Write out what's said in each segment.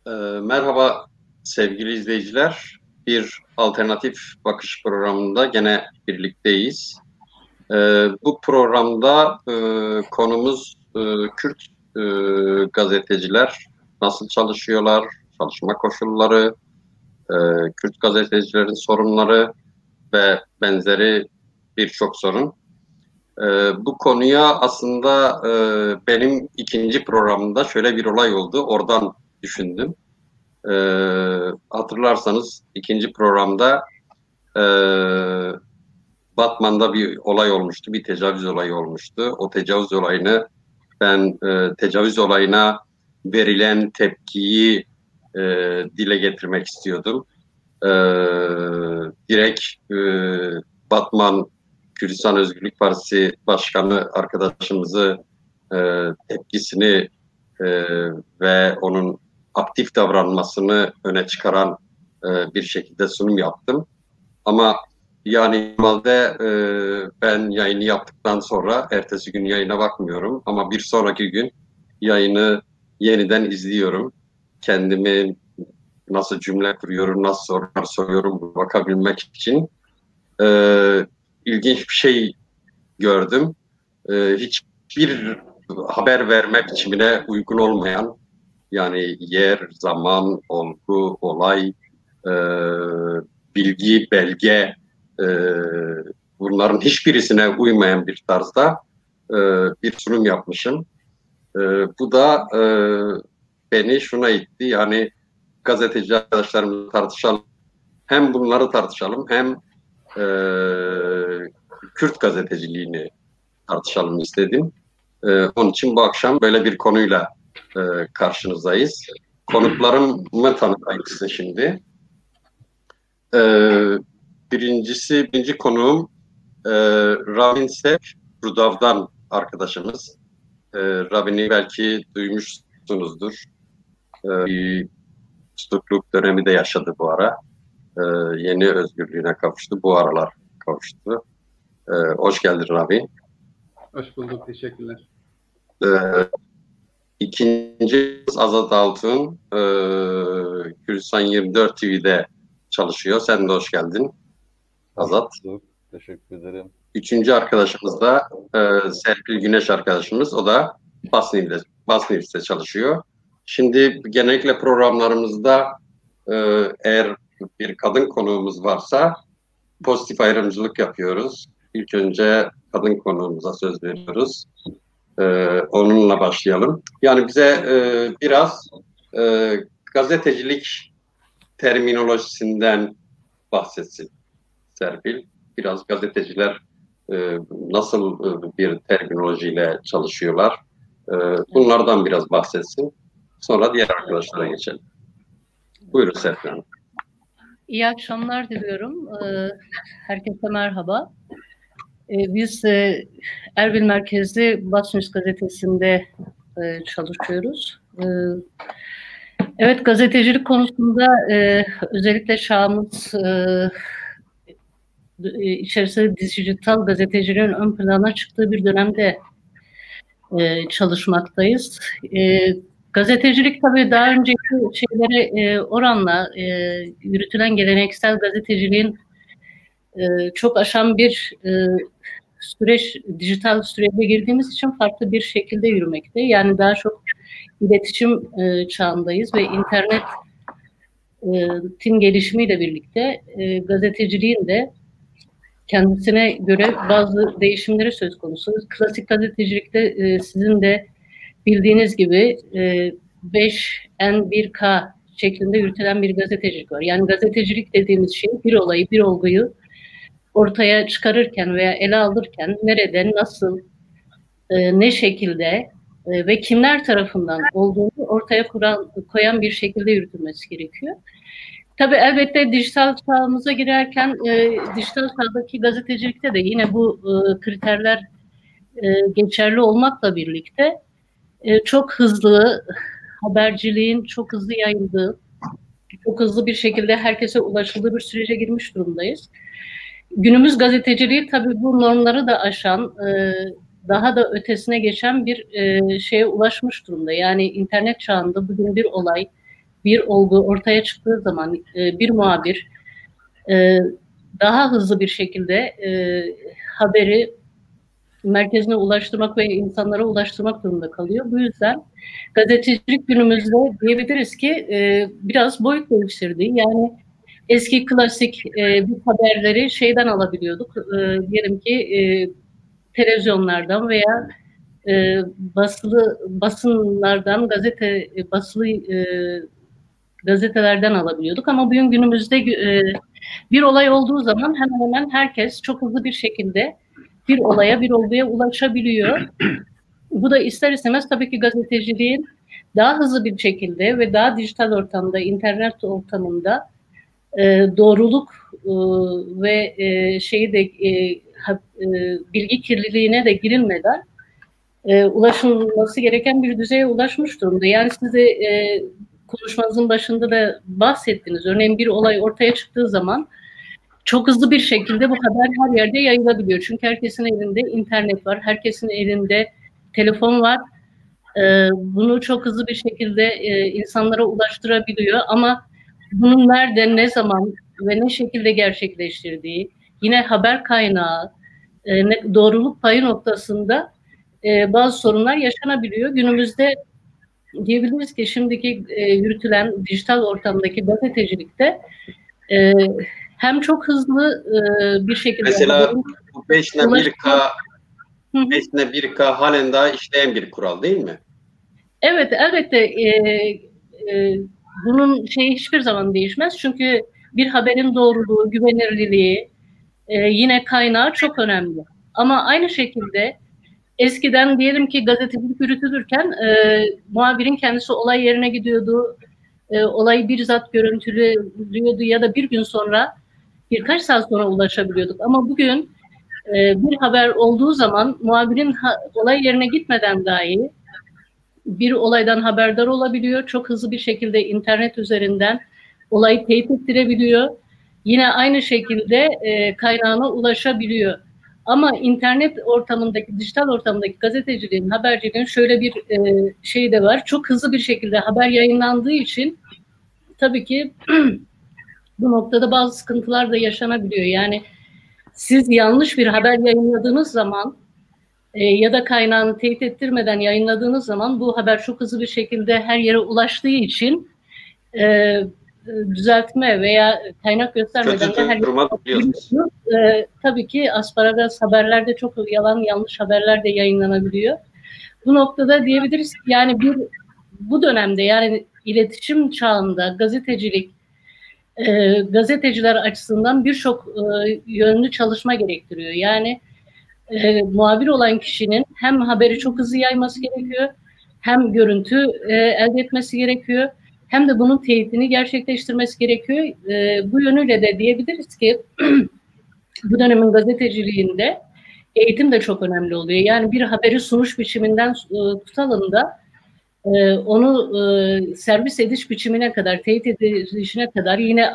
Ee, Merhaba sevgili izleyiciler. Bir alternatif bakış programında gene birlikteyiz. Bu programda konumuz Kürt e, gazeteciler nasıl çalışıyorlar, çalışma koşulları, e, Kürt gazetecilerin sorunları ve benzeri birçok sorun. Bu konuya aslında benim ikinci programda şöyle bir olay oldu. Oradan düşündüm. Hatırlarsanız ikinci programda e, Batman'da bir olay olmuştu, bir tecavüz olayı olmuştu. O tecavüz olayını ben tecavüz olayına verilen tepkiyi e, dile getirmek istiyordum. E, direkt Batman Kürdistan Özgürlük Partisi Başkanı arkadaşımızı tepkisini e, ve onun aktif davranmasını öne çıkaran bir şekilde sunum yaptım. Ama yani normalde ben yayını yaptıktan sonra ertesi gün yayına bakmıyorum ama bir sonraki gün yayını yeniden izliyorum. Kendimi nasıl cümle kuruyorum, nasıl sorular soruyorum bakabilmek için e, ilginç bir şey gördüm. Hiçbir haber verme biçimine uygun olmayan, yani yer, zaman, olgu, olay, e, bilgi, belge, e, bunların hiçbirisine uymayan bir tarzda e, bir sunum yapmışım. E, Bu da beni şuna itti, yani gazeteci arkadaşlarımızla tartışalım. Hem bunları tartışalım hem e, Kürt gazeteciliğini tartışalım istedim. Onun için bu akşam böyle bir konuyla karşınızdayız. Konuklarımı tanıtayım size şimdi. Birinci konuğum Ravin Sev Rudav'dan arkadaşımız. Ravin'i belki duymuşsunuzdur. Bir tutukluk dönemi de yaşadı bu ara. Yeni özgürlüğüne kavuştu. Bu aralar kavuştu. Hoş geldin Ravin. Hoş bulduk, teşekkürler. İkinci Azat Altun, Kürdistan 24 TV'de çalışıyor. Sen de hoş geldin Azat. Teşekkür ederim. Üçüncü arkadaşımız da Serpil Güneş arkadaşımız. O da Basniv'de çalışıyor. Şimdi genellikle programlarımızda eğer bir kadın konuğumuz varsa pozitif ayrımcılık yapıyoruz. İlk önce kadın konuğumuza söz veriyoruz. Onunla başlayalım. Yani bize biraz gazetecilik terminolojisinden bahsetsin Serpil. Biraz gazeteciler nasıl bir terminolojiyle çalışıyorlar? Bunlardan biraz bahsetsin. Sonra diğer arkadaşlara geçelim. Buyurun Serpil Hanım. İyi akşamlar diliyorum. Herkese merhaba. Biz Erbil merkezli Basmış gazetesinde çalışıyoruz. Evet, gazetecilik konusunda özellikle çağımız içerisinde dijital gazeteciliğin ön plana çıktığı bir dönemde çalışmaktayız. Gazetecilik tabii daha önceki şeylere oranla yürütülen geleneksel gazeteciliğin çok aşan bir süreç, dijital sürece girdiğimiz için farklı bir şekilde yürümekte. Yani daha çok iletişim çağındayız ve internetin gelişimiyle birlikte gazeteciliğin de kendisine göre bazı değişimleri söz konusu. Klasik gazetecilikte sizin de bildiğiniz gibi 5N1K şeklinde yürütülen bir gazetecilik var. Yani gazetecilik dediğimiz şey bir olayı, bir olguyu ortaya çıkarırken veya ele alırken nerede, nasıl, ne şekilde ve kimler tarafından olduğunu ortaya koyan bir şekilde yürütülmesi gerekiyor. Tabii elbette dijital çağımıza girerken dijital çağdaki gazetecilikte de yine bu kriterler geçerli olmakla birlikte çok hızlı haberciliğin çok hızlı yayıldığı, çok hızlı bir şekilde herkese ulaşıldığı bir sürece girmiş durumdayız. Günümüz gazeteciliği tabii bu normları da aşan, daha da ötesine geçen bir şeye ulaşmış durumda. Yani internet çağında bugün bir olay bir olgu ortaya çıktığı zaman bir muhabir daha hızlı bir şekilde haberi merkezine ulaştırmak ve insanlara ulaştırmak durumunda kalıyor. Bu yüzden gazetecilik günümüzde diyebiliriz ki biraz boyut değiştirdi. Yani eski klasik bir haberleri şeyden alabiliyorduk. Diyelim ki televizyonlardan veya basınlardan, basılı gazetelerden alabiliyorduk. Ama bugün günümüzde bir olay olduğu zaman hemen hemen herkes çok hızlı bir şekilde bir olaya, bir olguya ulaşabiliyor. Bu da ister istemez tabii ki gazeteciliğin daha hızlı bir şekilde ve daha dijital ortamda, internet ortamında doğruluk ve bilgi kirliliğine de girilmeden ulaşılması gereken bir düzeye ulaşmış durumda. Yani size konuşmanızın başında da bahsettiniz. Örneğin bir olay ortaya çıktığı zaman çok hızlı bir şekilde bu haber her yerde yayılabiliyor. Çünkü herkesin elinde internet var, herkesin elinde telefon var. Bunu çok hızlı bir şekilde insanlara ulaştırabiliyor. Ama bunun nerede, ne zaman ve ne şekilde gerçekleştirdiği, yine haber kaynağı, doğruluk payı noktasında bazı sorunlar yaşanabiliyor. Günümüzde diyebiliriz ki şimdiki yürütülen dijital ortamdaki gazetecilikte hem çok hızlı bir şekilde... Mesela bu 5'ine 1K halen daha işleyen bir kural değil mi? Evet, elbette bunun hiçbir zaman değişmez. Çünkü bir haberin doğruluğu, güvenilirliği, yine kaynağı çok önemli. Ama aynı şekilde eskiden diyelim ki gazetecilik yürütülürken muhabirin kendisi olay yerine gidiyordu, olayı bizzat görüntülüyordu ya da bir gün sonra, birkaç saat sonra ulaşabiliyorduk. Ama bugün bir haber olduğu zaman muhabirin olay yerine gitmeden dahi bir olaydan haberdar olabiliyor. Çok hızlı bir şekilde internet üzerinden olayı teyit ettirebiliyor. Yine aynı şekilde kaynağına ulaşabiliyor. Ama internet ortamındaki, dijital ortamdaki gazeteciliğin, haberciliğin şöyle bir şey de var. Çok hızlı bir şekilde haber yayınlandığı için tabii ki bu noktada bazı sıkıntılar da yaşanabiliyor. Yani siz yanlış bir haber yayınladığınız zaman ya da kaynağını teyit ettirmeden yayınladığınız zaman bu haber çok hızlı bir şekilde her yere ulaştığı için düzeltme veya kaynak göstermeden de her yere tabii ki asparagas haberlerde çok yalan, yanlış haberler de yayınlanabiliyor. Bu noktada diyebiliriz ki yani bu dönemde yani iletişim çağında gazetecilik gazeteciler açısından birçok yönlü çalışma gerektiriyor. Yani muhabir olan kişinin hem haberi çok hızlı yayması gerekiyor, hem görüntü elde etmesi gerekiyor, hem de bunun teyitini gerçekleştirmesi gerekiyor. Bu yönüyle de diyebiliriz ki bu dönemin gazeteciliğinde eğitim de çok önemli oluyor. Yani bir haberi sunuş biçiminden tutalım da onu servis ediş biçimine kadar, teyit edilişine kadar yine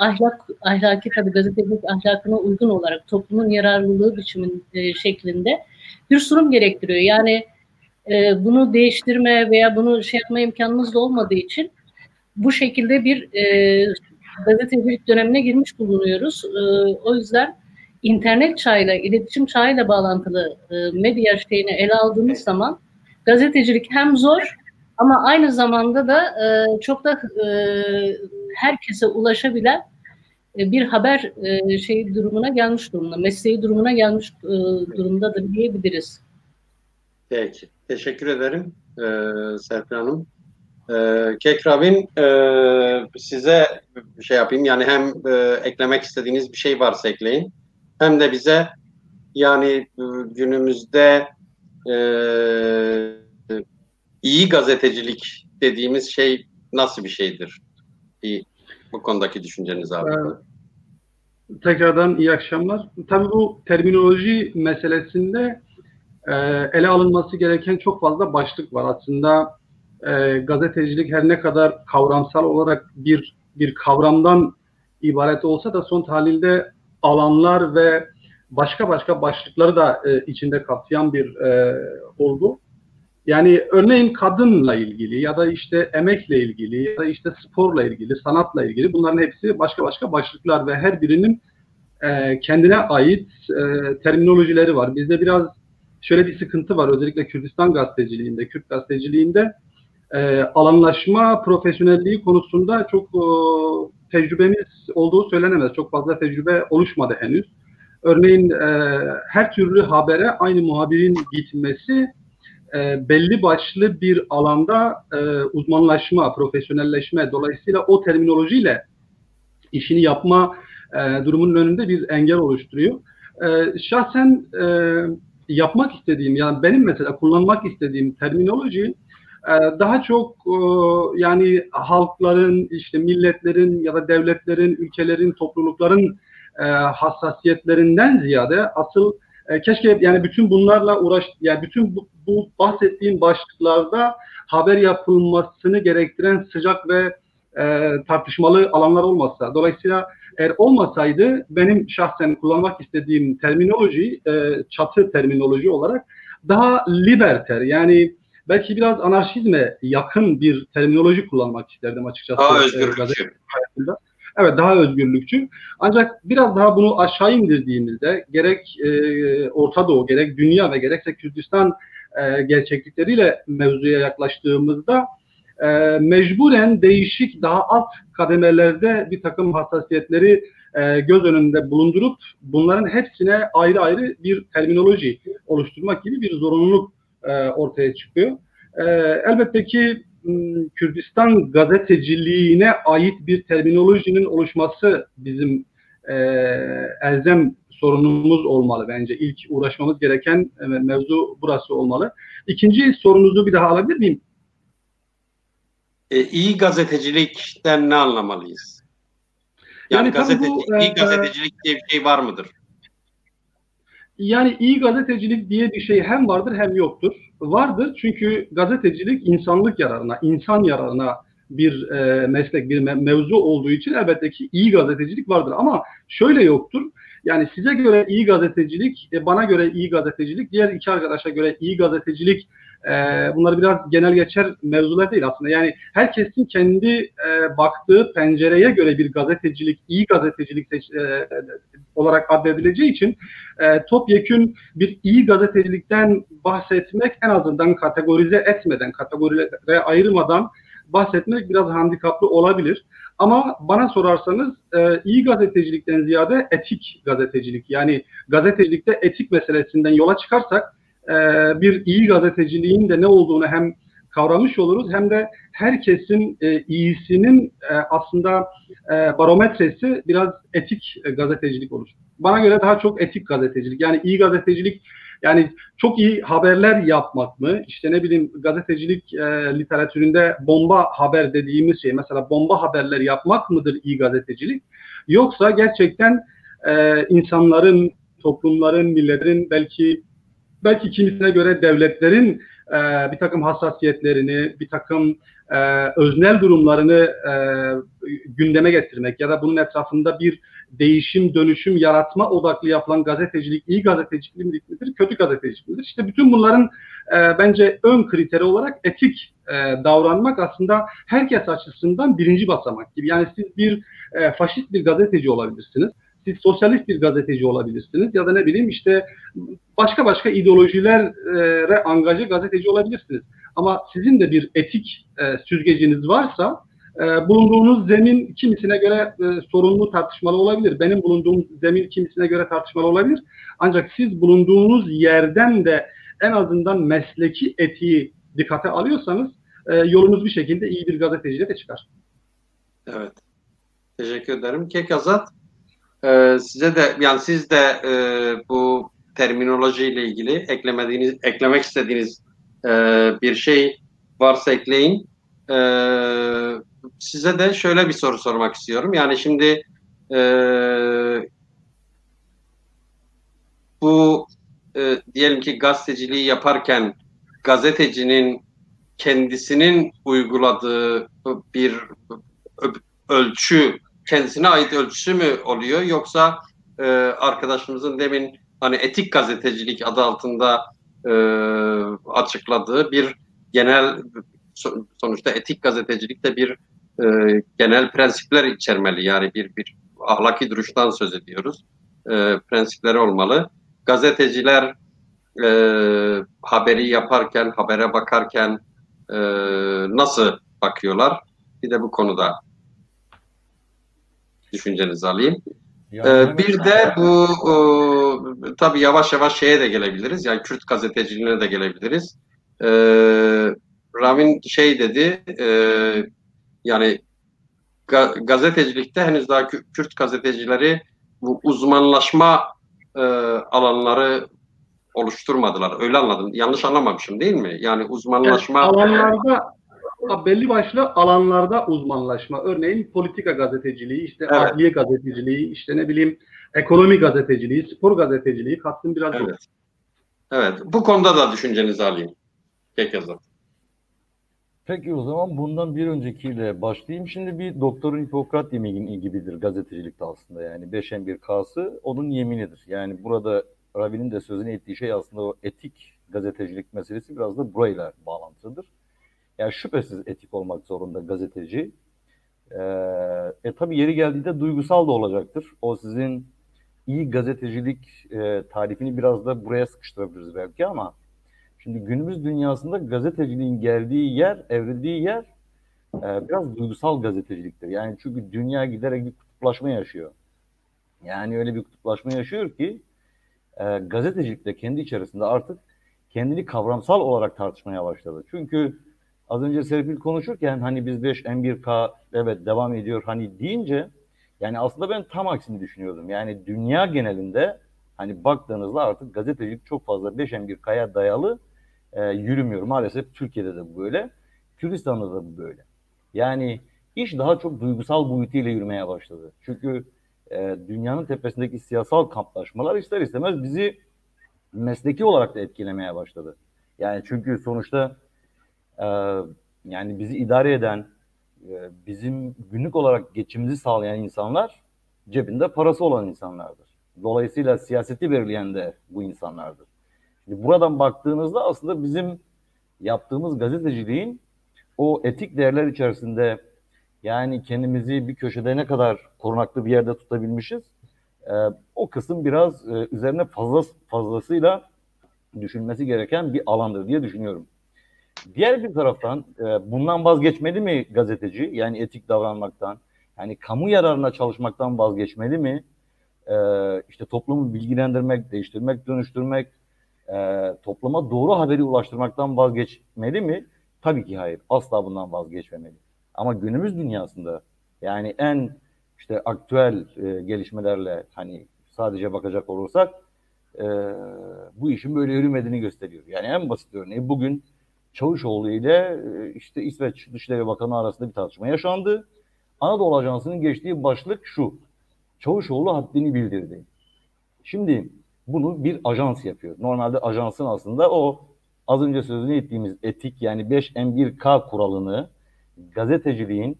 ahlaki tabii gazetecilik ahlakına uygun olarak toplumun yararlılığı biçimin şeklinde bir sunum gerektiriyor. Yani bunu değiştirme veya bunu yapma imkanımız da olmadığı için bu şekilde bir gazetecilik dönemine girmiş bulunuyoruz. O yüzden internet çağıyla, iletişim çağıyla bağlantılı medya şeyini ele aldığımız zaman gazetecilik hem zor ama aynı zamanda da çok da herkese ulaşabilen bir haber durumuna gelmiş durumda, mesleği durumuna gelmiş durumdadır diyebiliriz. Peki, teşekkür ederim Serpil Hanım. Kekrabin, size bir şey yapayım, yani hem eklemek istediğiniz bir şey varsa ekleyin, hem de bize yani günümüzde iyi gazetecilik dediğimiz şey nasıl bir şeydir? Bu konudaki düşüncenizi alayım. Tekrardan iyi akşamlar. Tabii bu terminoloji meselesinde ele alınması gereken çok fazla başlık var. Aslında gazetecilik her ne kadar kavramsal olarak bir kavramdan ibaret olsa da son tahlilde alanlar ve başka başlıkları da içinde kapsayan bir olgu. Yani örneğin kadınla ilgili ya da işte emekle ilgili ya da işte sporla ilgili, sanatla ilgili bunların hepsi başka başka başlıklar ve her birinin kendine ait terminolojileri var. Bizde biraz şöyle bir sıkıntı var, özellikle Kürdistan gazeteciliğinde, Kürt gazeteciliğinde alanlaşma, profesyonelliği konusunda çok tecrübemiz olduğu söylenemez. Çok fazla tecrübe oluşmadı henüz. Örneğin her türlü habere aynı muhabirin gitmesi belli başlı bir alanda uzmanlaşma, profesyonelleşme, dolayısıyla o terminolojiyle işini yapma durumunun önünde bir engel oluşturuyor. Şahsen yapmak istediğim, yani benim mesela kullanmak istediğim terminoloji daha çok yani halkların, işte milletlerin ya da devletlerin, ülkelerin, toplulukların hassasiyetlerinden ziyade asıl keşke yani bütün bunlarla yani bütün bu bahsettiğim başlıklarda haber yapılmasını gerektiren sıcak ve tartışmalı alanlar olmasa. Dolayısıyla eğer olmasaydı benim şahsen kullanmak istediğim terminoloji, çatı terminoloji olarak daha liberter, yani belki biraz anarşizme yakın bir terminoloji kullanmak isterdim açıkçası. Daha özgürlükçü. Evet, daha özgürlükçü. Ancak biraz daha bunu aşağı indirdiğimizde gerek Orta Doğu, gerek dünya ve gerekse Kürdistan gerçeklikleriyle mevzuya yaklaştığımızda mecburen değişik daha alt kademelerde bir takım hassasiyetleri göz önünde bulundurup bunların hepsine ayrı ayrı bir terminoloji oluşturmak gibi bir zorunluluk ortaya çıkıyor. Elbette ki Kürdistan gazeteciliğine ait bir terminolojinin oluşması bizim elzem sorunumuz olmalı bence. İlk uğraşmamız gereken mevzu burası olmalı. İkinci sorunuzu bir daha alabilir miyim? İyi gazetecilikten ne anlamalıyız? Yani iyi gazetecilik diye bir şey var mıdır? Yani iyi gazetecilik diye bir şey hem vardır hem yoktur. Vardır çünkü gazetecilik insanlık yararına, insan yararına bir meslek, bir mevzu olduğu için elbette ki iyi gazetecilik vardır. Ama şöyle yoktur. Yani size göre iyi gazetecilik, bana göre iyi gazetecilik, diğer iki arkadaşa göre iyi gazetecilik, bunlar biraz genel geçer mevzular değil aslında. Yani herkesin kendi baktığı pencereye göre bir gazetecilik, iyi gazetecilik olarak addedileceği için topyekün bir iyi gazetecilikten bahsetmek, en azından kategorize etmeden, kategorilere ayırmadan bahsetmek biraz handikaplı olabilir. Ama bana sorarsanız iyi gazetecilikten ziyade etik gazetecilik, yani gazetecilikte etik meselesinden yola çıkarsak bir iyi gazeteciliğin de ne olduğunu hem kavramış oluruz hem de herkesin iyisinin aslında barometresi biraz etik gazetecilik olur. Bana göre daha çok etik gazetecilik. Yani iyi gazetecilik, yani çok iyi haberler yapmak mı? İşte ne bileyim, gazetecilik literatüründe bomba haber dediğimiz şey, mesela bomba haberler yapmak mıdır iyi gazetecilik? Yoksa gerçekten insanların, toplumların, milletlerin, belki kimisine göre devletlerin bir takım hassasiyetlerini, bir takım öznel durumlarını gündeme getirmek ya da bunun etrafında bir değişim, dönüşüm, yaratma odaklı yapılan gazetecilik iyi gazetecilik midir, kötü gazetecilik midir? İşte bütün bunların bence ön kriteri olarak etik davranmak aslında herkes açısından birinci basamak gibi. Yani siz bir faşist bir gazeteci olabilirsiniz. Siz sosyalist bir gazeteci olabilirsiniz ya da ne bileyim işte başka ideolojilere angaje gazeteci olabilirsiniz. Ama sizin de bir etik süzgeciniz varsa bulunduğunuz zemin kimisine göre sorunlu, tartışmalı olabilir. Benim bulunduğum zemin kimisine göre tartışmalı olabilir. Ancak siz bulunduğunuz yerden de en azından mesleki etiği dikkate alıyorsanız yolunuz bir şekilde iyi bir gazeteciyle de çıkar. Evet. Teşekkür ederim. Kekazat, size de, yani siz de bu terminolojiyle ilgili eklemek istediğiniz bir şey varsa ekleyin. Size de şöyle bir soru sormak istiyorum. Yani şimdi bu diyelim ki gazeteciliği yaparken gazetecinin kendisinin uyguladığı bir ölçü, kendisine ait ölçüsü mü oluyor, yoksa arkadaşımızın demin hani etik gazetecilik adı altında e, açıkladığı bir genel, sonuçta etik gazetecilik de bir genel prensipler içermeli. Yani bir ahlaki duruştan söz ediyoruz. Prensipleri olmalı. Gazeteciler haberi yaparken, habere bakarken e, nasıl bakıyorlar? Bir de bu konuda düşüncenizi alayım. Yani hemen Bir de bu tabii yavaş yavaş şeye de gelebiliriz. Yani Kürt gazeteciliğine de gelebiliriz. Ravin şey dedi, yani gazetecilikte henüz daha Kürt gazetecileri bu uzmanlaşma alanları oluşturmadılar. Öyle anladım. Yanlış anlamamışım değil mi? Yani Evet, uzmanlaşma, alanlarda belli başlı alanlarda uzmanlaşma. Örneğin politika gazeteciliği, işte evet, adliye gazeteciliği, işte ne bileyim ekonomi gazeteciliği, spor gazeteciliği kastım biraz bu. evet, evet. Bu konuda da düşüncenizi alayım. Kekazat. peki o zaman bundan bir öncekiyle başlayayım. Şimdi bir doktorun Hipokrat yemini gibidir gazetecilikte aslında. Yani beşen bir kası onun yeminidir. Yani burada Ravi'nin de sözünü ettiği şey aslında o etik gazetecilik meselesi biraz da burayla bağlantılıdır. Yani şüphesiz etik olmak zorunda gazeteci. Tabii yeri geldiğinde duygusal da olacaktır. O sizin iyi gazetecilik tarifini biraz da buraya sıkıştırabiliriz belki ama şimdi günümüz dünyasında gazeteciliğin geldiği yer, evrildiği yer biraz duygusal gazeteciliktir. Yani çünkü dünya giderek bir kutuplaşma yaşıyor. Yani öyle bir kutuplaşma yaşıyor ki gazetecilik de kendi içerisinde artık kendini kavramsal olarak tartışmaya başladı. Çünkü az önce Serpil konuşurken hani biz 5 M1K evet devam ediyor hani deyince yani aslında ben tam aksini düşünüyordum. Yani dünya genelinde hani baktığınızda artık gazetecilik çok fazla 5 M1K'ya dayalı yürümüyor. Maalesef Türkiye'de de bu böyle. Türkistan'da da bu böyle. Yani iş daha çok duygusal boyutuyla yürümeye başladı. Çünkü dünyanın tepesindeki siyasal kamplaşmalar ister istemez bizi mesleki olarak da etkilemeye başladı. Yani çünkü sonuçta e, yani bizi idare eden, bizim günlük olarak geçimimizi sağlayan insanlar cebinde parası olan insanlardır. Dolayısıyla siyaseti belirleyen de bu insanlardır. Şimdi buradan baktığınızda aslında bizim yaptığımız gazeteciliğin o etik değerler içerisinde yani kendimizi bir köşede ne kadar korunaklı bir yerde tutabilmişiz. E, O kısım biraz üzerine fazlasıyla düşünmesi gereken bir alandır diye düşünüyorum. Diğer bir taraftan bundan vazgeçmeli mi gazeteci? Yani etik davranmaktan, yani kamu yararına çalışmaktan vazgeçmeli mi? İşte toplumu bilgilendirmek, değiştirmek, dönüştürmek, topluma doğru haberi ulaştırmaktan vazgeçmeli mi? Tabii ki hayır. Asla bundan vazgeçmemeli. Ama günümüz dünyasında yani en işte aktüel gelişmelerle hani sadece bakacak olursak e, bu işin böyle yürümediğini gösteriyor. Yani en basit örneği bugün Çavuşoğlu ile işte İsveç Dışişleri Bakanı arasında bir tartışma yaşandı. Anadolu Ajansı'nın geçtiği başlık şu: Çavuşoğlu haddini bildirdi. Şimdi bunu bir ajans yapıyor. Normalde ajansın aslında o az önce sözünü ettiğimiz etik yani 5M1K kuralını gazeteciliğin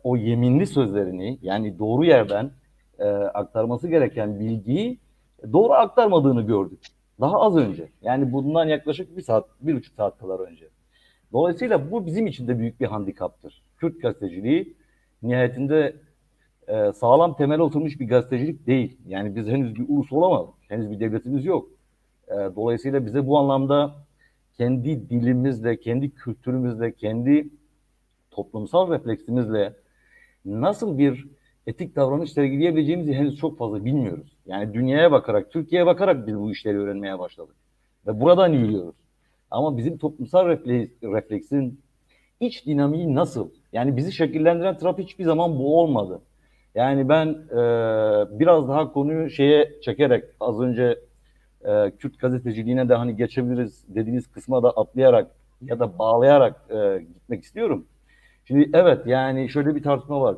o yeminli sözlerini yani doğru yerden aktarması gereken bilgiyi doğru aktarmadığını gördük. Daha az önce. Yani bundan yaklaşık bir saat, 1,5 saat kadar önce. Dolayısıyla bu bizim için de büyük bir handikaptır. Kürt gazeteciliği nihayetinde sağlam temel oturmuş bir gazetecilik değil. Yani biz henüz bir ulus olamadık. Henüz bir devletimiz yok. Dolayısıyla bize bu anlamda kendi dilimizle, kendi kültürümüzle, kendi toplumsal refleksimizle nasıl bir etik davranış sergileyebileceğimizi henüz çok fazla bilmiyoruz. Yani dünyaya bakarak, Türkiye'ye bakarak biz bu işleri öğrenmeye başladık. Ve buradan yürüyoruz. Ama bizim toplumsal refleksin iç dinamiği nasıl? Yani bizi şekillendiren taraf hiçbir zaman bu olmadı. Yani ben biraz daha konuyu şeye çekerek az önce Kürt gazeteciliğine de hani geçebiliriz dediğiniz kısma da atlayarak ya da bağlayarak gitmek istiyorum. Şimdi evet yani şöyle bir tartışma var.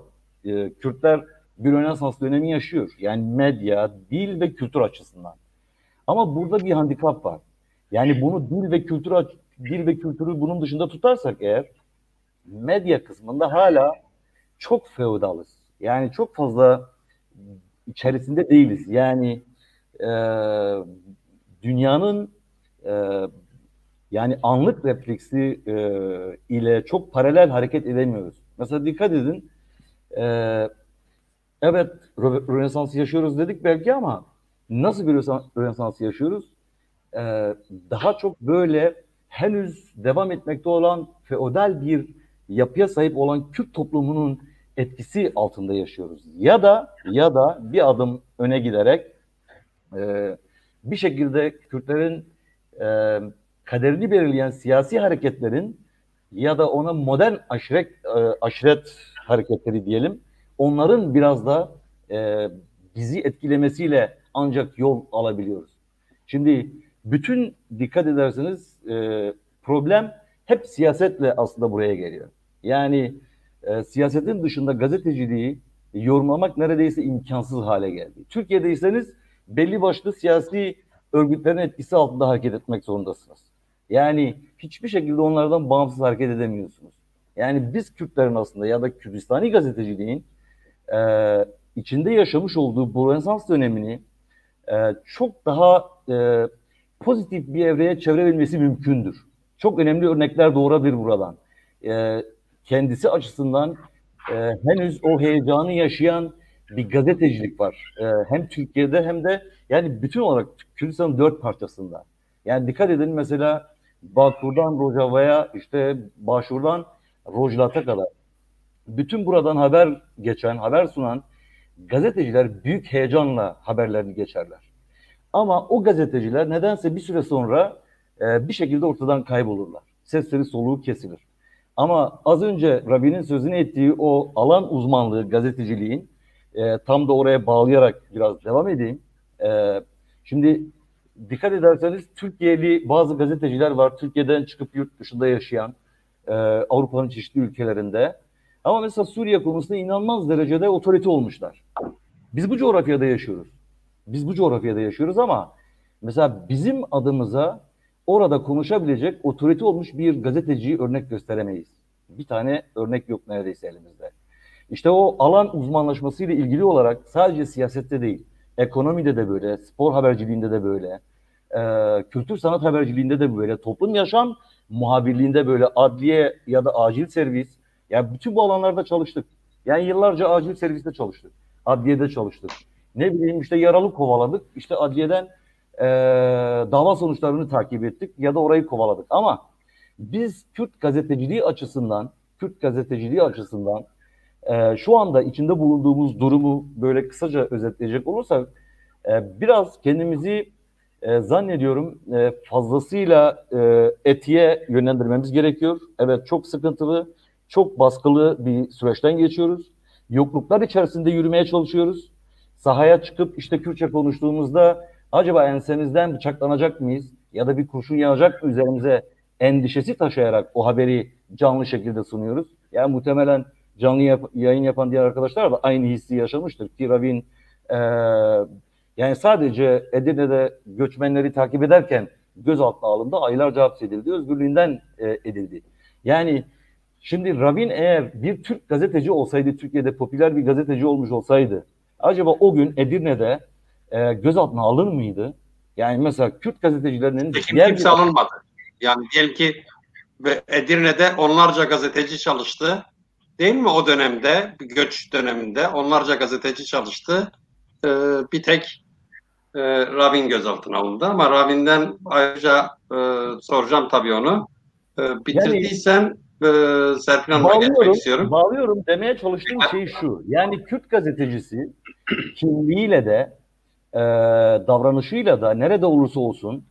Kürtler bir Rönesans dönemi yaşıyor. Yani medya, dil ve kültür açısından. Ama burada bir handikap var. Yani bunu dil ve kültürü bunun dışında tutarsak eğer medya kısmında hala çok feodalız. Yani çok fazla içerisinde değiliz. Yani e, dünyanın yani anlık refleksi ile çok paralel hareket edemiyoruz. Mesela dikkat edin, evet Rönesans'ı yaşıyoruz dedik belki ama nasıl bir Rönesans'ı yaşıyoruz? Daha çok böyle henüz devam etmekte olan feodal bir yapıya sahip olan Kürt toplumunun etkisi altında yaşıyoruz. Ya da bir adım öne giderek bir şekilde Kürtlerin kaderini belirleyen siyasi hareketlerin ya da ona modern aşiret hareketleri diyelim, onların biraz da bizi etkilemesiyle ancak yol alabiliyoruz. Şimdi bütün dikkat ederseniz problem hep siyasetle aslında buraya geliyor. Yani siyasetin dışında gazeteciliği yorumlamak neredeyse imkansız hale geldi. Türkiye'deyseniz belli başlı siyasi örgütlerin etkisi altında hareket etmek zorundasınız. Yani hiçbir şekilde onlardan bağımsız hareket edemiyorsunuz. Yani biz Kürtlerin aslında ya da Kürdistani gazeteciliğin içinde yaşamış olduğu bu Rönesans dönemini çok daha pozitif bir evreye çevirebilmesi mümkündür. Çok önemli örnekler doğurabilir buradan. Kendisi açısından henüz o heyecanı yaşayan bir gazetecilik var. Hem Türkiye'de hem de yani bütün olarak Kürdistan'ın 4 parçasında. Yani dikkat edin mesela Bakur'dan Rojava'ya, işte Başur'dan Rojlat'a kadar bütün buradan haber geçen, haber sunan gazeteciler büyük heyecanla haberlerini geçerler. Ama o gazeteciler nedense bir süre sonra bir şekilde ortadan kaybolurlar. Sesleri soluğu kesilir. Ama az önce Rabi'nin sözünü ettiği o alan uzmanlığı gazeteciliğin tam da oraya bağlayarak biraz devam edeyim. Şimdi dikkat ederseniz Türkiye'li bazı gazeteciler var. Türkiye'den çıkıp yurt dışında yaşayan Avrupa'nın çeşitli ülkelerinde. Ama mesela Suriye konusunda inanılmaz derecede otorite olmuşlar. Biz bu coğrafyada yaşıyoruz. Biz bu coğrafyada yaşıyoruz ama mesela bizim adımıza orada konuşabilecek otorite olmuş bir gazeteciyi örnek gösteremeyiz. Bir tane örnek yok neredeyse elimizde. İşte o alan uzmanlaşmasıyla ilgili olarak sadece siyasette değil, ekonomide de böyle, spor haberciliğinde de böyle, kültür sanat haberciliğinde de böyle, toplum yaşam muhabirliğinde böyle, adliye ya da acil servis, yani bütün bu alanlarda çalıştık. Yani yıllarca acil serviste çalıştık, adliyede çalıştık. Ne bileyim işte yaralı kovaladık, işte adliyeden dava sonuçlarını takip ettik ya da orayı kovaladık. Ama biz Kürt gazeteciliği açısından şu anda içinde bulunduğumuz durumu böyle kısaca özetleyecek olursak biraz kendimizi zannediyorum fazlasıyla etiğe yönlendirmemiz gerekiyor. Evet, çok sıkıntılı, çok baskılı bir süreçten geçiyoruz. Yokluklar içerisinde yürümeye çalışıyoruz. Sahaya çıkıp işte Kürtçe konuştuğumuzda acaba ensemizden bıçaklanacak mıyız ya da bir kurşun yağacak mı üzerimize endişesi taşıyarak o haberi canlı şekilde sunuyoruz. Yani muhtemelen canlı yayın yapan diğer arkadaşlar da aynı hissi yaşamıştır ki Rabin yani sadece Edirne'de göçmenleri takip ederken gözaltına alındı, aylarca hapsedildi, özgürlüğünden edildi. Yani şimdi Rabin eğer bir Türk gazeteci olsaydı, Türkiye'de popüler bir gazeteci olmuş olsaydı, acaba o gün Edirne'de gözaltına alınır mıydı? Yani mesela Kürt gazetecilerinin... Kimse alınmadı. Yani diyelim ki Edirne'de onlarca gazeteci çalıştı. Değil mi o dönemde, göç döneminde onlarca gazeteci çalıştı. Bir tek Rabin gözaltına alındı. Ama Rabin'den ayrıca soracağım tabii onu. Bitirdiysen Serpil Hanım'a geçmek istiyorum. Bağlıyorum. Demeye çalıştığım şey şu. Yani Kürt gazetecisi kimliğiyle de davranışıyla da nerede olursa olsun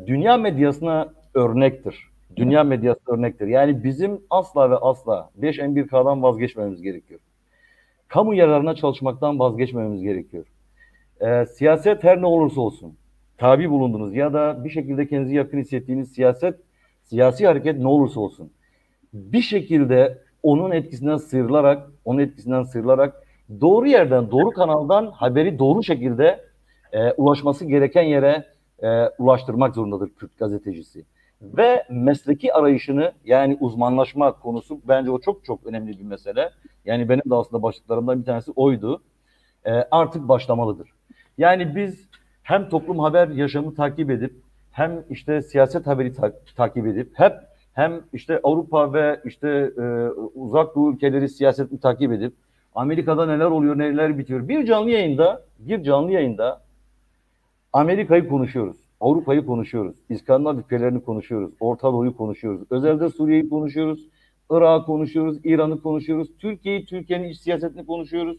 dünya medyasına örnektir. Dünya medyası örnektir. Yani bizim asla ve asla 5M1K'dan vazgeçmemiz gerekiyor. Kamu yararına çalışmaktan vazgeçmememiz gerekiyor. Siyaset her ne olursa olsun, tabi bulundunuz ya da bir şekilde kendinizi yakın hissettiğiniz siyasi hareket ne olursa olsun, bir şekilde onun etkisinden sıyrılarak doğru yerden, doğru kanaldan haberi doğru şekilde ulaşması gereken yere ulaştırmak zorundadır Kürt gazetecisi. Ve mesleki arayışını, yani uzmanlaşma konusu bence o çok çok önemli bir mesele. Yani benim de aslında başlıklarımdan bir tanesi oydu. Artık başlamalıdır. Yani biz hem toplum haber yaşamı takip edip hem işte siyaset haberi takip edip hem işte Avrupa ve işte uzak doğu ülkeleri siyasetini takip edip Amerika'da neler oluyor, neler bitiyor. Bir canlı yayında Amerika'yı konuşuyoruz. Avrupa'yı konuşuyoruz. İskandinav ülkelerini konuşuyoruz. Orta Doğu'yu konuşuyoruz. Özelde Suriye'yi konuşuyoruz. Irak'ı konuşuyoruz. İran'ı konuşuyoruz. Türkiye'nin iç siyasetini konuşuyoruz.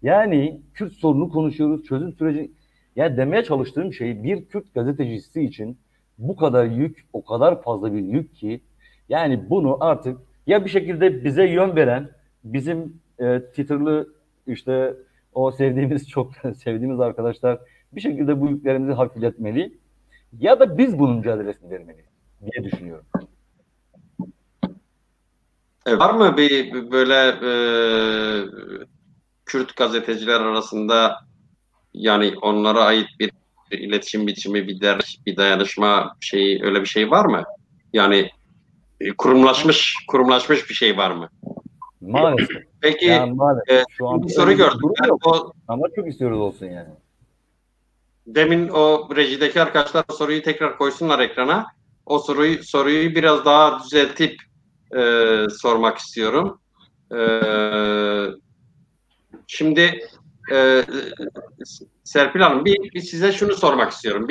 Yani Kürt sorununu konuşuyoruz. Çözüm süreci. Yani demeye çalıştığım şey, bir Kürt gazetecisi için bu kadar yük, o kadar fazla bir yük ki, yani bunu artık ya bir şekilde bize yön veren, bizim Twitter'lı işte o çok sevdiğimiz arkadaşlar bir şekilde bu yüklerimizi hafifletmeli ya da biz bunun mücadelesini vermeli diye düşünüyorum. Var mı bir böyle Kürt gazeteciler arasında, yani onlara ait bir iletişim biçimi, bir dayanışma şeyi, öyle bir şey var mı? Yani kurumlaşmış bir şey var mı? Maalesef. Peki yani maalesef. Şu an bir soru gördüm. Ama çok istiyoruz olsun yani. Demin o rejideki arkadaşlar soruyu tekrar koysunlar ekrana. O soruyu biraz daha düzeltip sormak istiyorum. Şimdi Serpil Hanım, bir size şunu sormak istiyorum.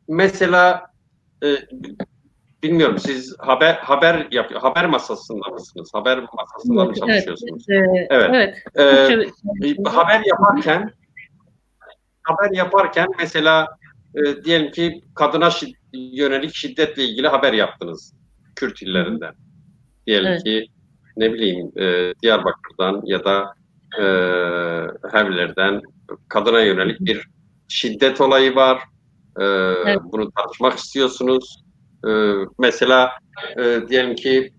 Mesela bilmiyorum, siz haber masasında mısınız? Haber masasında mı çalışıyorsunuz? Evet. Haber yaparken mesela diyelim ki kadına yönelik şiddetle ilgili haber yaptınız Kürt illerinden. Diyelim ki ne bileyim Diyarbakır'dan ya da Hevler'den kadına yönelik bir şiddet olayı var. Bunu tartışmak istiyorsunuz. Mesela diyelim ki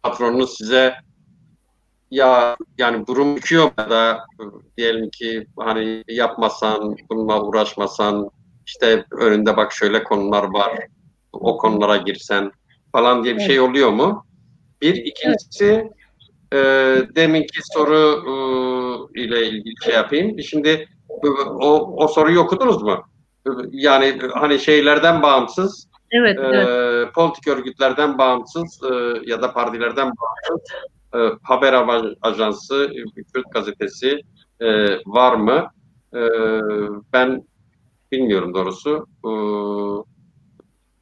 patronunuz size yani durum büküyor ya da diyelim ki hani yapmasan, bununla uğraşmasan, işte önünde bak şöyle konular var, o konulara girsen falan diye bir şey oluyor mu? İkincisi deminki soru ile ilgili şey yapayım. Şimdi o soruyu okudunuz mu? Yani hani şeylerden bağımsız, politik örgütlerden bağımsız ya da partilerden bağımsız haber ajansı, Kürt gazetesi var mı? Ben bilmiyorum doğrusu.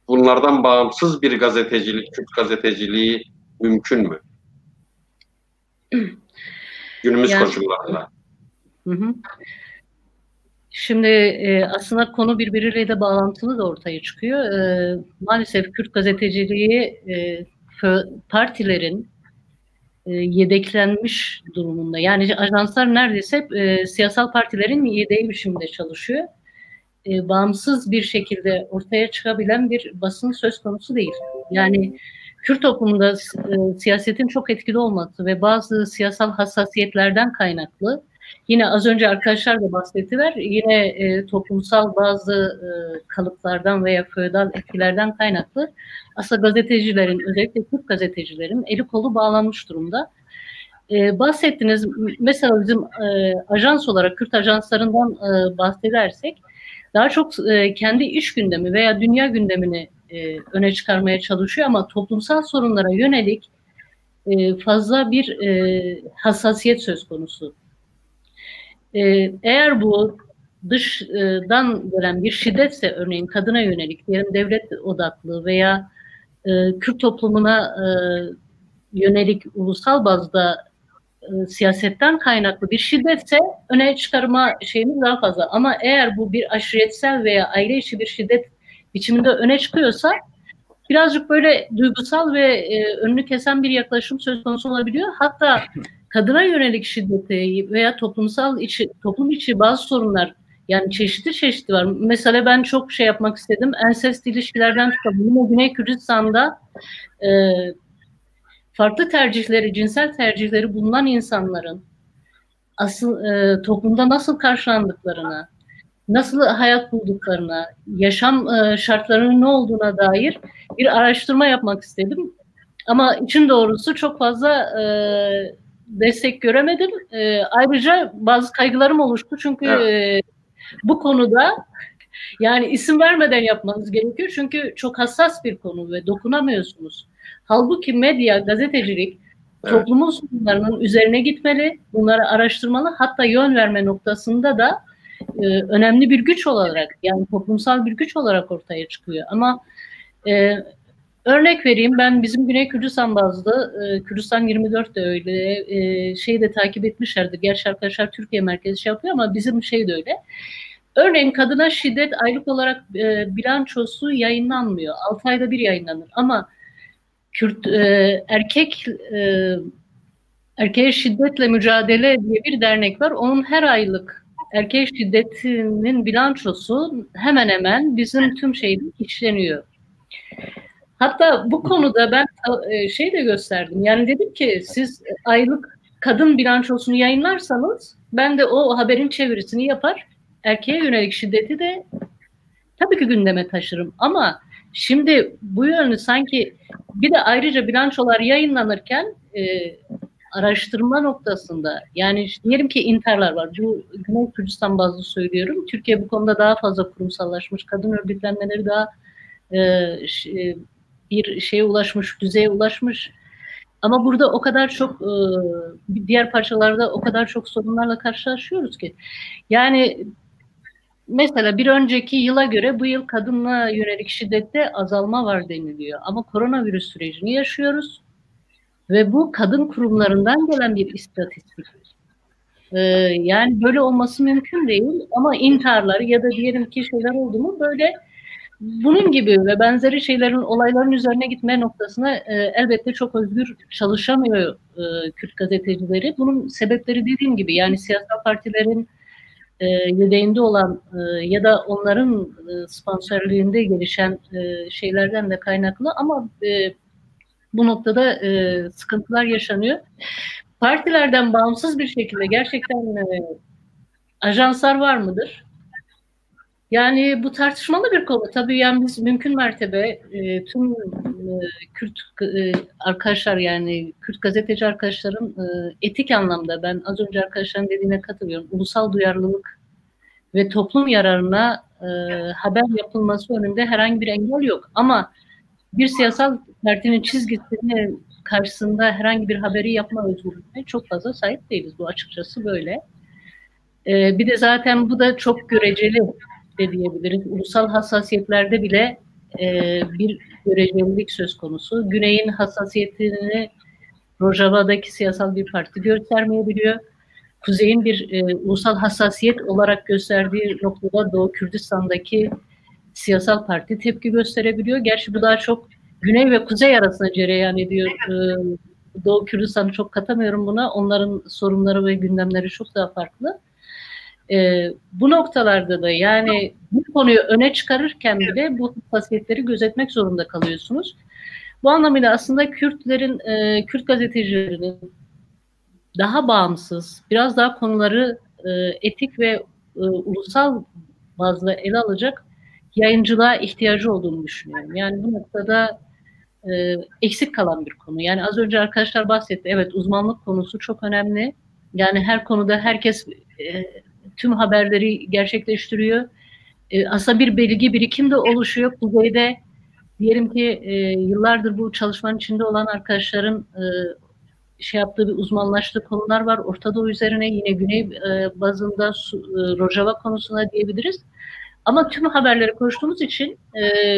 Bunlardan bağımsız bir gazetecilik, Kürt gazeteciliği mümkün mü? Günümüz koşullarında. Şimdi aslında konu birbiriyle de bağlantılı da ortaya çıkıyor. Maalesef Kürt gazeteciliği partilerin yedeklenmiş durumunda. Yani ajanslar neredeyse siyasal partilerin yedeği biçimde çalışıyor. Bağımsız bir şekilde ortaya çıkabilen bir basın söz konusu değil. Yani Kürt toplumunda siyasetin çok etkili olması ve bazı siyasal hassasiyetlerden kaynaklı, yine az önce arkadaşlar da bahsettiler, yine toplumsal bazı kalıplardan veya feodal etkilerden kaynaklı aslında gazetecilerin, özellikle Kürt gazetecilerin eli kolu bağlanmış durumda. Bahsettiniz, mesela bizim ajans olarak Kürt ajanslarından bahsedersek, daha çok kendi iş gündemi veya dünya gündemini öne çıkarmaya çalışıyor ama toplumsal sorunlara yönelik fazla bir hassasiyet söz konusu. Eğer bu dıştan gelen bir şiddetse, örneğin kadına yönelik, diyelim devlet odaklı veya Kürt toplumuna yönelik ulusal bazda siyasetten kaynaklı bir şiddetse öne çıkarma şeyimiz daha fazla. Ama eğer bu bir aşiretsel veya aile içi bir şiddet biçiminde öne çıkıyorsa birazcık böyle duygusal ve önünü kesen bir yaklaşım söz konusu olabiliyor. Hatta kadına yönelik şiddeti veya toplum içi bazı sorunlar, yani çeşitli var. Mesela ben çok şey yapmak istedim. Ensest ilişkilerden tutalım. Yine Güney Kürdistan'da farklı tercihleri, cinsel tercihleri bulunan insanların asıl toplumda nasıl karşılandıklarına, nasıl hayat bulduklarına, yaşam şartlarının ne olduğuna dair bir araştırma yapmak istedim. Ama için doğrusu çok fazla destek göremedim. Ayrıca bazı kaygılarım oluştu. Çünkü bu konuda Yani isim vermeden yapmanız gerekiyor çünkü çok hassas bir konu ve dokunamıyorsunuz. Halbuki medya, gazetecilik toplumun sorunlarının üzerine gitmeli, bunları araştırmalı, hatta yön verme noktasında da önemli bir güç olarak, yani toplumsal bir güç olarak ortaya çıkıyor. Ama örnek vereyim, ben bizim Güney Kürdistan bazlı, Kürdistan 24 de öyle, şeyi de takip etmişlerdir. Gerçi arkadaşlar Türkiye merkezi şey yapıyor ama bizim şey de öyle. Örneğin kadına şiddet aylık olarak bilançosu yayınlanmıyor. 6 ayda bir yayınlanır. Ama Kürt erkeğe şiddetle mücadele diye bir dernek var. Onun her aylık erkeğe şiddetinin bilançosu hemen hemen bizim tüm şeyde işleniyor. Hatta bu konuda ben şey de gösterdim. Yani dedim ki siz aylık kadın bilançosunu yayınlarsanız ben de o haberin çevirisini yapar. Erkeğe yönelik şiddeti de tabii ki gündeme taşırım. Ama şimdi bu yönü sanki bir de ayrıca bilançolar yayınlanırken araştırma noktasında, yani diyelim ki intiharlar var. Bu Güney Kürdistan bazlı söylüyorum. Türkiye bu konuda daha fazla kurumsallaşmış. Kadın örgütlenmeleri daha bir şeye ulaşmış, düzeye ulaşmış. Ama burada o kadar çok diğer parçalarda o kadar çok sorunlarla karşılaşıyoruz ki. Yani mesela bir önceki yıla göre bu yıl kadına yönelik şiddette azalma var deniliyor. Ama koronavirüs sürecini yaşıyoruz. Ve bu kadın kurumlarından gelen bir istatistik. Yani böyle olması mümkün değil. Ama intiharlar ya da diyelim ki şeyler oldu mu böyle bunun gibi ve benzeri şeylerin, olayların üzerine gitme noktasına elbette çok özgür çalışamıyor Kürt gazetecileri. Bunun sebepleri dediğim gibi yani siyasal partilerin yedeğinde olan ya da onların sponsorluğunda gelişen şeylerden de kaynaklı ama bu noktada sıkıntılar yaşanıyor. Partilerden bağımsız bir şekilde gerçekten ajanslar var mıdır? Yani bu tartışmalı bir konu. Tabii yani biz mümkün mertebe tüm Kürt arkadaşlar, yani Kürt gazeteci arkadaşların etik anlamda, ben az önce arkadaşların dediğine katılıyorum. Ulusal duyarlılık ve toplum yararına haber yapılması önünde herhangi bir engel yok. Ama bir siyasal partinin çizgisinin karşısında herhangi bir haberi yapma özgürlüğüne çok fazla sahip değiliz. Bu açıkçası böyle. Bir de zaten bu da çok göreceli de diyebiliriz. Ulusal hassasiyetlerde bile bir görecelilik söz konusu. Güney'in hassasiyetini Rojava'daki siyasal bir parti göstermeyebiliyor. Kuzey'in bir ulusal hassasiyet olarak gösterdiği noktada Doğu Kürdistan'daki siyasal parti tepki gösterebiliyor. Gerçi bu daha çok Güney ve Kuzey arasında cereyan ediyor. Doğu Kürdistan'ı çok katamıyorum buna. Onların sorunları ve gündemleri çok daha farklı. Bu noktalarda da yani bu konuyu öne çıkarırken bile bu hassasiyetleri gözetmek zorunda kalıyorsunuz. Bu anlamıyla aslında Kürtlerin, Kürt gazetecilerinin daha bağımsız, biraz daha konuları etik ve ulusal bazda ele alacak yayıncılığa ihtiyacı olduğunu düşünüyorum. Yani bu noktada eksik kalan bir konu. Yani az önce arkadaşlar bahsetti. Evet, uzmanlık konusu çok önemli. Yani her konuda herkes tüm haberleri gerçekleştiriyor. Aslında bir bilgi birikim de oluşuyor. Kuzeyde diyelim ki yıllardır bu çalışmanın içinde olan arkadaşların şey yaptığı bir uzmanlaştığı konular var. Orta Doğu üzerine yine Güney bazında Rojava konusuna diyebiliriz. Ama tüm haberleri konuştuğumuz için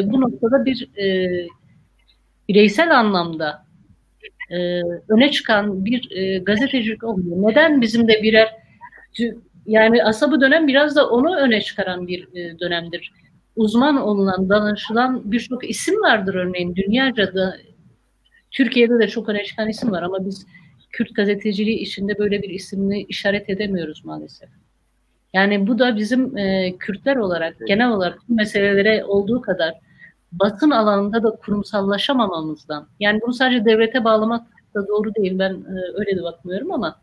bu noktada bir bireysel anlamda öne çıkan bir gazetecilik olmuyor. Neden bizim de birer, yani aslında bu dönem biraz da onu öne çıkaran bir dönemdir. Uzman olunan, danışılan birçok isim vardır örneğin dünyaca da. Türkiye'de de çok öne çıkan isim var ama biz Kürt gazeteciliği içinde böyle bir isimini işaret edemiyoruz maalesef. Yani bu da bizim Kürtler olarak genel olarak bu meselelere olduğu kadar basın alanında da kurumsallaşamamamızdan, yani bunu sadece devlete bağlamak da doğru değil, ben öyle de bakmıyorum ama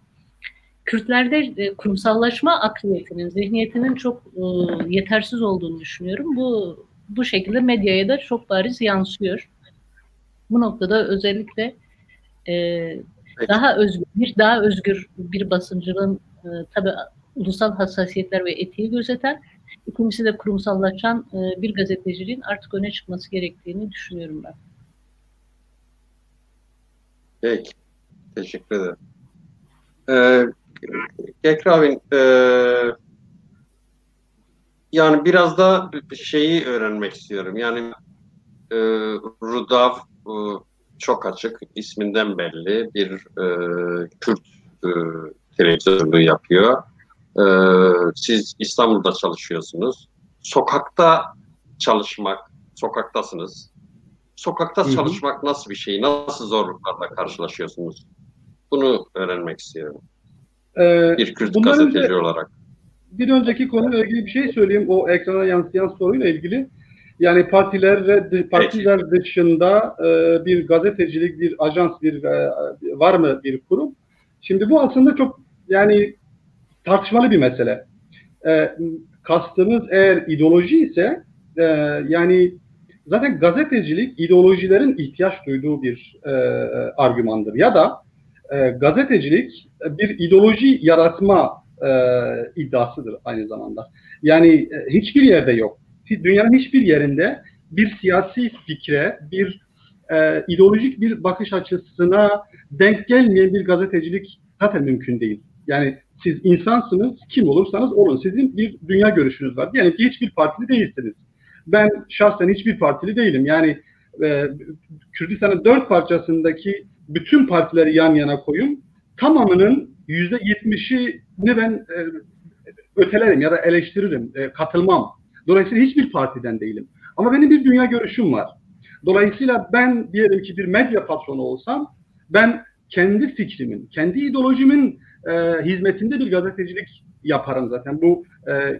Kürtlerde kurumsallaşma akliyetinin, zihniyetinin çok yetersiz olduğunu düşünüyorum. Bu şekilde medyaya da çok bariz yansıyor. Bu noktada özellikle daha özgür bir basıncılığın tabii ulusal hassasiyetler ve etiği gözeten İkincisi de kurumsallaşan bir gazeteciliğin artık öne çıkması gerektiğini düşünüyorum ben. Peki. Teşekkür ederim. Ekrem, yani biraz da şeyi öğrenmek istiyorum. Yani Rudav çok açık, isminden belli bir Kürt televizyonluğu yapıyor. Siz İstanbul'da çalışıyorsunuz. Sokakta çalışmak, sokaktasınız. Sokakta çalışmak nasıl bir şey? Nasıl zorluklarla karşılaşıyorsunuz? Bunu öğrenmek istiyorum. Bir Kürt gazeteci olarak. Bir önceki konuyla ilgili bir şey söyleyeyim. O ekrana yansıyan soruyla ilgili. Yani partiler dışında bir gazetecilik, bir ajans, var mı bir kurum? Şimdi bu aslında çok yani tartışmalı bir mesele. Kastımız eğer ideoloji ise yani zaten gazetecilik ideolojilerin ihtiyaç duyduğu bir argümandır. Ya da gazetecilik bir ideoloji yaratma iddiasıdır aynı zamanda. Yani hiçbir yerde yok. Dünyanın hiçbir yerinde bir siyasi fikre, bir ideolojik bir bakış açısına denk gelmeyen bir gazetecilik zaten mümkün değil. Yani siz insansınız, kim olursanız olun. Sizin bir dünya görüşünüz var. Yani hiçbir partili değilsiniz. Ben şahsen hiçbir partili değilim. Yani Kürdistan'ın 4 parçasındaki bütün partileri yan yana koyun. Tamamının %70'ini ben ötelerim ya da eleştiririm, katılmam. Dolayısıyla hiçbir partiden değilim. Ama benim bir dünya görüşüm var. Dolayısıyla ben diyelim ki bir medya patronu olsam, ben kendi fikrimin, kendi ideolojimin hizmetinde bir gazetecilik yaparım zaten. Bu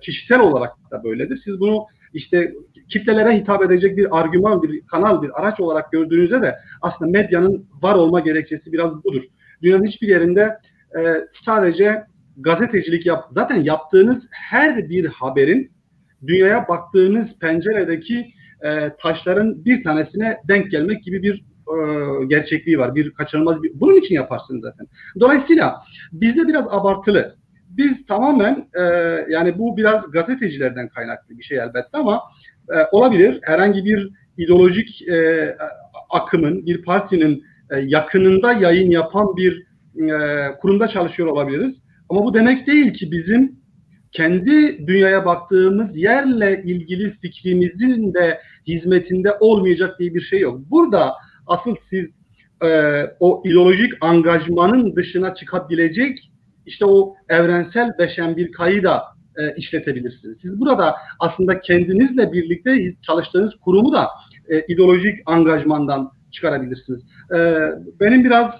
kişisel olarak da böyledir. Siz bunu işte kitlelere hitap edecek bir argüman, bir kanal, bir araç olarak gördüğünüzde de aslında medyanın var olma gerekçesi biraz budur. Dünyanın hiçbir yerinde sadece gazetecilik zaten yaptığınız her bir haberin dünyaya baktığınız penceredeki taşların bir tanesine denk gelmek gibi bir gerçekliği var. Bir kaçınılmaz bunun için yaparsınız zaten. Dolayısıyla bizde biraz abartılı. Biz tamamen yani bu biraz gazetecilerden kaynaklı bir şey elbette ama olabilir. Herhangi bir ideolojik akımın, bir partinin yakınında yayın yapan bir kurumda çalışıyor olabiliriz. Ama bu demek değil ki bizim kendi dünyaya baktığımız yerle ilgili fikrimizin de hizmetinde olmayacak diye bir şey yok. Burada asıl siz o ideolojik angajmanın dışına çıkabilecek işte o evrensel bir kaydı işletebilirsiniz. Siz burada aslında kendinizle birlikte çalıştığınız kurumu da ideolojik angajmandan çıkarabilirsiniz. Benim biraz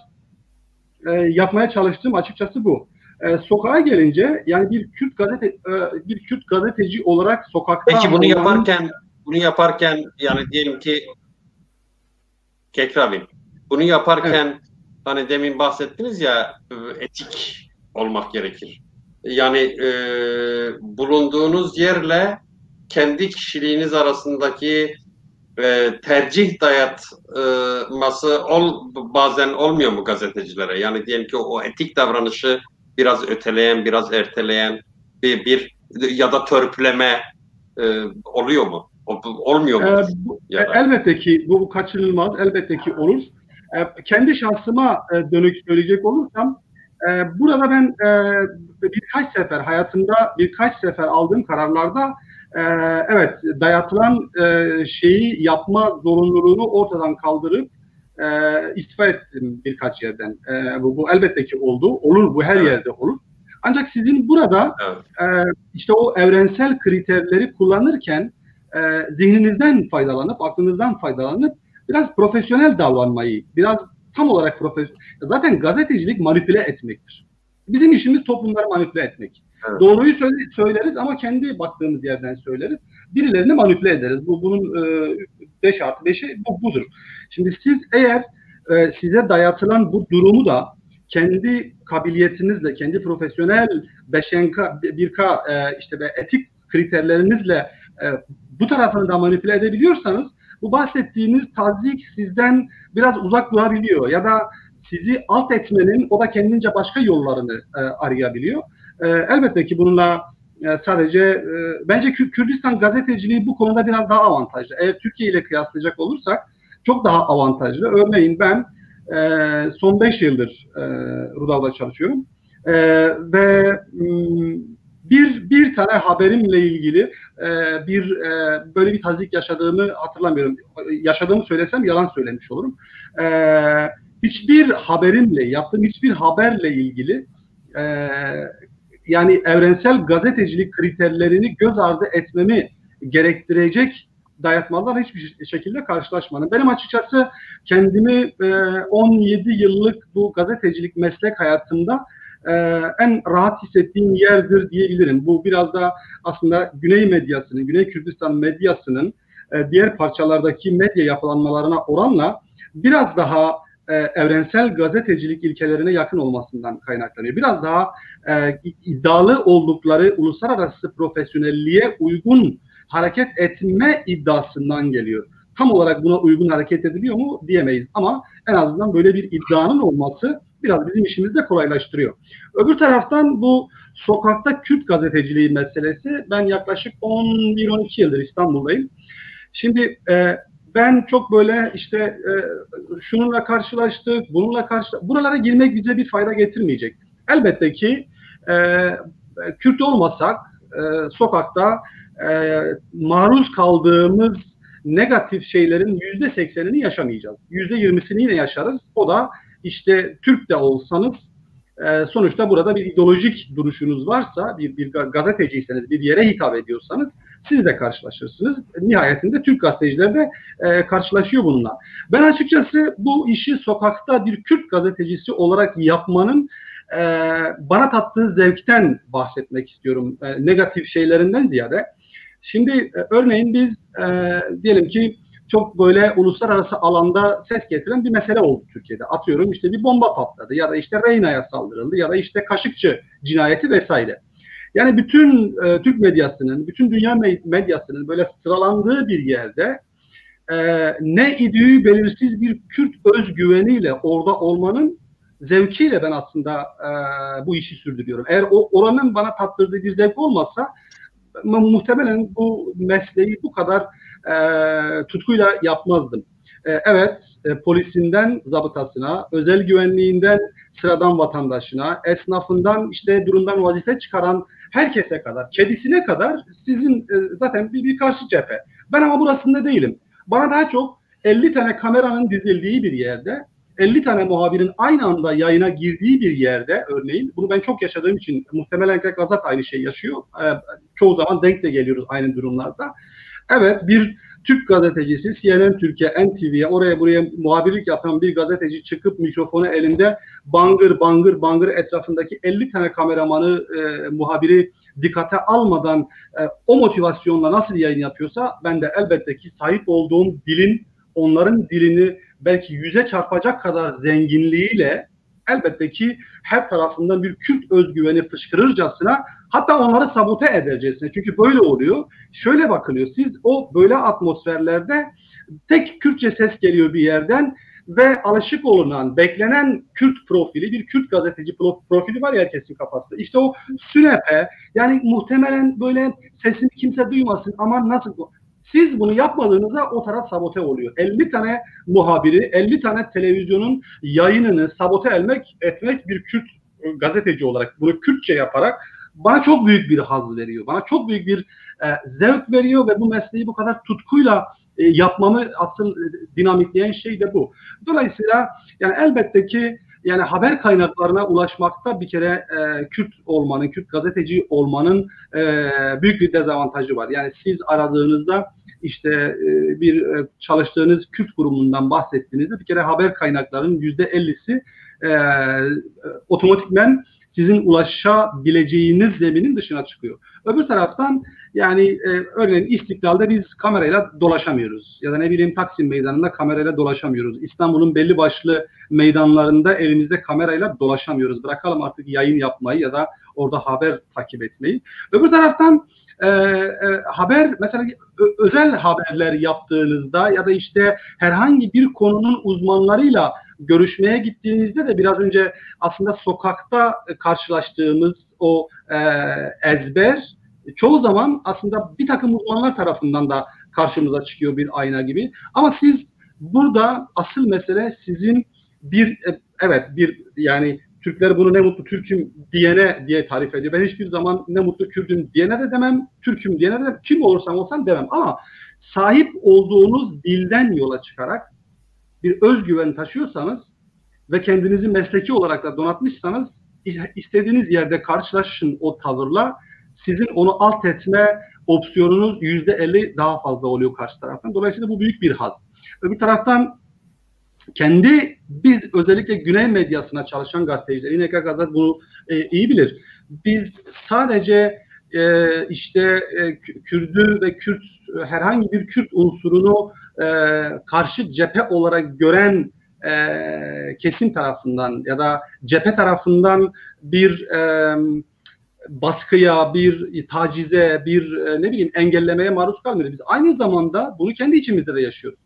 yapmaya çalıştığım açıkçası bu. Sokağa gelince yani bir Kürt gazeteci olarak sokakta... Peki bunu yaparken yani diyelim ki Kekrabin, bunu yaparken evet. Hani demin bahsettiniz ya etik olmak gerekir. Yani bulunduğunuz yerle kendi kişiliğiniz arasındaki tercih dayatması bazen olmuyor mu gazetecilere? Yani diyelim ki o etik davranışı biraz öteleyen, biraz erteleyen bir ya da törpüleme oluyor mu? Olmuyor mu? Elbette ki bu kaçınılmaz. Elbette ki olur. Kendi şahsıma dönük söyleyecek olursam burada ben hayatımda birkaç sefer aldığım kararlarda evet dayatılan şeyi yapma zorunluluğunu ortadan kaldırıp istifa ettim birkaç yerden. Bu elbette ki oldu. Olur, bu her yerde olur. Ancak sizin burada işte o evrensel kriterleri kullanırken zihninizden faydalanıp, aklınızdan faydalanıp biraz profesyonel davranmayı, biraz tam olarak profesyonel. Zaten gazetecilik manipüle etmektir. Bizim işimiz toplumları manipüle etmek. Evet. Doğruyu söyleriz ama kendi baktığımız yerden söyleriz. Birilerini manipüle ederiz. Bunun 5+5'i budur. Şimdi siz eğer size dayatılan bu durumu da kendi kabiliyetinizle, kendi profesyonel 1K işte etik kriterlerinizle bu tarafını da manipüle edebiliyorsanız bu bahsettiğiniz tazyik sizden biraz uzak durabiliyor ya da sizi alt etmenin o da kendince başka yollarını arayabiliyor. Elbette ki bununla sadece bence Kürdistan gazeteciliği bu konuda biraz daha avantajlı. Eğer Türkiye ile kıyaslayacak olursak çok daha avantajlı. Örneğin ben son 5 yıldır Rudav'da çalışıyorum. Ve bir tane haberimle ilgili böyle bir tazik yaşadığımı hatırlamıyorum. Yaşadığımı söylesem yalan söylemiş olurum. Hiçbir haberimle, yaptığım hiçbir haberle ilgili yani evrensel gazetecilik kriterlerini göz ardı etmemi gerektirecek dayatmalarla hiçbir şekilde karşılaşmadım. Benim açıkçası kendimi 17 yıllık bu gazetecilik meslek hayatımda en rahat hissettiğim yerdir diyebilirim. Bu biraz da aslında Güney medyasının, Güney Kürdistan medyasının diğer parçalardaki medya yapılanmalarına oranla biraz daha evrensel gazetecilik ilkelerine yakın olmasından kaynaklanıyor. Biraz daha iddialı oldukları uluslararası profesyonelliğe uygun hareket etme iddiasından geliyor. Tam olarak buna uygun hareket ediliyor mu diyemeyiz ama en azından böyle bir iddianın olması biraz bizim işimizi de kolaylaştırıyor. Öbür taraftan bu sokakta Kürt gazeteciliği meselesi, ben yaklaşık 11-12 yıldır İstanbul'dayım. Şimdi ben çok böyle işte şununla karşılaştık, bununla karşılaştık. Buralara girmek bize bir fayda getirmeyecek. Elbette ki Kürt olmasak sokakta maruz kaldığımız negatif şeylerin %80'ini yaşamayacağız. %20'sini yine yaşarız. O da işte Türk de olsanız sonuçta burada bir ideolojik duruşunuz varsa, bir gazeteciyseniz, bir yere hitap ediyorsanız siz de karşılaşırsınız. Nihayetinde Türk gazeteciler de karşılaşıyor bununla. Ben açıkçası bu işi sokakta bir Kürt gazetecisi olarak yapmanın bana tattığı zevkten bahsetmek istiyorum. Negatif şeylerinden ziyade. Şimdi örneğin biz diyelim ki çok böyle uluslararası alanda ses getiren bir mesele oldu Türkiye'de. Atıyorum işte bir bomba patladı ya da işte Reyna'ya saldırıldı ya da işte Kaşıkçı cinayeti vesaire. Yani bütün Türk medyasının, bütün dünya medyasının böyle sıralandığı bir yerde ne idüğü belirsiz bir Kürt özgüveniyle orada olmanın zevkiyle ben aslında bu işi sürdürüyorum. Eğer oranın bana tattırdığı bir zevk olmazsa muhtemelen bu mesleği bu kadar tutkuyla yapmazdım. Evet, polisinden zabıtasına, özel güvenliğinden sıradan vatandaşına, esnafından işte durumdan vazife çıkaran herkese kadar, kedisine kadar sizin zaten bir karşı cephe. Ben ama burasında değilim. Bana daha çok 50 tane kameranın dizildiği bir yerde, 50 tane muhabirin aynı anda yayına girdiği bir yerde örneğin, bunu ben çok yaşadığım için muhtemelen Gazat aynı şey yaşıyor. Çoğu zaman denk de geliyoruz aynı durumlarda. Evet, bir Türk gazetecisi CNN Türkiye, NTV'ye oraya buraya muhabirlik yapan bir gazeteci çıkıp mikrofonu elinde bangır bangır bangır etrafındaki 50 tane kameramanı, muhabiri dikkate almadan o motivasyonla nasıl yayın yapıyorsa ben de elbette ki sahip olduğum dilin onların dilini belki 100'e çarpacak kadar zenginliğiyle elbette ki her tarafından bir Kürt özgüveni fışkırırcasına, hatta onları sabote edercesine. Çünkü böyle oluyor. Şöyle bakılıyor. Siz o böyle atmosferlerde tek Kürtçe ses geliyor bir yerden ve alışık olunan, beklenen Kürt profili, bir Kürt gazeteci profili var ya herkesin kafasında. İşte o sünepe, yani muhtemelen böyle sesini kimse duymasın ama nasıl... Siz bunu yapmadığınızda o taraf sabote oluyor. 50 tane muhabiri, 50 tane televizyonun yayınını sabote etmek bir Kürt gazeteci olarak, bunu Kürtçe yaparak bana çok büyük bir haz veriyor. Bana çok büyük bir zevk veriyor ve bu mesleği bu kadar tutkuyla yapmamı asıl dinamitleyen şey de bu. Dolayısıyla yani elbette ki yani haber kaynaklarına ulaşmakta bir kere Kürt olmanın, Kürt gazeteci olmanın büyük bir dezavantajı var. Yani siz aradığınızda işte bir çalıştığınız Kürt kurumundan bahsettiğinizde bir kere haber kaynaklarının %50'si otomatikmen sizin ulaşabileceğiniz zeminin dışına çıkıyor. Öbür taraftan yani örneğin İstiklal'de biz kamerayla dolaşamıyoruz. Ya da ne bileyim Taksim Meydanı'nda kamerayla dolaşamıyoruz. İstanbul'un belli başlı meydanlarında elimizde kamerayla dolaşamıyoruz. Bırakalım artık yayın yapmayı ya da orada haber takip etmeyi. Öbür taraftan haber mesela özel haberler yaptığınızda ya da işte herhangi bir konunun uzmanlarıyla görüşmeye gittiğinizde de biraz önce aslında sokakta karşılaştığımız o ezber çoğu zaman aslında bir takım uzmanlar tarafından da karşımıza çıkıyor bir ayna gibi. Ama siz burada asıl mesele sizin yani Türkler bunu ne mutlu Türk'üm diyene diye tarif ediyor. Ben hiçbir zaman ne mutlu Kürt'üm diyene de demem, Türk'üm diyene de kim olursam olsam demem. Ama sahip olduğunuz dilden yola çıkarak bir özgüven taşıyorsanız ve kendinizi mesleki olarak da donatmışsanız istediğiniz yerde karşılaşın o tavırla, sizin onu alt etme opsiyonunuz %50 daha fazla oluyor karşı taraftan. Dolayısıyla bu büyük bir haz. Öbür taraftan biz özellikle Güney medyasına çalışan gazeteciler, İNK Gazet bunu iyi bilir. Biz sadece Kürdü ve herhangi bir Kürt unsurunu karşı cephe olarak gören kesim tarafından ya da cephe tarafından bir baskıya, bir tacize, bir engellemeye maruz kalmıyoruz. Biz aynı zamanda bunu kendi içimizde de yaşıyoruz.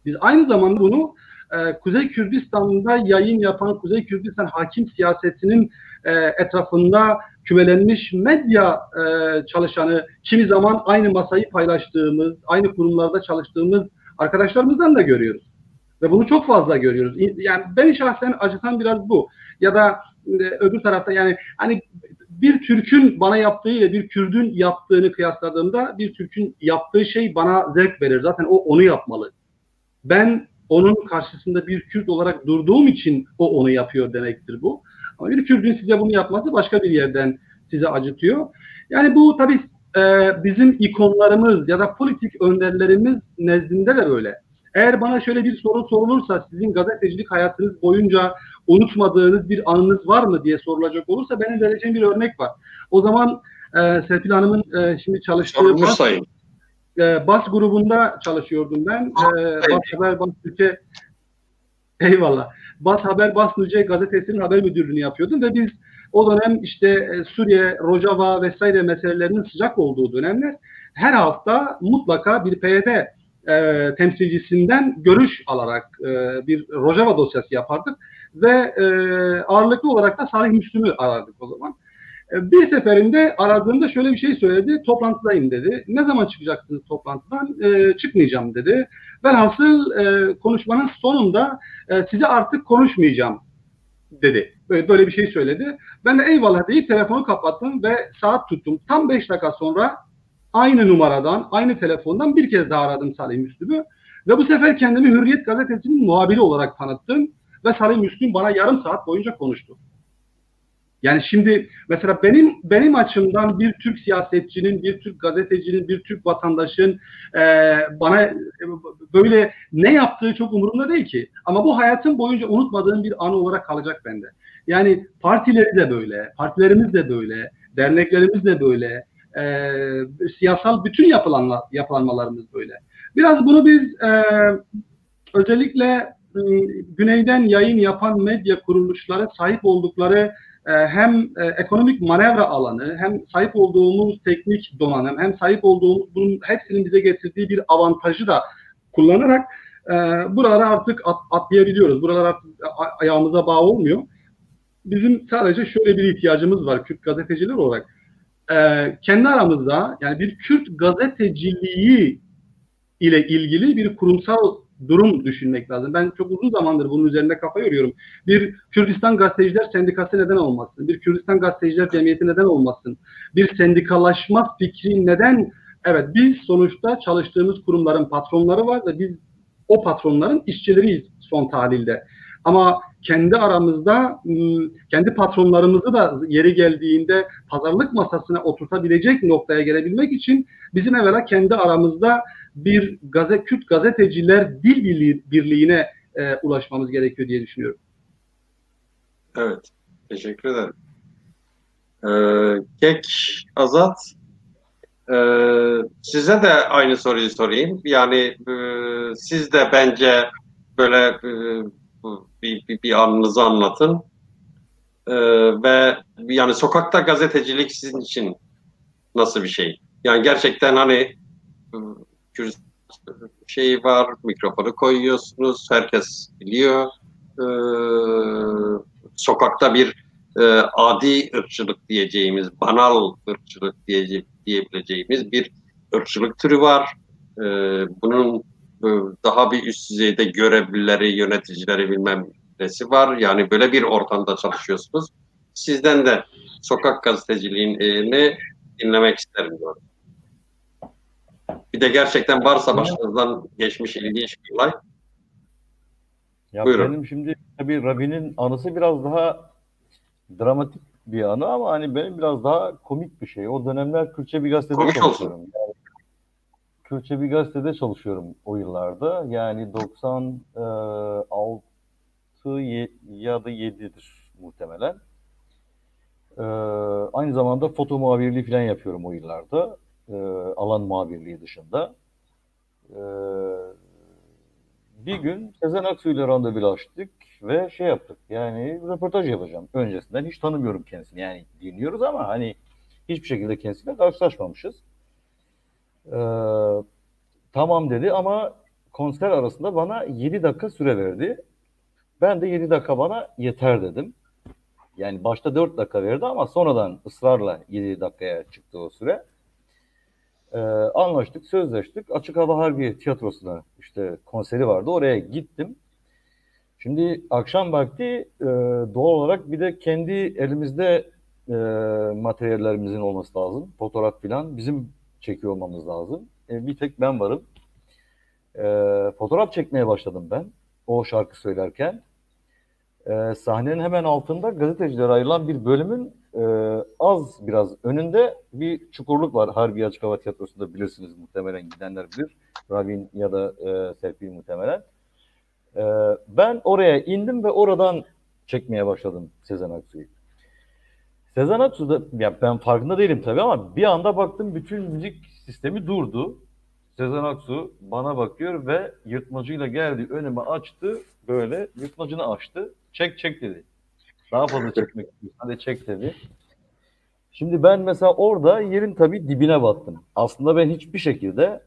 Biz aynı zamanda bunu Kuzey Kürdistan'da yayın yapan Kuzey Kürdistan hakim siyasetinin etrafında kümelenmiş medya çalışanı, kimi zaman aynı masayı paylaştığımız, aynı kurumlarda çalıştığımız arkadaşlarımızdan da görüyoruz. Ve bunu çok fazla görüyoruz. Yani beni şahsen acıtan biraz bu. Ya da öbür tarafta yani hani bir Türk'ün bana yaptığı ile bir Kürt'ün yaptığını kıyasladığımda bir Türk'ün yaptığı şey bana zevk verir. Zaten o onu yapmalı. Ben onun karşısında bir Kürt olarak durduğum için o onu yapıyor demektir bu. Ama bir Kürt'ün size bunu yapması başka bir yerden size acıtıyor. Yani bu tabii bizim ikonlarımız ya da politik önderlerimiz nezdinde de böyle. Eğer bana şöyle bir soru sorulursa sizin gazetecilik hayatınız boyunca unutmadığınız bir anınız var mı diye sorulacak olursa benim vereceğim bir örnek var. O zaman Serpil Hanım'ın şimdi çalıştığı Bas grubunda çalışıyordum ben. Bas Haber, Bas Türkiye eyvallah. Bas Haber, Bas Türkiye gazetesinin haber müdürlüğünü yapıyordum ve biz o dönem Suriye, Rojava vesaire meselelerinin sıcak olduğu dönemler her hafta mutlaka bir PYD temsilcisinden görüş alarak bir Rojava dosyası yapardık ve ağırlıklı olarak da Salih Müslüm'ü arardık o zaman. Bir seferinde aradığımda şöyle bir şey söyledi. Toplantıdayım dedi. Ne zaman çıkacaksınız toplantıdan? Çıkmayacağım dedi. Velhasıl konuşmanın sonunda size artık konuşmayacağım dedi. Böyle bir şey söyledi. Ben de eyvallah deyip telefonu kapattım ve saat tuttum. Tam 5 dakika sonra aynı numaradan, aynı telefondan bir kez daha aradım Salih Müslüm'ü. Ve bu sefer kendimi Hürriyet gazetesinin muhabiri olarak tanıttım. Ve Salih Müslüm bana yarım saat boyunca konuştu. Yani şimdi mesela benim açımdan bir Türk siyasetçinin, bir Türk gazetecinin, bir Türk vatandaşın bana böyle ne yaptığı çok umurumda değil ki. Ama bu hayatım boyunca unutmadığım bir anı olarak kalacak bende. Yani partileri de böyle, partilerimiz de böyle, derneklerimiz de böyle, siyasal bütün yapılanmalarımız böyle. Biraz bunu biz özellikle güneyden yayın yapan medya kuruluşları sahip oldukları hem ekonomik manevra alanı, hem sahip olduğumuz teknik donanım, hem sahip olduğumuz bunun hepsinin bize getirdiği bir avantajı da kullanarak buralara artık atlayabiliyoruz. Buralar artık ayağımıza bağ olmuyor. Bizim sadece şöyle bir ihtiyacımız var Kürt gazeteciler olarak. Kendi aramızda yani bir Kürt gazeteciliği ile ilgili bir kurumsal durum düşünmek lazım. Ben çok uzun zamandır bunun üzerinde kafa yoruyorum. Bir Kürdistan Gazeteciler Sendikası neden olmasın? Bir Kürdistan Gazeteciler Cemiyeti neden olmasın? Bir sendikalaşma fikri neden? Evet, biz sonuçta çalıştığımız kurumların patronları var ve biz o patronların işçileriyiz son tahlilde. Ama kendi aramızda kendi patronlarımızı da yeri geldiğinde pazarlık masasına oturtabilecek noktaya gelebilmek için bizim evvela kendi aramızda bir Kürt gazeteciler dil birliğine ulaşmamız gerekiyor diye düşünüyorum. Evet, teşekkür ederim. Kek Azat, size de aynı soruyu sorayım. Yani siz de bence böyle bir anınızı anlatın. Ve yani sokakta gazetecilik sizin için nasıl bir şey? Yani gerçekten hani şey var, mikrofonu koyuyorsunuz, herkes biliyor. Sokakta bir adi ırkçılık diyeceğimiz, banal ırkçılık diyebileceğimiz bir ırkçılık türü var. Bunun daha bir üst düzeyde görevlileri, yöneticileri bilmem nesi var. Yani böyle bir ortamda çalışıyorsunuz. Sizden de sokak gazeteciliğini dinlemek isterim diyorum. Bir de gerçekten varsa başınızdan geçmiş ilginç bir olay. Ya Buyurun. benim şimdi tabii Ravi'nin anısı biraz daha dramatik bir anı ama hani benim biraz daha komik bir şey. O dönemler Kürtçe bir gazetede Komik olsun. çalışıyorum. Yani Kürtçe bir gazetede çalışıyorum o yıllarda. Yani 96 ya da 7'dir muhtemelen. Aynı zamanda foto muhabirliği falan yapıyorum o yıllarda. Alan muhabirliği dışında. Bir gün Sezen Aksu ile randevulaştık ve şey yaptık. Yani röportaj yapacağım. Öncesinden hiç tanımıyorum kendisini. Yani dinliyoruz ama hani hiçbir şekilde kendisiyle karşılaşmamışız. Tamam dedi ama konser arasında bana 7 dakika süre verdi. Ben de 7 dakika bana yeter dedim. Yani başta 4 dakika verdi ama sonradan ısrarla 7 dakikaya çıktı o süre. Anlaştık, sözleştik. Açık Hava Harbiye Tiyatrosu'na işte konseri vardı. Oraya gittim. Şimdi akşam vakti doğal olarak bir de kendi elimizde materyallerimizin olması lazım. Fotoğraf falan bizim çekiyor olmamız lazım. Bir tek ben varım. Fotoğraf çekmeye başladım ben o şarkı söylerken. Sahnenin hemen altında gazetecilere ayrılan bir bölümün az biraz önünde bir çukurluk var. Harbiye Açık Hava Tiyatrosu'nda bilirsiniz muhtemelen, gidenler bilir. Ravin ya da Serpil muhtemelen. Ben oraya indim ve oradan çekmeye başladım Sezen Aksu'yu. Sezen Aksu da, ya ben farkında değilim tabii ama bir anda baktım bütün müzik sistemi durdu. Sezen Aksu bana bakıyor ve yırtmacıyla geldi, önüme açtı, böyle yırtmacını açtı. Çek dedi. Daha fazla çekmek istiyorsan hadi çek dedi. Şimdi ben mesela orada yerin tabii dibine battım. Aslında ben hiçbir şekilde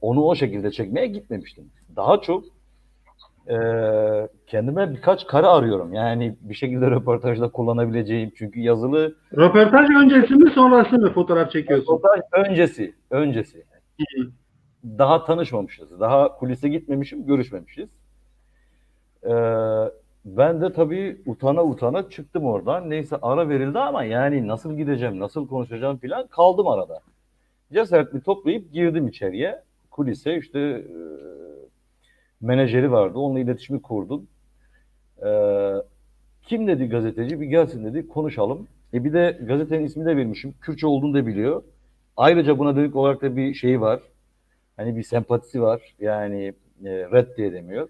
onu o şekilde çekmeye gitmemiştim. Daha çok kendime birkaç kare arıyorum. Yani bir şekilde röportajda kullanabileceğim. Çünkü yazılı... Röportaj öncesi mi sonrası mı fotoğraf çekiyorsun? Röportaj öncesi. Daha tanışmamışız. Daha kulise gitmemişim, görüşmemişiz. Ben de tabii utana çıktım oradan. Neyse ara verildi ama yani nasıl gideceğim, nasıl konuşacağım falan kaldım arada. Cesaretli toplayıp girdim içeriye. Kulise işte menajeri vardı. Onunla iletişimi kurdum. Kim dedi gazeteci? Bir gelsin dedi, konuşalım. Bir de gazetenin ismini de vermişim. Kürtçe olduğunu da biliyor. Ayrıca buna dönük olarak da bir şeyi var. Hani bir sempatisi var. Yani red diye demiyor.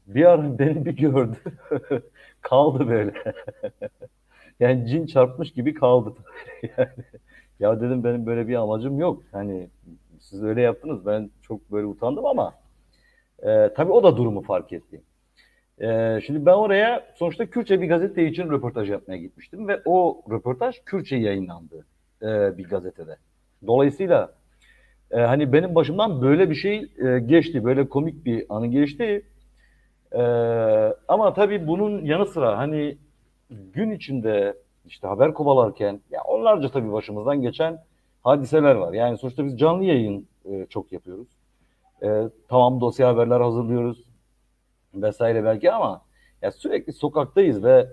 Bir ara beni bir gördü. Kaldı böyle. Yani cin çarpmış gibi kaldı. Yani, ya dedim benim böyle bir amacım yok. Hani siz öyle yaptınız. Ben çok böyle utandım ama tabii o da durumu fark etti. Şimdi ben oraya sonuçta Kürtçe bir gazete için röportaj yapmaya gitmiştim ve o röportaj Kürtçe yayınlandı bir gazetede. Dolayısıyla hani benim başımdan böyle bir şey geçti, böyle komik bir anı geçti. Ama tabii bunun yanı sıra hani gün içinde işte haber kovalarken ya onlarca tabii başımızdan geçen hadiseler var. Yani sonuçta biz canlı yayın çok yapıyoruz. Tamam, dosya haberler hazırlıyoruz vesaire belki ama ya sürekli sokaktayız ve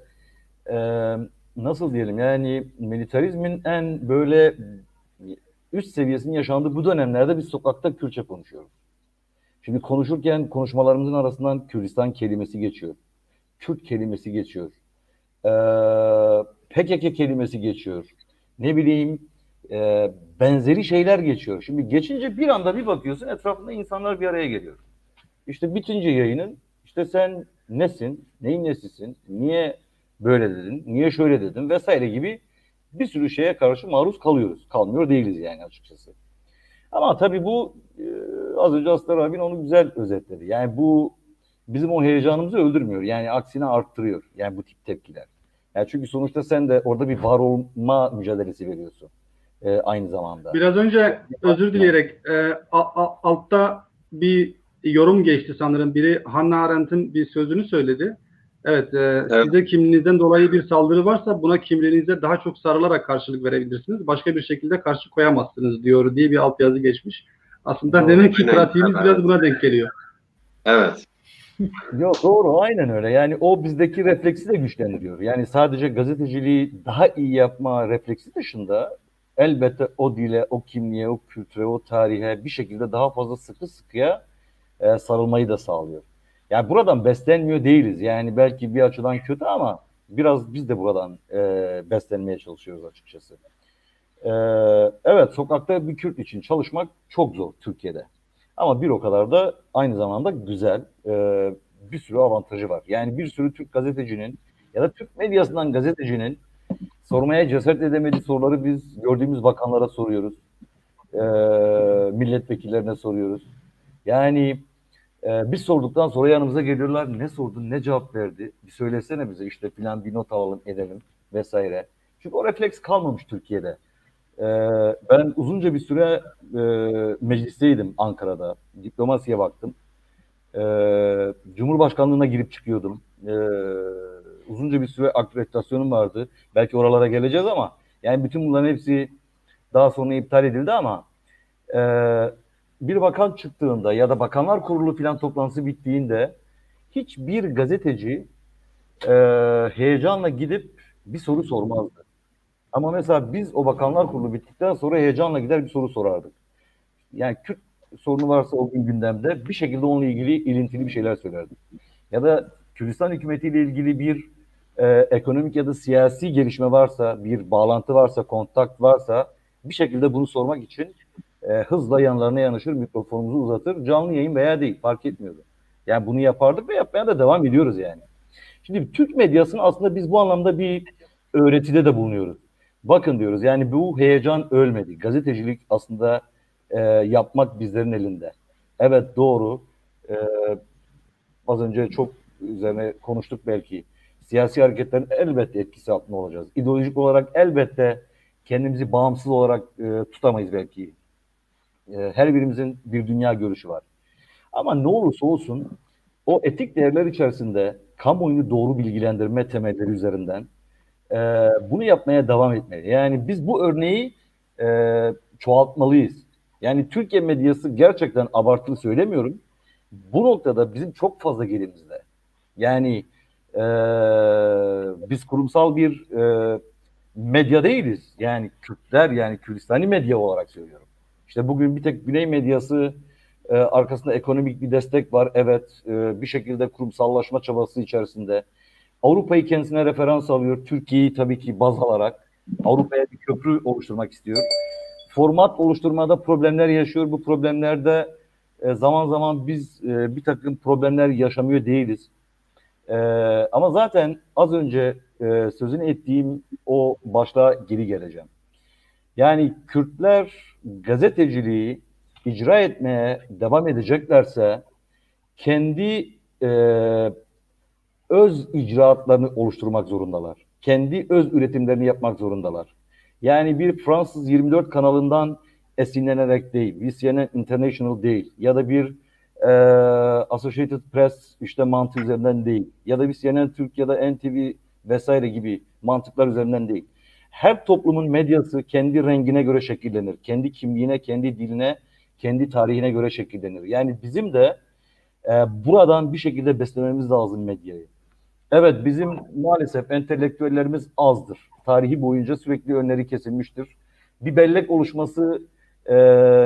nasıl diyelim yani militarizmin en böyle üst seviyesinin yaşandığı bu dönemlerde biz sokakta Kürtçe konuşuyoruz. Şimdi konuşurken konuşmalarımızın arasından Kürdistan kelimesi geçiyor. Kürt kelimesi geçiyor. PKK kelimesi geçiyor. Ne bileyim benzeri şeyler geçiyor. Şimdi geçince bir anda bir bakıyorsun etrafında insanlar bir araya geliyor. İşte bitince yayının işte sen nesin, neyin nesisin, niye böyle dedin, niye şöyle dedin vesaire gibi bir sürü şeye karşı maruz kalıyoruz. Kalmıyor değiliz yani açıkçası. Ama tabii bu az önce Aslan abin onu güzel özetledi. Yani bu bizim o heyecanımızı öldürmüyor. Yani aksine arttırıyor. Yani bu tip tepkiler. Yani çünkü sonuçta sen de orada bir var olma mücadelesi veriyorsun aynı zamanda. Biraz önce özür dileyerek altta bir yorum geçti sanırım. Biri Hannah Arendt'in bir sözünü söyledi. Evet, Evet. size kimliğinizden dolayı bir saldırı varsa buna kimliğinize daha çok sarılarak karşılık verebilirsiniz. Başka bir şekilde karşı koyamazsınız diyor diye bir altyazı geçmiş. Aslında Doğru. demek ki Aynen. pratiğimiz biraz Evet. buna denk geliyor. Evet. Yok, doğru, aynen öyle. Yani o bizdeki refleksi de güçlendiriyor. Yani sadece gazeteciliği daha iyi yapma refleksi dışında elbette o dile, o kimliğe, o kültüre, o tarihe bir şekilde daha fazla sıkı sıkıya sarılmayı da sağlıyor. Yani buradan beslenmiyor değiliz. Yani belki bir açıdan kötü ama biraz biz de buradan beslenmeye çalışıyoruz açıkçası. Evet, sokakta bir Kürt için çalışmak çok zor Türkiye'de. Ama bir o kadar da aynı zamanda güzel. Bir sürü avantajı var. Yani bir sürü Türk gazetecinin ya da Türk medyasından gazetecinin sormaya cesaret edemediği soruları biz gördüğümüz bakanlara soruyoruz. Milletvekillerine soruyoruz. Yani biz sorduktan sonra yanımıza geliyorlar. Ne sordun, ne cevap verdi? Bir söylesene bize, işte filan, bir not alalım, edelim vesaire. Çünkü o refleks kalmamış Türkiye'de. Ben uzunca bir süre meclisteydim Ankara'da. Diplomasiye baktım. Cumhurbaşkanlığına girip çıkıyordum. Uzunca bir süre akreditasyonum vardı. Belki oralara geleceğiz ama yani bütün bunların hepsi daha sonra iptal edildi ama e, bir bakan çıktığında ya da bakanlar kurulu filan toplantısı bittiğinde hiçbir gazeteci e, heyecanla gidip bir soru sormazdı. Ama mesela biz o bakanlar kurulu bittikten sonra heyecanla gider bir soru sorardık. Yani Kürt sorunu varsa o gün gündemde bir şekilde onunla ilgili ilintili bir şeyler söylerdik. Ya da Kürdistan hükümetiyle ilgili bir ekonomik ya da siyasi gelişme varsa, bir bağlantı varsa, kontak varsa bir şekilde bunu sormak için hızla yanlarına yanaşır, mikrofonumuzu uzatır, canlı yayın veya değil fark etmiyordu. Yani bunu yapardık ve yapmaya da devam ediyoruz yani. Şimdi Türk medyasının aslında biz bu anlamda bir öğretide de bulunuyoruz. Bakın diyoruz, yani bu heyecan ölmedi. Gazetecilik aslında yapmak bizlerin elinde. Evet, doğru. E, Az önce çok üzerine konuştuk belki. Siyasi hareketlerin elbette etkisi altında olacağız. İdeolojik olarak elbette kendimizi bağımsız olarak tutamayız belki. Her birimizin bir dünya görüşü var. Ama ne olursa olsun o etik değerler içerisinde kamuoyunu doğru bilgilendirme temelleri üzerinden bunu yapmaya devam etmeli. Yani biz bu örneği çoğaltmalıyız. Yani Türkiye medyası, gerçekten abartılı söylemiyorum, bu noktada bizim çok fazla gerimizde. Yani e, biz kurumsal bir medya değiliz. Yani Kürtler, yani Kürdistani medya olarak söylüyorum. İşte bugün bir tek Güney medyası arkasında ekonomik bir destek var. Evet, bir şekilde kurumsallaşma çabası içerisinde. Avrupa'yı kendisine referans alıyor. Türkiye'yi tabii ki baz alarak Avrupa'ya bir köprü oluşturmak istiyor. Format oluşturmada problemler yaşıyor. Bu problemlerde zaman zaman biz bir takım problemler yaşamıyor değiliz. Ama zaten az önce sözünü ettiğim o başlığa geri geleceğim. Yani Kürtler gazeteciliği icra etmeye devam edeceklerse kendi öz icraatlarını oluşturmak zorundalar. Kendi öz üretimlerini yapmak zorundalar. Yani bir Fransız 24 kanalından esinlenerek değil, bir CNN International değil ya da bir Associated Press işte mantığı üzerinden değil ya da bir CNN Türk ya da NTV vesaire gibi mantıklar üzerinden değil. Her toplumun medyası kendi rengine göre şekillenir. Kendi kimliğine, kendi diline, kendi tarihine göre şekillenir. Yani bizim de buradan bir şekilde beslememiz lazım medyayı. Evet, bizim maalesef entelektüellerimiz azdır. Tarihi boyunca sürekli önleri kesilmiştir. Bir bellek oluşması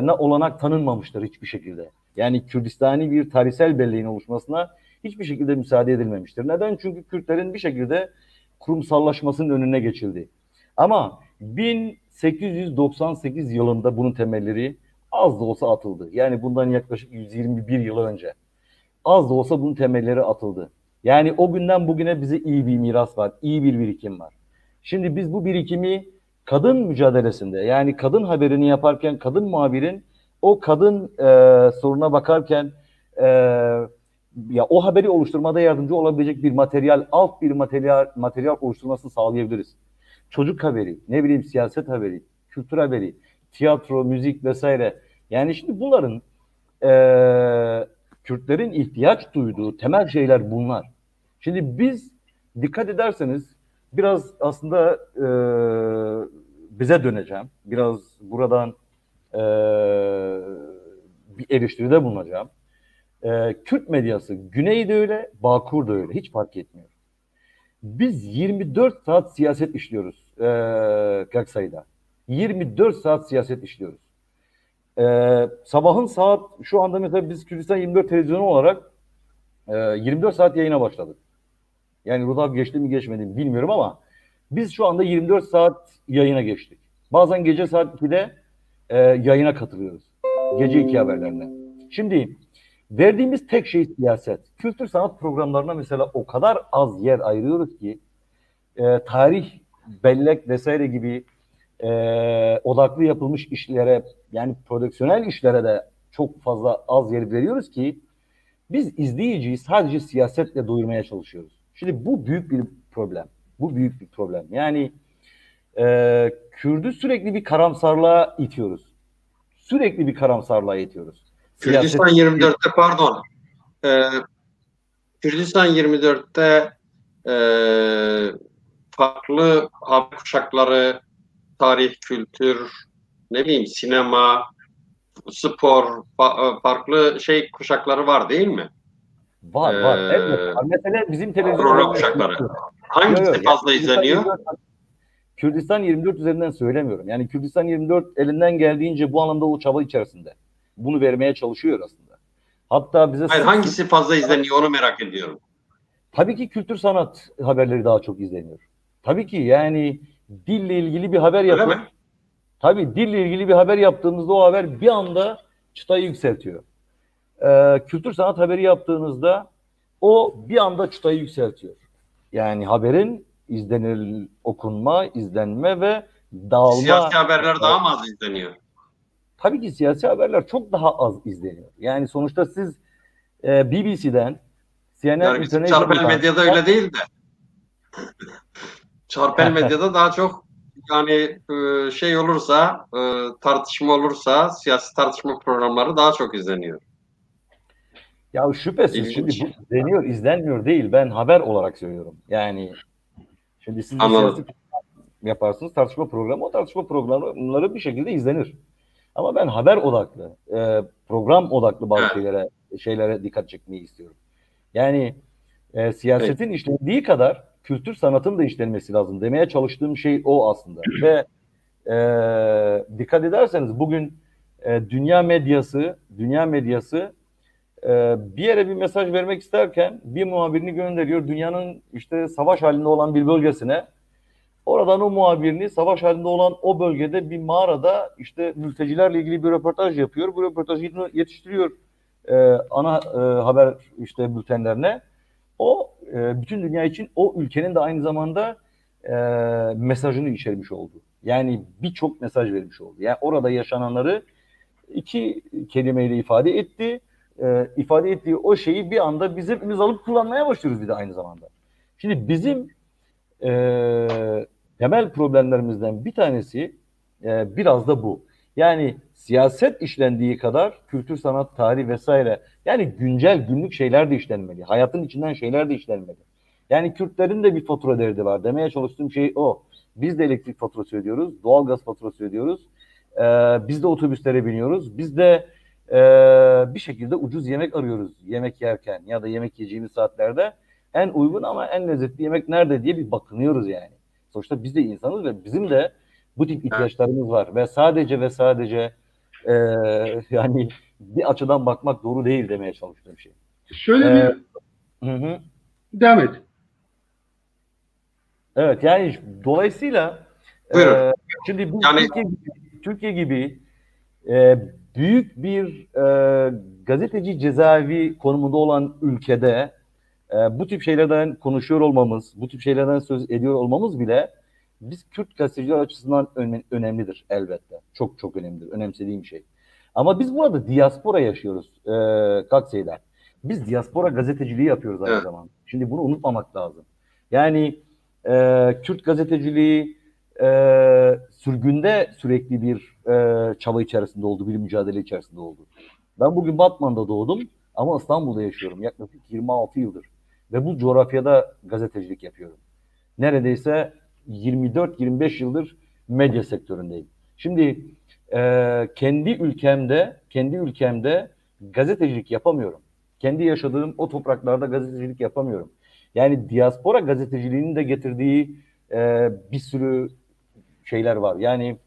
ne olanak tanınmamıştır hiçbir şekilde. Yani Kürdistani bir tarihsel belleğin oluşmasına hiçbir şekilde müsaade edilmemiştir. Neden? Çünkü Kürtlerin bir şekilde kurumsallaşmasının önüne geçildi. Ama 1898 yılında bunun temelleri az da olsa atıldı. Yani bundan yaklaşık 121 yıl önce. Az da olsa bunun temelleri atıldı. Yani o günden bugüne bize iyi bir miras var, iyi bir birikim var. Şimdi biz bu birikimi kadın mücadelesinde, yani kadın haberini yaparken, kadın muhabirin o kadın soruna bakarken ya o haberi oluşturmada yardımcı olabilecek bir materyal, alt bir materyal oluşturmasını sağlayabiliriz. Çocuk haberi, ne bileyim siyaset haberi, kültür haberi, tiyatro, müzik vesaire. Yani şimdi bunların Kürtlerin ihtiyaç duyduğu temel şeyler bunlar. Şimdi biz dikkat ederseniz biraz aslında bize döneceğim. Biraz buradan e, bir eleştiride bulunacağım. Kürt medyası Güney'de öyle, Bağkur'da öyle. Hiç fark etmiyor. Biz 24 saat siyaset işliyoruz Kaksay'da. 24 saat siyaset işliyoruz. Sabahın saat şu anda mesela biz Kürdistan 24 televizyonu olarak 24 saat yayına başladık. Yani Rudab geçti mi geçmedi mi bilmiyorum ama biz şu anda 24 saat yayına geçtik. Bazen gece saat 2'de yayına katılıyoruz. Gece 2 haberlerine. Şimdi verdiğimiz tek şey siyaset. Kültür sanat programlarına mesela o kadar az yer ayırıyoruz ki tarih, bellek vesaire gibi odaklı yapılmış işlere yani prodüksiyonel işlere de çok fazla az yer veriyoruz ki biz izleyiciyi sadece siyasetle doyurmaya çalışıyoruz. Şimdi bu büyük bir problem. Bu büyük bir problem. Yani Kürt'ü sürekli bir karamsarlığa itiyoruz. Sürekli bir karamsarlığa itiyoruz. Kürdistan 24'te pardon. Kürdistan 24'te farklı haber kuşakları, tarih, kültür, ne bileyim sinema, spor, farklı kuşakları var değil mi? Var. Evet. Mesela bizim Program televizyonda kuşakları. Hangisi fazla izleniyor? Kürdistan 24 üzerinden söylemiyorum. Yani Kürdistan 24 elinden geldiğince bu anlamda o çaba içerisinde. Bunu vermeye çalışıyor aslında. Hatta bize Hayır, hangisi fazla izleniyor onu merak ediyorum. Tabii ki kültür sanat haberleri daha çok izleniyor. Tabii ki yani dille ilgili bir haber yapıp tabii dille ilgili bir haber yaptığımızda o haber bir anda çıtayı yükseltiyor. Kültür sanat haberi yaptığınızda o bir anda çıtayı yükseltiyor. Yani haberin izlenir, okunma, izlenme ve dağılma. Siyasi haberler daha mı az izleniyor? Tabii ki siyasi haberler çok daha az izleniyor. Yani sonuçta siz BBC'den, CNN yani bizim çarpel medyada öyle değil de. Çarpel medyada daha çok yani olursa, tartışma olursa siyasi tartışma programları daha çok izleniyor. Ya şüphesiz şimdi bu izleniyor, izlenmiyor değil. Ben haber olarak söylüyorum. Yani şimdi siz siyasi yaparsınız tartışma programı, o tartışma programları bir şekilde izlenir. Ama ben haber odaklı, program odaklı bazı şeylere dikkat çekmeyi istiyorum. Yani siyasetin işlendiği kadar kültür sanatın da işlenmesi lazım. Demeye çalıştığım şey o aslında. Ve dikkat ederseniz bugün dünya medyası bir yere bir mesaj vermek isterken bir muhabirini gönderiyor. Dünyanın işte savaş halinde olan bir bölgesine. Oradan o muhabirini savaş halinde olan o bölgede bir mağarada işte mültecilerle ilgili bir röportaj yapıyor. Bu röportajı yetiştiriyor ana haber işte bültenlerine. O bütün dünya için o ülkenin de aynı zamanda mesajını içermiş oldu. Yani birçok mesaj vermiş oldu. Yani orada yaşananları iki kelimeyle ifade etti. İfade ettiği o şeyi bir anda biz hepimiz alıp kullanmaya başlıyoruz bir de aynı zamanda. Şimdi bizim temel problemlerimizden bir tanesi biraz da bu. Yani siyaset işlendiği kadar kültür, sanat, tarih vesaire yani güncel günlük şeyler de işlenmeli. Hayatın içinden şeyler de işlenmeli. Yani Kürtlerin de bir fatura derdi var. Demeye çalıştığım şey o. Biz de elektrik faturası ödüyoruz, doğalgaz faturası ödüyoruz. Biz de otobüslere biniyoruz. Biz de bir şekilde ucuz yemek arıyoruz yemek yerken ya da yemek yiyeceğimiz saatlerde. En uygun ama en lezzetli yemek nerede diye bir bakınıyoruz yani. Sonuçta biz de insanız ve bizim de bu tip ihtiyaçlarımız var ve sadece yani bir açıdan bakmak doğru değil demeye çalıştığım şey. Şöyle bir devam et. Evet yani dolayısıyla şimdi bu yani, Türkiye gibi büyük bir gazeteci cezaevi konumunda olan ülkede bu tip şeylerden konuşuyor olmamız, bu tip şeylerden söz ediyor olmamız bile biz Kürt gazeteciler açısından önemlidir elbette. Çok çok önemlidir. Önemsediğim şey. Ama biz burada diaspora yaşıyoruz Kaksey'den. Biz diaspora gazeteciliği yapıyoruz aynı zamanda. Şimdi bunu unutmamak lazım. Yani Kürt gazeteciliği sürgünde sürekli bir çaba içerisinde oldu, bir mücadele içerisinde oldu. Ben bugün Batman'da doğdum ama İstanbul'da yaşıyorum yaklaşık 26 yıldır. ve bu coğrafyada gazetecilik yapıyorum. Neredeyse 24-25 yıldır medya sektöründeyim. Şimdi kendi ülkemde gazetecilik yapamıyorum. Kendi yaşadığım o topraklarda gazetecilik yapamıyorum. Yani diaspora gazeteciliğinin de getirdiği bir sürü şeyler var. Yani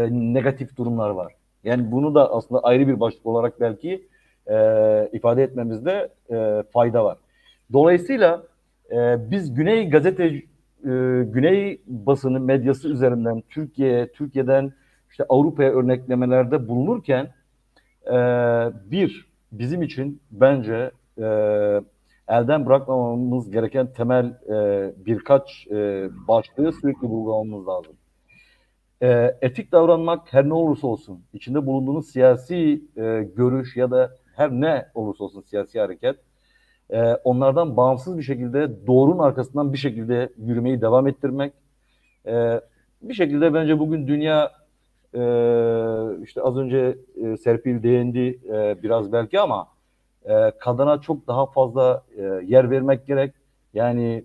negatif durumlar var. Yani bunu da aslında ayrı bir başlık olarak belki ifade etmemizde fayda var. Dolayısıyla biz Güney basını medyası üzerinden Türkiye'den işte Avrupa'ya örneklemelerde bulunurken bizim için bence elden bırakmamamız gereken temel birkaç başlığı sürekli vurgulamamız lazım. Etik davranmak her ne olursa olsun, içinde bulunduğunuz siyasi görüş ya da her ne olursa olsun siyasi hareket, onlardan bağımsız bir şekilde doğrunun arkasından bir şekilde yürümeyi devam ettirmek. Bir şekilde bence bugün dünya işte az önce Serpil değindi biraz belki ama kadına çok daha fazla yer vermek gerek. Yani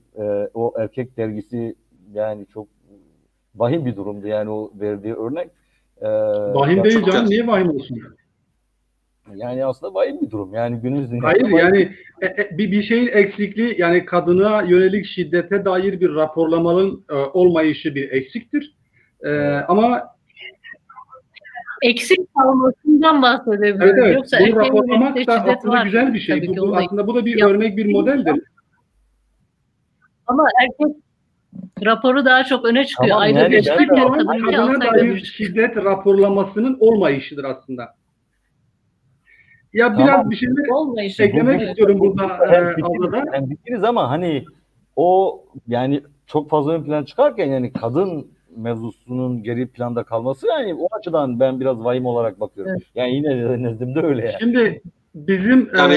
o erkek dergisi yani çok vahim bir durumdu yani o verdiği örnek. Vahim değil canım. Niye vahim olsun? Yani aslında vahim bir durum. Yani günümüz dünyasında hayır yani bir şeyin eksikliği yani kadına yönelik şiddete dair bir raporlamanın olmayışı bir eksiktir. Ama eksik kalmasından bahsedebiliriz. evet, Yoksa bunu raporlamak da aslında var. güzel bir şey. Bu aslında bu da bir örnek, bir modeldir. Ama erkek raporu daha çok öne çıkıyor. Tamam, Ayda yani bir çıkarken kadına dair şiddet raporlamasının olmayışıdır aslında. Ya tamam, biraz bir şeyler eklemek istiyorum burada Avra'da. Yani bikiniz ama hani o yani çok fazla ön plan çıkarken yani kadın mevzusunun geri planda kalması yani o açıdan ben biraz vahim olarak bakıyorum. Evet. Yani yine nezdimde öyle yani. Şimdi bizim yani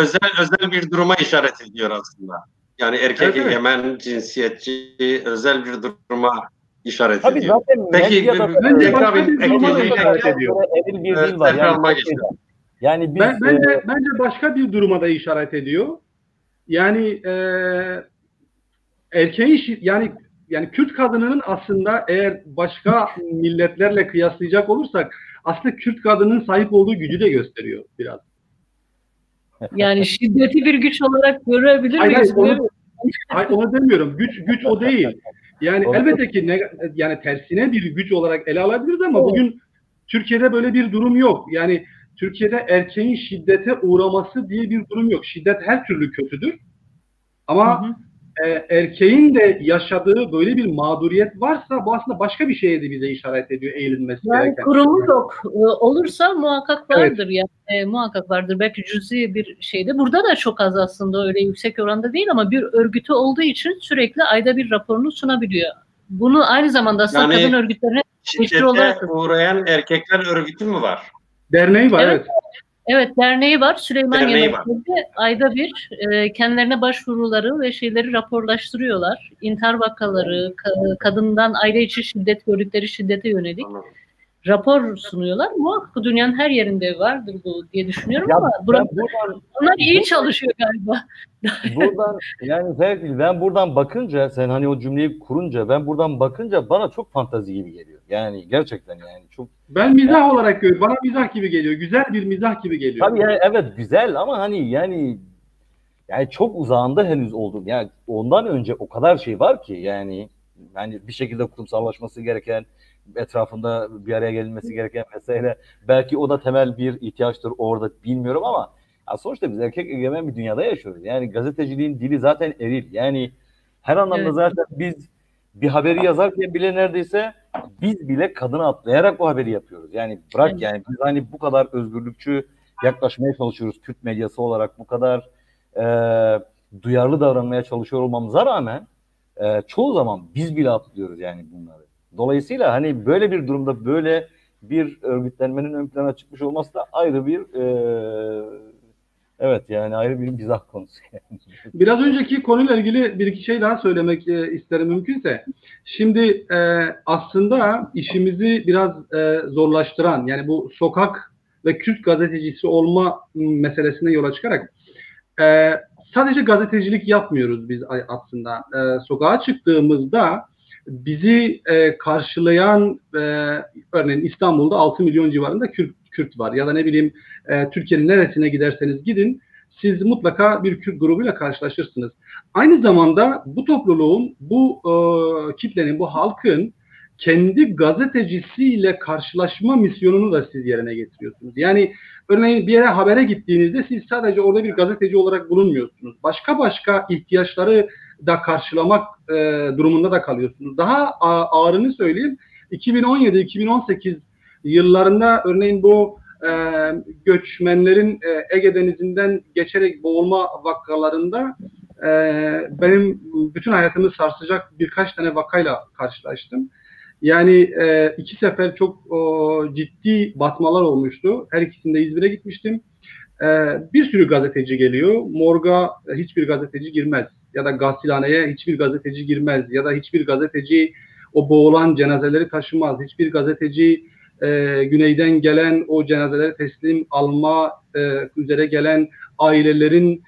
özel bir duruma işaret ediyor aslında. Yani erkek egemen, cinsiyetçi, özel bir duruma işaret tabii ediyor. Zaten peki tekrar bir duruma işaret ediyor. Bir dil var. Yani bence başka bir duruma da işaret ediyor. Yani erkeğin yani Kürt kadınının aslında eğer başka milletlerle kıyaslayacak olursak aslında Kürt kadının sahip olduğu gücü de gösteriyor biraz. Yani şiddeti bir güç olarak görebilir miyiz? Hayır, onu demiyorum. Güç o değil. Yani elbette ki yani tersine bir güç olarak ele alabiliriz ama bugün Türkiye'de böyle bir durum yok. Yani Türkiye'de erkeğin şiddete uğraması diye bir durum yok. Şiddet her türlü kötüdür. Ama erkeğin de yaşadığı böyle bir mağduriyet varsa bu aslında başka bir şeye de bize işaret ediyor eğilinmesi gereken. Yani kurumu yok. Olursa muhakkak vardır yani. Muhakkak vardır. Belki cüzi bir şeyde. Burada da çok az aslında öyle yüksek oranda değil ama bir örgütü olduğu için sürekli ayda bir raporunu sunabiliyor. Bunu aynı zamanda aslında kadın örgütlerine şiddete uğrayan erkekler örgütü mü var? Derneği var evet. Evet, derneği var. Süleymaniye merkezinde ayda bir kendilerine başvuruları ve şeyleri raporlaştırıyorlar. İntihar vakaları, kadından aile içi şiddet gördükleri şiddete yönelik rapor sunuyorlar. Muhakkak bu dünyanın her yerinde vardır bu diye düşünüyorum ama onlar iyi çalışıyor galiba. Buradan yani ben buradan bakınca sen hani o cümleyi kurunca ben buradan bakınca bana çok fantazi gibi geliyor. Yani gerçekten yani çok. Ben mizah olarak görüyorum. Bana mizah gibi geliyor. Güzel bir mizah gibi geliyor. Tabii yani evet güzel ama hani yani çok uzağında henüz oldum. Yani ondan önce o kadar şey var ki yani bir şekilde kurumsallaşması gereken, etrafında bir araya gelinmesi gereken vesaire. Belki o da temel bir ihtiyaçtır orada bilmiyorum ama sonuçta biz erkek egemen bir dünyada yaşıyoruz. Yani gazeteciliğin dili zaten eril. Yani her anlamda zaten biz bir haberi yazarken bile neredeyse biz bile kadını atlayarak o haberi yapıyoruz. Yani bırak yani biz hani bu kadar özgürlükçü yaklaşmaya çalışıyoruz Kürt medyası olarak bu kadar duyarlı davranmaya çalışıyor olmamıza rağmen çoğu zaman biz bile atlıyoruz yani bunları. Dolayısıyla hani böyle bir durumda böyle bir örgütlenmenin ön plana çıkmış olması da ayrı bir evet yani ayrı bir mizah konusu. Biraz önceki konuyla ilgili bir iki şey daha söylemek isterim mümkünse. Şimdi aslında işimizi biraz zorlaştıran yani bu sokak ve Kürt gazetecisi olma meselesine yola çıkarak sadece gazetecilik yapmıyoruz biz aslında. Sokağa çıktığımızda bizi karşılayan örneğin İstanbul'da 6 milyon civarında Kürt var. Ya da ne bileyim Türkiye'nin neresine giderseniz gidin siz mutlaka bir Kürt grubuyla karşılaşırsınız. Aynı zamanda bu topluluğun, bu kitlenin, bu halkın kendi gazetecisiyle karşılaşma misyonunu da siz yerine getiriyorsunuz. Yani örneğin bir yere habere gittiğinizde siz sadece orada bir gazeteci olarak bulunmuyorsunuz. Başka ihtiyaçları da karşılamak durumunda da kalıyorsunuz. Daha ağırını söyleyeyim. 2017-2018 yıllarında örneğin bu göçmenlerin Ege Denizi'nden geçerek boğulma vakalarında benim bütün hayatımı sarsacak birkaç tane vakayla karşılaştım. Yani 2 sefer çok ciddi batmalar olmuştu. Her ikisinde İzmir'e gitmiştim. Bir sürü gazeteci geliyor. Morga hiçbir gazeteci girmez. Ya da gasilhaneye hiçbir gazeteci girmez. Ya da hiçbir gazeteci o boğulan cenazeleri taşımaz. Hiçbir gazeteci güneyden gelen o cenazeleri teslim alma üzere gelen ailelerin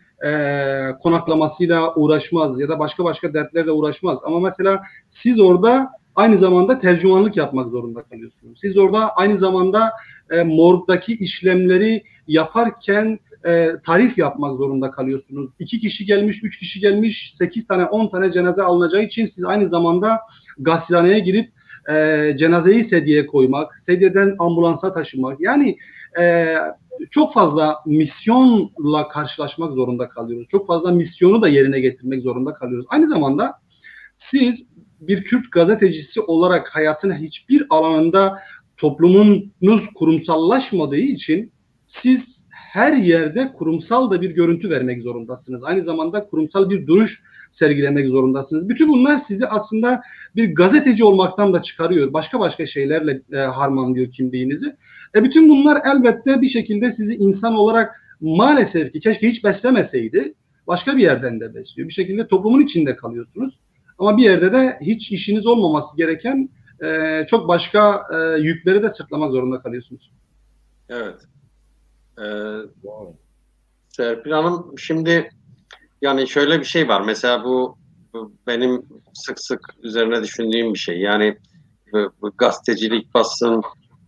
konaklamasıyla uğraşmaz. Ya da başka dertlerle uğraşmaz. Ama mesela siz orada aynı zamanda tercümanlık yapmak zorunda kalıyorsunuz. Siz orada aynı zamanda morgdaki işlemleri yaparken tarif yapmak zorunda kalıyorsunuz. 2 kişi gelmiş, 3 kişi gelmiş, 8 tane, 10 tane cenaze alınacağı için siz aynı zamanda gasilhaneye girip cenazeyi sedyeye koymak, sedyeden ambulansa taşımak. Yani çok fazla misyonla karşılaşmak zorunda kalıyoruz. Çok fazla misyonu da yerine getirmek zorunda kalıyoruz. Aynı zamanda siz bir Kürt gazetecisi olarak hayatın hiçbir alanında toplumunuz kurumsallaşmadığı için siz her yerde kurumsal da bir görüntü vermek zorundasınız. Aynı zamanda kurumsal bir duruş sergilemek zorundasınız. Bütün bunlar sizi aslında bir gazeteci olmaktan da çıkarıyor. Başka şeylerle harmanlıyor kimliğinizi. Bütün bunlar elbette bir şekilde sizi insan olarak maalesef ki keşke hiç beslemeseydi başka bir yerden de besliyor. Bir şekilde toplumun içinde kalıyorsunuz. Ama bir yerde de hiç işiniz olmaması gereken çok başka yükleri de sırtlamak zorunda kalıyorsunuz. Evet. Serpil Hanım, şimdi yani şöyle bir şey var. Mesela bu benim sık sık üzerine düşündüğüm bir şey. Yani bu gazetecilik, basın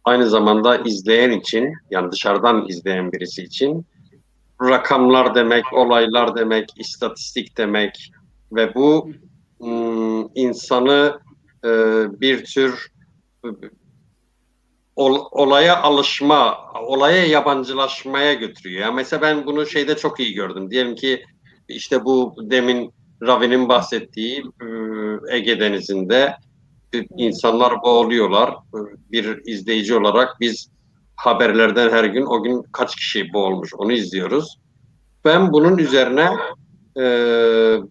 aynı zamanda izleyen için, yani dışarıdan izleyen birisi için rakamlar demek, olaylar demek, istatistik demek ve bu insanı bir tür olaya alışma, olaya yabancılaşmaya götürüyor. Yani mesela ben bunu şeyde çok iyi gördüm. Diyelim ki işte bu demin Ravi'nin bahsettiği Ege Denizi'nde insanlar boğuluyorlar. Bir izleyici olarak biz haberlerden her gün o gün kaç kişi boğulmuş onu izliyoruz. Ben bunun üzerine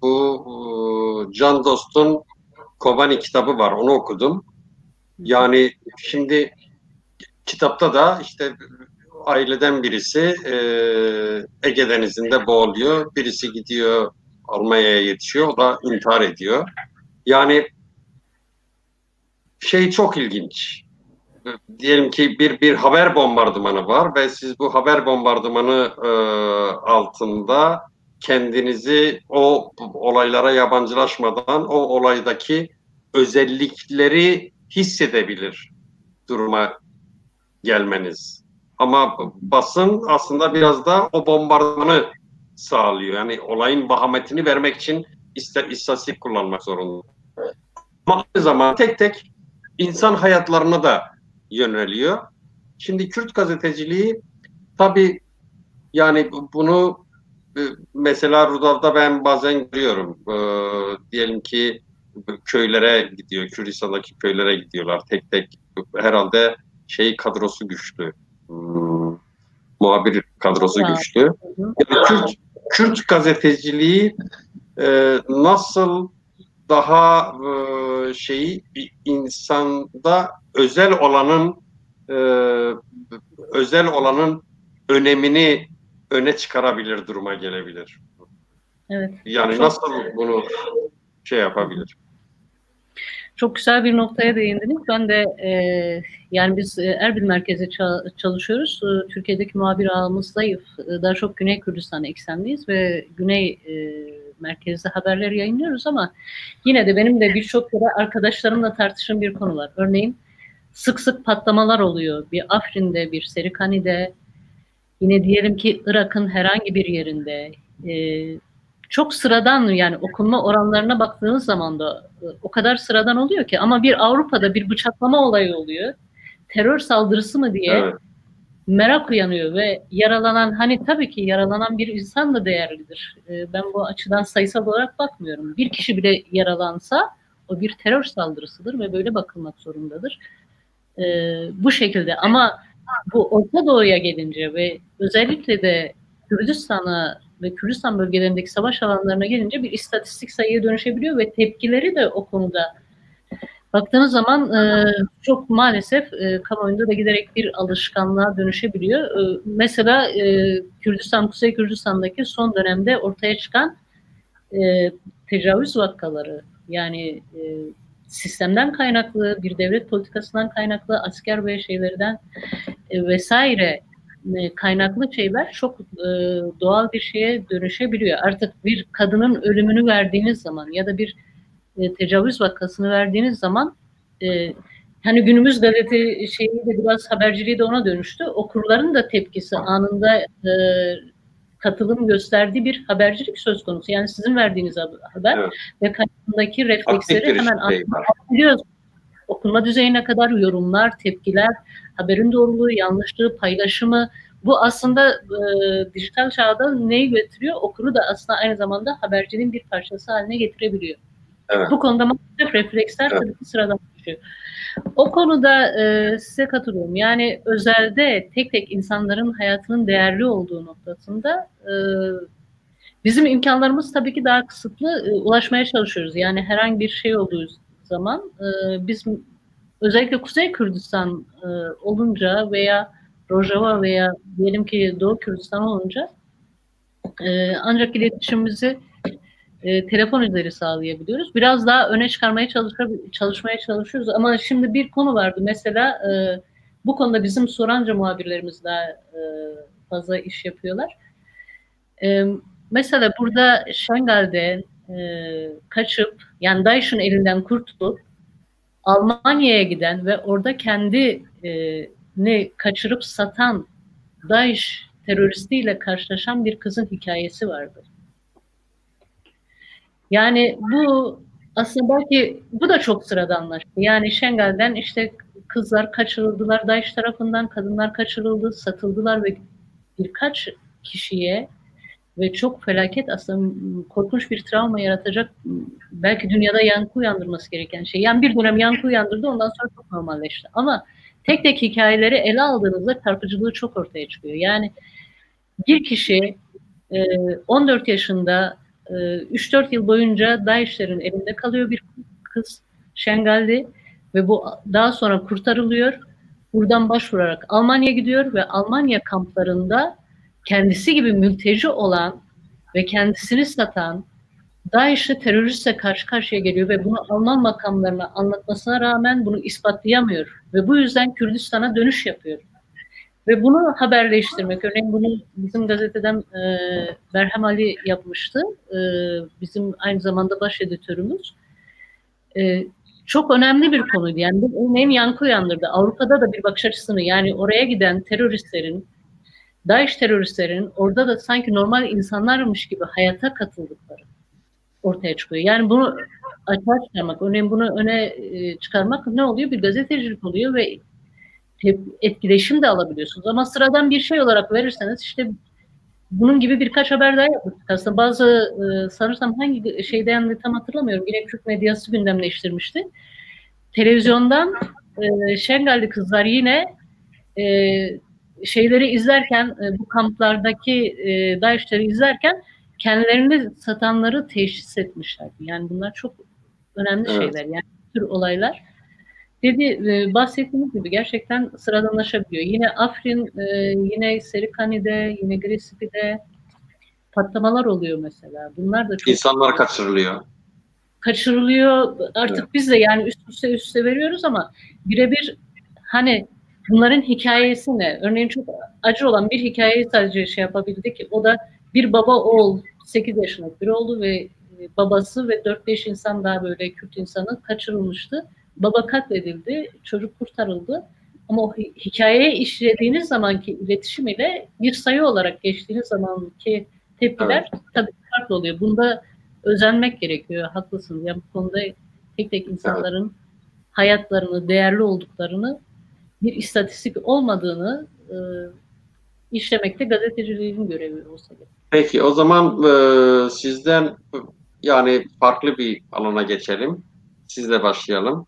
bu Can Dost'un Kobani kitabı var. Onu okudum. Yani şimdi kitapta da işte aileden birisi Ege Denizi'nde boğuluyor. Birisi gidiyor Almanya'ya yetişiyor. O da intihar ediyor. Yani şey çok ilginç. Diyelim ki bir haber bombardımanı var ve siz bu haber bombardımanı altında kendinizi o olaylara yabancılaşmadan o olaydaki özellikleri hissedebilir duruma gelmeniz. Ama basın aslında biraz da o bombardımanı sağlıyor. Yani olayın vahametini vermek için istatistik kullanmak zorunda. Ama aynı zaman tek tek insan hayatlarına da yöneliyor. Şimdi Kürt gazeteciliği tabii yani bunu mesela Rudav'da ben bazen görüyorum. Diyelim ki köylere gidiyor, Kürdistan'daki köylere gidiyorlar tek tek. Herhalde kadrosu güçlü. Muhabir kadrosu güçlü. Yani Kürt gazeteciliği nasıl daha insanda özel olanın önemini öne çıkarabilir duruma gelebilir. Evet. Yani nasıl bunu yapabilir? Çok güzel bir noktaya değindiniz. Ben de yani biz Erbil merkezi çalışıyoruz. Türkiye'deki muhabir ağımız zayıf. Daha çok Güney Kürdistan eksenliyiz ve Güney merkezde haberleri yayınlıyoruz ama yine de benim de birçok kere arkadaşlarımla tartıştığım bir konu var. Örneğin sık sık patlamalar oluyor. Bir Afrin'de, bir Serikani'de, yine diyelim ki Irak'ın herhangi bir yerinde. Çok sıradan, yani okunma oranlarına baktığınız zaman da o kadar sıradan oluyor ki, ama bir Avrupa'da bir bıçaklama olayı oluyor. Terör saldırısı mı diye Evet. merak uyanıyor ve yaralanan, hani tabii ki yaralanan bir insan da değerlidir. Ben bu açıdan sayısal olarak bakmıyorum. Bir kişi bile yaralansa o bir terör saldırısıdır ve böyle bakılmak zorundadır. Bu şekilde, ama bu Orta Doğu'ya gelince ve özellikle de Kürdistan'a ve Kürdistan bölgelerindeki savaş alanlarına gelince bir istatistik sayıya dönüşebiliyor ve tepkileri de o konuda baktığınız zaman çok maalesef kamuoyunda da giderek bir alışkanlığa dönüşebiliyor. Mesela Kürdistan, Kuzey Kürdistan'daki son dönemde ortaya çıkan tecavüz vakaları, yani sistemden kaynaklı, bir devlet politikasından kaynaklı, asker ve şeylerden vesaire kaynaklı şeyler çok doğal bir şeye dönüşebiliyor. Artık bir kadının ölümünü verdiğiniz zaman ya da bir tecavüz vakasını verdiğiniz zaman hani günümüz gazete şeyi de biraz haberciliği de ona dönüştü. Okurların da tepkisi, anında katılım gösterdiği bir habercilik söz konusu. Yani sizin verdiğiniz haber Evet. ve karşısındaki refleksleri hemen anlıyoruz. Okunma düzeyine kadar yorumlar, tepkiler, haberin doğruluğu, yanlışlığı, paylaşımı. Bu aslında dijital çağda neyi getiriyor? Okuru da aslında aynı zamanda haberciliğin bir parçası haline getirebiliyor. Evet. Bu konuda maalesef refleksler tabii ki sıradan düşüyor. O konuda size katılıyorum. Yani özelde tek tek insanların hayatının değerli olduğu noktasında bizim imkanlarımız tabii ki daha kısıtlı. Ulaşmaya çalışıyoruz. Yani herhangi bir şey olduğu zaman biz özellikle Kuzey Kürdistan olunca veya Rojava veya diyelim ki Doğu Kürdistan olunca ancak iletişimimizi telefon üzeri sağlayabiliyoruz. Biraz daha öne çıkarmaya çalışmaya çalışıyoruz. Ama şimdi bir konu vardı. Mesela bu konuda bizim Soranca muhabirlerimiz daha fazla iş yapıyorlar. Mesela burada Şengal'de kaçıp, yani DAEŞ'in elinden kurtulup Almanya'ya giden ve orada kendini kaçırıp satan DAEŞ teröristiyle karşılaşan bir kızın hikayesi vardı. Yani bu aslında belki bu da çok sıradanlaştı. Yani Şengal'den işte kızlar kaçırıldılar DAEŞ tarafından, kadınlar kaçırıldı, satıldılar ve birkaç kişiye ve çok felaket, aslında korkunç bir travma yaratacak, belki dünyada yankı uyandırması gereken şey. Yani bir dönem yankı uyandırdı, ondan sonra çok normalleşti. Ama tek tek hikayeleri ele aldığınızda çarpıcılığı çok ortaya çıkıyor. Yani bir kişi 14 yaşında 3-4 yıl boyunca DAEŞ'lerin elinde kalıyor, bir kız Şengalli, ve bu daha sonra kurtarılıyor. Buradan başvurarak Almanya'ya gidiyor ve Almanya kamplarında kendisi gibi mülteci olan ve kendisini satan DAEŞ'li teröristle karşı karşıya geliyor ve bunu Alman makamlarına anlatmasına rağmen bunu ispatlayamıyor ve bu yüzden Kürdistan'a dönüş yapıyor. Ve bunu haberleştirmek, örneğin bunu bizim gazeteden Berhem Ali yapmıştı, bizim aynı zamanda baş editörümüz. Çok önemli bir konuydu. Yani bu örneğin yankı uyandırdı. Avrupa'da da bir bakış açısını, yani oraya giden teröristlerin, DAEŞ teröristlerin orada da sanki normal insanlarmış gibi hayata katıldıkları ortaya çıkıyor. Yani bunu açığa çıkarmak, örneğin bunu öne çıkarmak ne oluyor? Bir gazetecilik oluyor ve etkileşim de alabiliyorsunuz. Ama sıradan bir şey olarak verirseniz, işte bunun gibi birkaç haber daha yapmıştık aslında. Bazı sanırsam hangi şeyden tam hatırlamıyorum. Yine Türk medyası gündemleştirmişti. Televizyondan Şengalli kızlar yine şeyleri izlerken, bu kamplardaki DAEŞ'leri izlerken kendilerini satanları teşhis etmişler. Yani bunlar çok önemli şeyler. Yani bu tür olaylar, bahsettiğimiz gibi gerçekten sıradanlaşabiliyor. Yine Afrin, yine Serikani'de, yine Grisipi'de patlamalar oluyor mesela. Bunlar da çok... İnsanlar kaçırılıyor. kaçırılıyor. Artık Evet. biz de yani üst üste veriyoruz ama birebir hani bunların hikayesi ne? Örneğin çok acı olan bir hikayeyi sadece şey yapabildik. O da bir baba oğul, 8 yaşındaki bir oğlu ve babası ve 4-5 insan daha böyle Kürt insanı kaçırılmıştı. Baba katledildi, çocuk kurtarıldı. Ama o hikayeye işlediğiniz zamanki iletişim ile bir sayı olarak geçtiğiniz zamanki tepkiler tabii farklı oluyor. Bunda özenmek gerekiyor. Haklısınız. Yani bu konuda tek tek insanların hayatlarını, değerli olduklarını, bir istatistik olmadığını işlemekte gazeteciliğin görevi olsa gerek. Peki o zaman sizden yani farklı bir alana geçelim. Sizle başlayalım.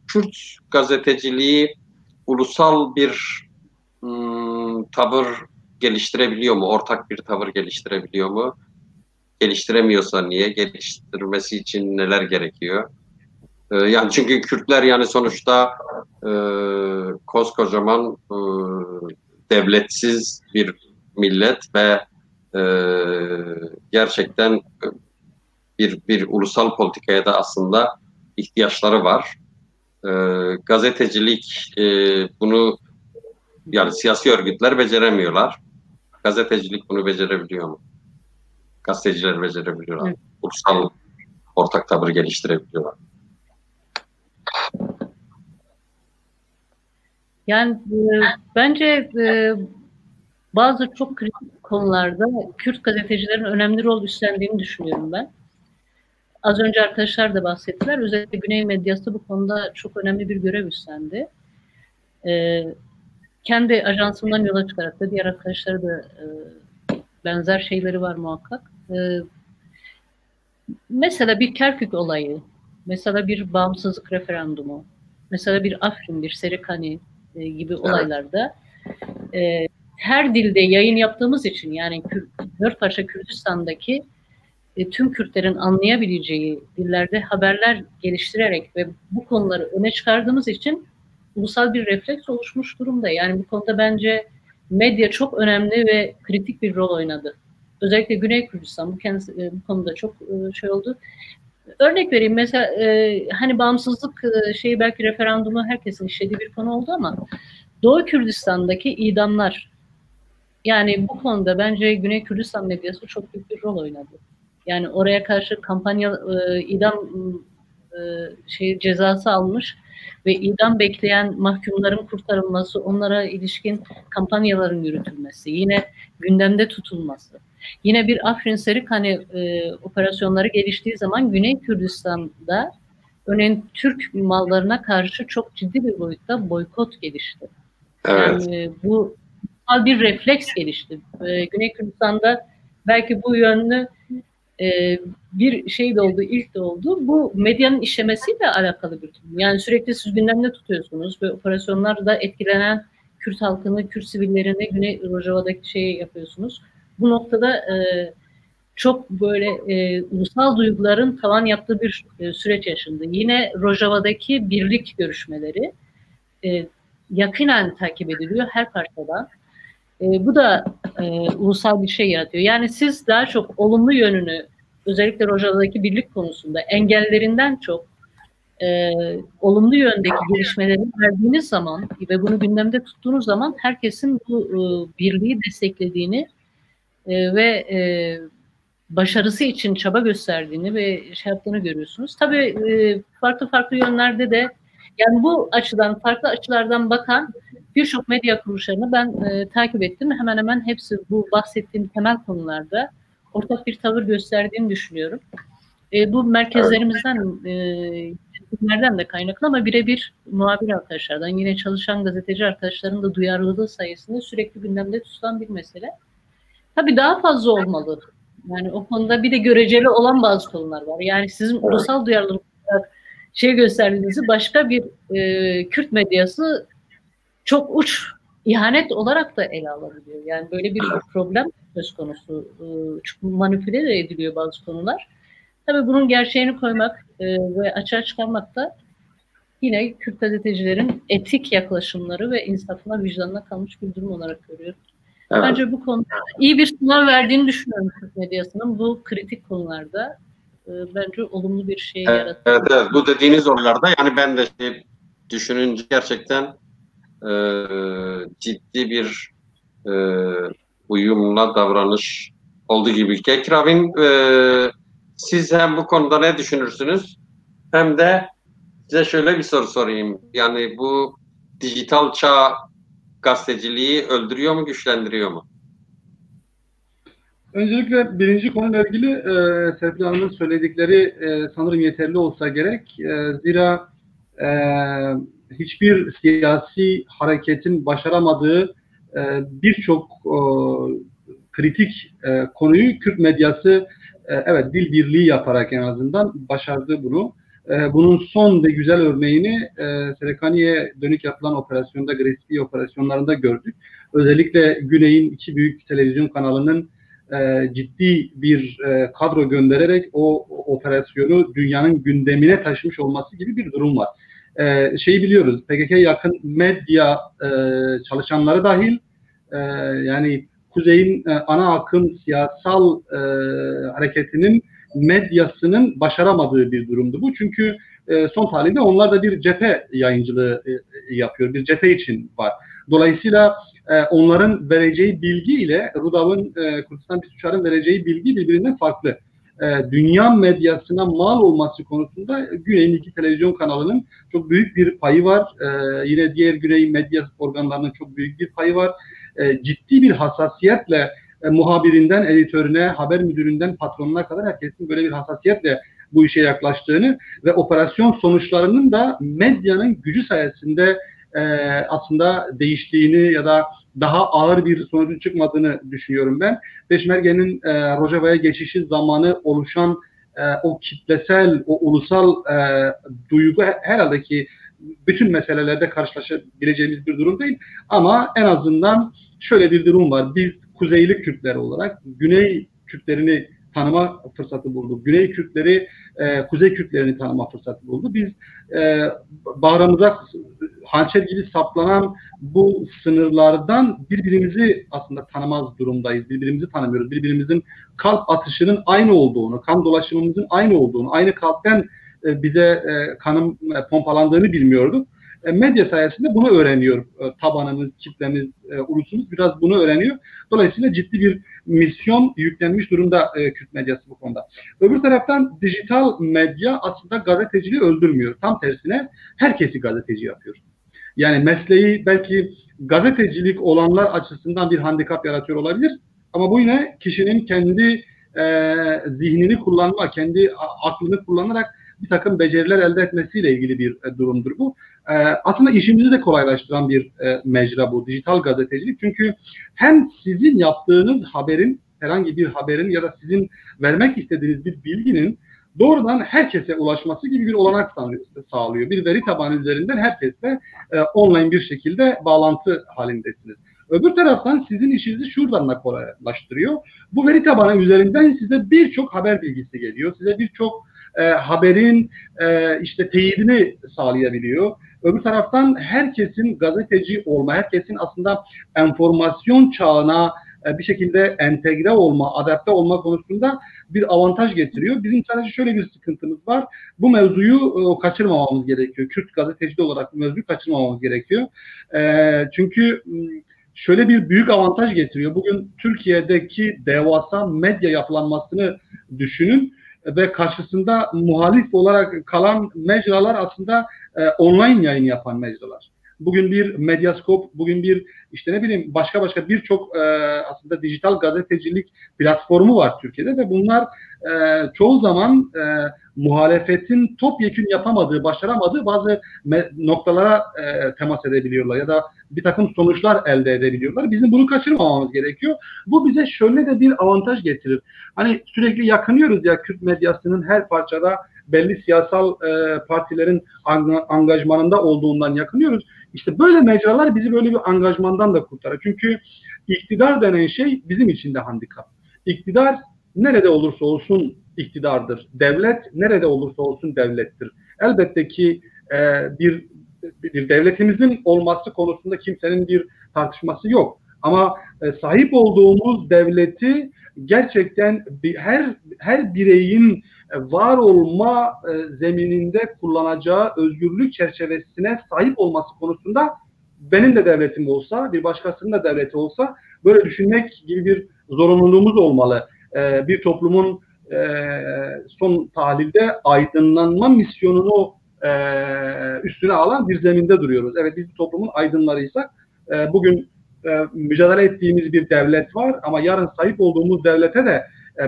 Kürt gazeteciliği ulusal bir tavır geliştirebiliyor mu? Ortak bir tavır geliştirebiliyor mu? Geliştiremiyorsa niye? Geliştirmesi için neler gerekiyor? Yani çünkü Kürtler yani sonuçta koskocaman devletsiz bir millet ve gerçekten bir ulusal politikaya da aslında ihtiyaçları var. Gazetecilik bunu yani siyasi örgütler beceremiyorlar. Gazetecilik bunu becerebiliyor mu? Gazeteciler becerebiliyorlar. Evet. Ulusal ortak tavır geliştirebiliyorlar. Yani bence bazı çok kritik konularda Kürt gazetecilerin önemli rol üstlendiğini düşünüyorum ben. Az önce arkadaşlar da bahsettiler. Özellikle Güney medyası bu konuda çok önemli bir görev üstlendi. Kendi ajansımdan yola çıkarak da diğer arkadaşlara da benzer şeyleri var muhakkak. Mesela bir Kerkük olayı, mesela bir bağımsızlık referandumu, mesela bir Afrin, bir Serikani gibi olaylarda her dilde yayın yaptığımız için yani dört parça Kürdistan'daki tüm Kürtlerin anlayabileceği dillerde haberler geliştirerek ve bu konuları öne çıkardığımız için ulusal bir refleks oluşmuş durumda. Yani bu konuda bence medya çok önemli ve kritik bir rol oynadı. Özellikle Güney Kürdistan bu konuda çok şey oldu. Örnek vereyim mesela hani bağımsızlık şeyi belki referandumu herkesin işlediği bir konu oldu ama Doğu Kürdistan'daki idamlar yani bu konuda bence Güney Kürdistan medyası çok büyük bir rol oynadı. Yani oraya karşı kampanya idam cezası almış ve idam bekleyen mahkumların kurtarılması, onlara ilişkin kampanyaların yürütülmesi, yine gündemde tutulması. Yine bir Afrin Serikani operasyonları geliştiği zaman Güney Kürdistan'da örneğin Türk mallarına karşı çok ciddi bir boyutta boykot gelişti. Evet. Yani bu bir refleks gelişti. Güney Kürdistan'da belki bu yönlü bir şey de oldu, ilk de oldu. Bu medyanın işlemesiyle alakalı bir durum. Yani sürekli siz gündemde tutuyorsunuz ve operasyonlarda etkilenen Kürt halkını, Kürt sivillerini Güney Rojava'daki şeyi yapıyorsunuz. Bu noktada çok böyle ulusal duyguların tavan yaptığı bir süreç yaşandı. Yine Rojava'daki birlik görüşmeleri yakinen takip ediliyor her parçadan. Bu da ulusal bir şey yaratıyor. Yani siz daha çok olumlu yönünü özellikle Rojava'daki birlik konusunda engellerinden çok olumlu yöndeki gelişmeleri verdiğiniz zaman ve bunu gündemde tuttuğunuz zaman herkesin bu birliği desteklediğini ve başarısı için çaba gösterdiğini ve şey yaptığını görüyorsunuz. Tabii farklı yönlerde de yani bu açıdan farklı açılardan bakan birçok medya kuruluşlarını ben takip ettim. Hemen hemen hepsi bu bahsettiğim temel konularda ortak bir tavır gösterdiğini düşünüyorum. Bu merkezlerimizden nereden de kaynaklı ama birebir muhabir arkadaşlardan yine çalışan gazeteci arkadaşların da duyarlılığı sayesinde sürekli gündemde tutulan bir mesele. Tabii daha fazla olmalı. Yani o konuda bir de göreceli olan bazı konular var. Yani sizin ulusal duyarlılık gösterdiğinizi başka bir Kürt medyası çok uç ihanet olarak da ele alabiliyor. Yani böyle bir problem söz konusu. Çok manipüle de ediliyor bazı konular. Tabii bunun gerçeğini koymak ve açığa çıkarmak da yine Kürt gazetecilerin etik yaklaşımları ve insafına, vicdanına kalmış bir durum olarak görüyorum. Evet. Bence bu konuda iyi bir sınav verdiğini düşünüyorum Kürt medyasının bu kritik konularda. bence olumlu bir şey yaratıyor. Evet, evet, bu dediğiniz oralarda yani ben de düşününce gerçekten ciddi bir e, uyumla davranış olduğu gibi. Kekravin, siz hem bu konuda ne düşünürsünüz hem de size şöyle bir soru sorayım. Yani bu dijital çağ gazeteciliği öldürüyor mu, güçlendiriyor mu? Öncelikle birinci konuyla ilgili Serpil Hanım'ın söyledikleri sanırım yeterli olsa gerek. Zira e, hiçbir siyasi hareketin başaramadığı birçok kritik konuyu Kürt medyası evet dil birliği yaparak en azından başardı bunu. Bunun son ve güzel örneğini Serekani'ye dönük yapılan operasyonda, Grespi operasyonlarında gördük. Özellikle Güney'in iki büyük televizyon kanalının ciddi bir kadro göndererek o operasyonu dünyanın gündemine taşımış olması gibi bir durum var. Şeyi biliyoruz, PKK'ya yakın medya çalışanları dahil yani Kuzey'in ana akım siyasal hareketinin medyasının başaramadığı bir durumdu bu. Çünkü son tahlilde onlar da bir cephe yayıncılığı yapıyor. Bir cephe için var. Dolayısıyla onların vereceği bilgi ile Rudav'ın, Kurdistan Pişuşar'ın vereceği bilgi birbirinden farklı. Dünya medyasına mal olması konusunda Güney'in iki televizyon kanalının çok büyük bir payı var. Yine diğer Güney medya organlarının çok büyük bir payı var. Ciddi bir hassasiyetle muhabirinden editörüne, haber müdüründen patronuna kadar herkesin böyle bir hassasiyetle bu işe yaklaştığını ve operasyon sonuçlarının da medyanın gücü sayesinde aslında değiştiğini ya da daha ağır bir sonucun çıkmadığını düşünüyorum ben. Peşmerge'nin Rojava'ya geçişi zamanı oluşan o kitlesel, o ulusal duygu herhalde ki bütün meselelerde karşılaşabileceğimiz bir durum değil. Ama en azından şöyle bir durum var. Biz Kuzeyli Kürtler olarak Güney Kürtlerini tanıma fırsatı bulduk. Güney Kürtleri, Kuzey Kürtlerini tanıma fırsatı buldu. Biz bağrımıza hançer gibi saplanan bu sınırlardan birbirimizi aslında tanımaz durumdayız. Birbirimizi tanımıyoruz. Birbirimizin kalp atışının aynı olduğunu, kan dolaşımımızın aynı olduğunu, aynı kalpten bize kanın pompalandığını bilmiyorduk. Medya sayesinde bunu öğreniyor. Tabanımız, kitlemiz, ulusumuz biraz bunu öğreniyor. Dolayısıyla ciddi bir misyon yüklenmiş durumda Kürt medyası bu konuda. Öbür taraftan dijital medya aslında gazeteciliği öldürmüyor. Tam tersine herkesi gazeteci yapıyor. Yani mesleği belki gazetecilik olanlar açısından bir handikap yaratıyor olabilir. Ama bu yine kişinin kendi zihnini kullanma, kendi aklını kullanarak bir takım beceriler elde etmesiyle ilgili bir durumdur bu. Aslında işimizi de kolaylaştıran bir mecra bu, dijital gazetecilik. Çünkü hem sizin yaptığınız haberin, herhangi bir haberin ya da sizin vermek istediğiniz bir bilginin doğrudan herkese ulaşması gibi bir olanak sağlıyor. Bir veri tabanı üzerinden herkesle online bir şekilde bağlantı halindesiniz. Öbür taraftan sizin işinizi şuradan da kolaylaştırıyor. Bu veri tabanı üzerinden size birçok haber bilgisi geliyor. Size birçok haberin işte teyidini sağlayabiliyor. Öbür taraftan herkesin gazeteci olma, herkesin aslında enformasyon çağına bir şekilde entegre olma, adapte olma konusunda bir avantaj getiriyor. Bizim sadece şöyle bir sıkıntımız var. Bu mevzuyu kaçırmamamız gerekiyor. Kürt gazeteci olarak bu mevzuyu kaçırmamamız gerekiyor. Çünkü şöyle bir büyük avantaj getiriyor. Bugün Türkiye'deki devasa medya yapılanmasını düşünün ve karşısında muhalif olarak kalan mecralar aslında online yayın yapan mecralar. Bugün bir Medyaskop, bugün bir işte ne bileyim başka birçok aslında dijital gazetecilik platformu var Türkiye'de ve bunlar çoğu zaman muhalefetin topyekün yapamadığı, başaramadığı bazı noktalara temas edebiliyorlar ya da bir takım sonuçlar elde edebiliyorlar. Bizim bunu kaçırmamamız gerekiyor. Bu bize şöyle de bir avantaj getirir. Hani sürekli yakınıyoruz ya Kürt medyasının her parçada belli siyasal partilerin angajmanında olduğundan yakınıyoruz. İşte böyle mecralar bizi böyle bir angajmandan da kurtarır. Çünkü iktidar denen şey bizim için de handikap. İktidar nerede olursa olsun iktidardır. Devlet nerede olursa olsun devlettir. Elbette ki bir devletimizin olması konusunda kimsenin bir tartışması yok. Ama sahip olduğumuz devleti gerçekten her bireyin var olma zemininde kullanacağı özgürlük çerçevesine sahip olması konusunda benim de devletim olsa, bir başkasının da devleti olsa böyle düşünmek gibi bir zorunluluğumuz olmalı. Bir toplumun son tahlilde aydınlanma misyonunu üstüne alan bir zeminde duruyoruz. Evet, biz toplumun aydınlarıysak bugün mücadele ettiğimiz bir devlet var ama yarın sahip olduğumuz devlete de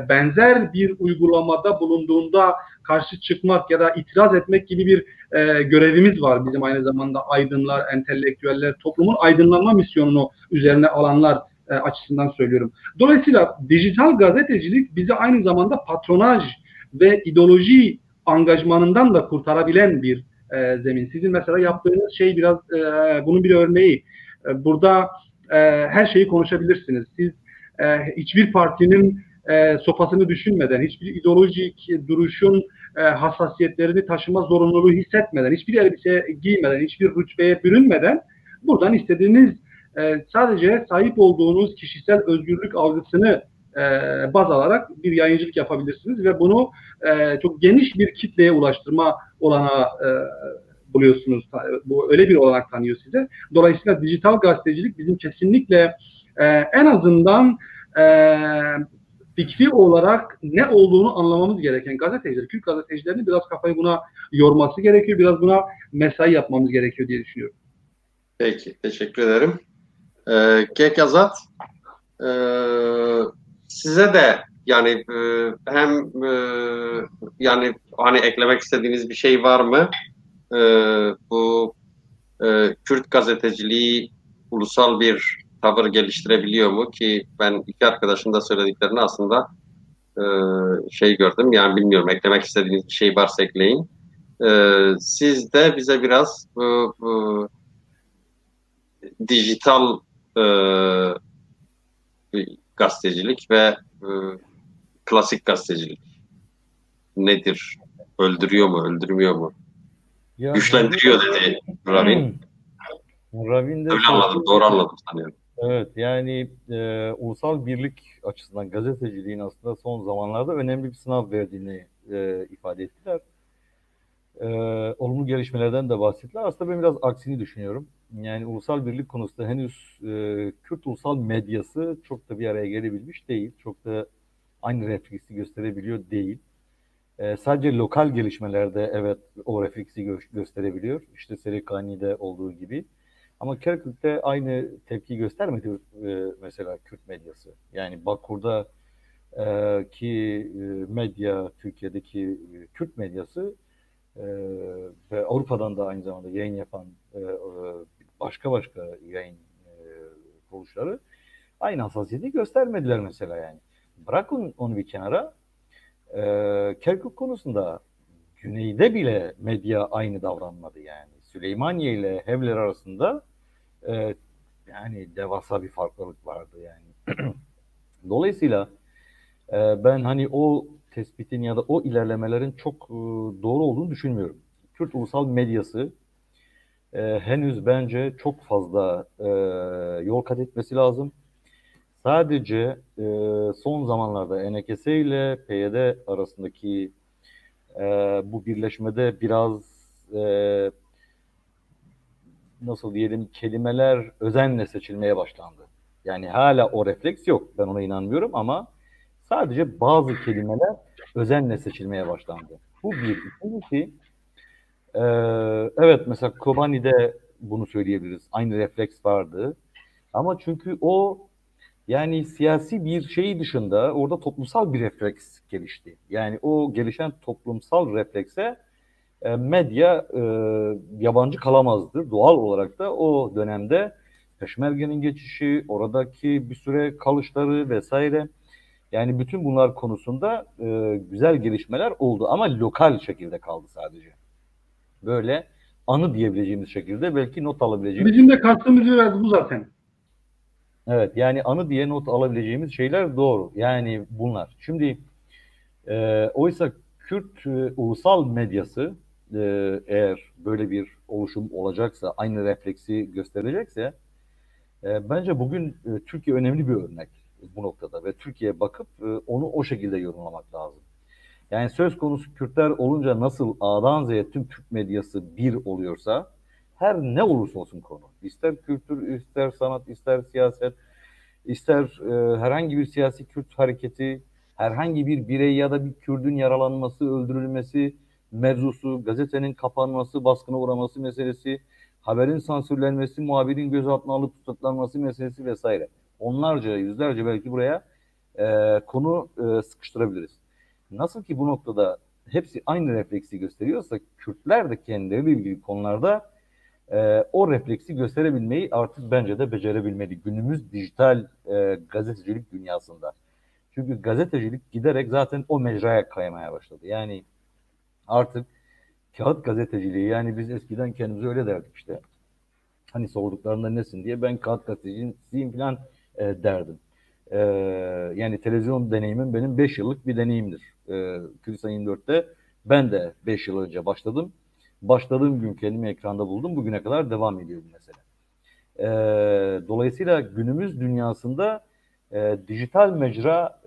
benzer bir uygulamada bulunduğunda karşı çıkmak ya da itiraz etmek gibi bir görevimiz var bizim aynı zamanda aydınlar, entelektüeller, toplumun aydınlanma misyonunu üzerine alanlar açısından söylüyorum. Dolayısıyla dijital gazetecilik bizi aynı zamanda patronaj ve ideoloji angajmanından da kurtarabilen bir zemin. Sizin mesela yaptığınız şey biraz bunun bir örneği. Burada her şeyi konuşabilirsiniz. Siz hiçbir partinin sopasını düşünmeden, hiçbir ideolojik duruşun hassasiyetlerini taşıma zorunluluğu hissetmeden, hiçbir elbise giymeden, hiçbir rütbeye bürünmeden buradan istediğiniz sadece sahip olduğunuz kişisel özgürlük algısını baz alarak bir yayıncılık yapabilirsiniz ve bunu çok geniş bir kitleye ulaştırma olanağı buluyorsunuz. Bu öyle bir olanak tanıyor size. Dolayısıyla dijital gazetecilik bizim kesinlikle en azından fikri olarak ne olduğunu anlamamız gereken gazeteciler, Türk gazetecilerinin biraz kafayı buna yorması gerekiyor, biraz buna mesai yapmamız gerekiyor diye düşünüyorum. Peki, teşekkür ederim. Kek Azat, size de yani hem yani hani eklemek istediğiniz bir şey var mı? Bu Kürt gazeteciliği ulusal bir tavır geliştirebiliyor mu ki ben iki arkadaşın da söylediklerini aslında şey gördüm, yani bilmiyorum, eklemek istediğiniz bir şey varsa ekleyin. Siz de bize biraz dijital gazetecilik ve klasik gazetecilik nedir? Öldürüyor mu, öldürmüyor mu? Ya, Güçlendiriyor dedi Ravin. Ravin de Öyle anladım, doğru anladım sanıyorum. Evet, yani ulusal birlik açısından gazeteciliğin aslında son zamanlarda önemli bir sınav verdiğini ifade ettiler. Olumlu gelişmelerden de bahsettiler. Aslında ben biraz aksini düşünüyorum. Yani ulusal birlik konusunda henüz Kürt ulusal medyası çok da bir araya gelebilmiş değil. Çok da aynı refleksi gösterebiliyor değil. Sadece lokal gelişmelerde evet o refleksi gösterebiliyor. İşte Serikani'de olduğu gibi. Ama Kerkük'te aynı tepki göstermedi mesela Kürt medyası. Yani Bakur'da ki medya, Türkiye'deki Kürt medyası ve Avrupa'dan da aynı zamanda yayın yapan başka yayın kuruluşları aynı hassasiyeti göstermediler mesela yani. Bırakın onu bir kenara. Kerkük konusunda güneyde bile medya aynı davranmadı yani. Süleymaniye ile Hevler arasında yani devasa bir farklılık vardı yani. Dolayısıyla ben hani o tespitin ya da o ilerlemelerin çok doğru olduğunu düşünmüyorum. Kürt ulusal medyası henüz bence çok fazla yol kat etmesi lazım. Sadece son zamanlarda NKS ile PYD arasındaki bu birleşmede biraz nasıl diyelim kelimeler özenle seçilmeye başlandı. Yani hala o refleks yok. Ben ona inanmıyorum ama sadece bazı kelimeler özenle seçilmeye başlandı. Bu bir. İkincisi evet mesela Kobani'de bunu söyleyebiliriz. Aynı refleks vardı. Ama çünkü o yani siyasi bir şey dışında orada toplumsal bir refleks gelişti. Yani o gelişen toplumsal reflekse medya yabancı kalamazdı. Doğal olarak da o dönemde Peşmerge'nin geçişi, oradaki bir süre kalışları vesaire. Yani bütün bunlar konusunda güzel gelişmeler oldu ama lokal şekilde kaldı sadece. Böyle anı diyebileceğimiz şekilde belki not alabileceğimiz. Bizim de kastımız bu zaten. Evet yani anı diye not alabileceğimiz şeyler doğru. Yani bunlar. Şimdi oysa Kürt ulusal medyası eğer böyle bir oluşum olacaksa, aynı refleksi gösterecekse Bence bugün Türkiye önemli bir örnek bu noktada ve Türkiye'ye bakıp onu o şekilde yorumlamak lazım. Yani söz konusu Kürtler olunca nasıl A'dan Z'ye tüm Türk medyası bir oluyorsa her ne olursa olsun konu, ister kültür, ister sanat, ister siyaset, ister herhangi bir siyasi Kürt hareketi, herhangi bir birey ya da bir Kürt'ün yaralanması, öldürülmesi mevzusu, gazetenin kapanması, baskına uğraması meselesi, haberin sansürlenmesi, muhabirin gözaltına alıp tutuklanması meselesi vesaire. Onlarca, yüzlerce belki buraya konu sıkıştırabiliriz. Nasıl ki bu noktada hepsi aynı refleksi gösteriyorsa Kürtler de kendileriyle ilgili konularda o refleksi gösterebilmeyi artık bence de becerebilmeli. Günümüz dijital gazetecilik dünyasında. Çünkü gazetecilik giderek zaten o mecraya kaymaya başladı. Yani artık kağıt gazeteciliği, yani biz eskiden kendimize öyle derdik işte. Hani sorduklarında nesin diye ben kağıt gazetecisiyim falan derdim. E, Yani televizyon deneyimim benim 5 yıllık bir deneyimdir. Kilise 24'te ben de 5 yıl önce başladım. Başladığım gün kendimi ekranda buldum. Bugüne kadar devam ediyor bu mesele. Dolayısıyla günümüz dünyasında dijital mecra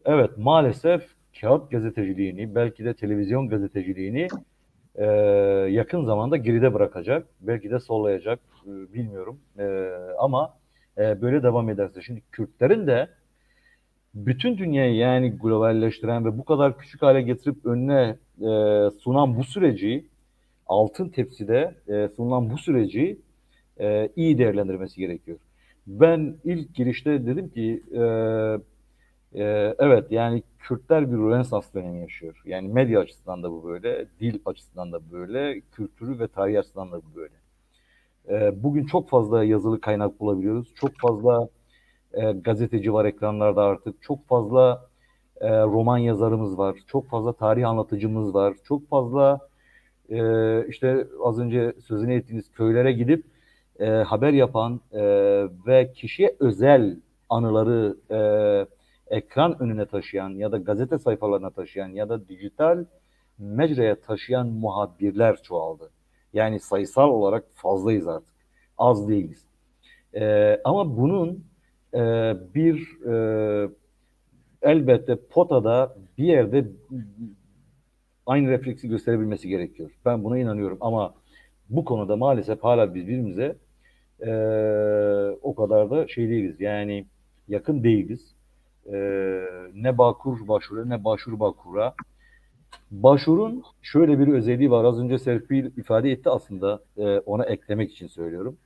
evet maalesef kağıt gazeteciliğini, belki de televizyon gazeteciliğini yakın zamanda geride bırakacak. Belki de sollayacak, bilmiyorum. Ama böyle devam ederse. Şimdi Kürtlerin de bütün dünyayı yani globalleştiren ve bu kadar küçük hale getirip önüne sunan bu süreci, altın tepside sunulan bu süreci iyi değerlendirmesi gerekiyor. Ben ilk girişte dedim ki evet yani Kürtler bir Rönesans dönemi yaşıyor. Yani medya açısından da bu böyle, dil açısından da böyle, kültürü ve tarih açısından da bu böyle. Bugün çok fazla yazılı kaynak bulabiliyoruz. Çok fazla gazeteci var ekranlarda artık. Çok fazla roman yazarımız var. Çok fazla tarih anlatıcımız var. Çok fazla işte az önce sözünü ettiğiniz köylere gidip haber yapan ve kişiye özel anıları ekran önüne taşıyan ya da gazete sayfalarına taşıyan ya da dijital mecraya taşıyan muhabirler çoğaldı. Yani sayısal olarak fazlayız artık. Az değiliz. Ama bunun bir elbette potada bir yerde aynı refleksi gösterebilmesi gerekiyor. Ben buna inanıyorum ama bu konuda maalesef hala biz birbirimize o kadar da şey değiliz. Yani yakın değiliz. Ne Bağkur başvuru ne Başvur Bağkur'a. Başvurun şöyle bir özelliği var. Az önce Serpil ifade etti aslında. Ona eklemek için söylüyorum.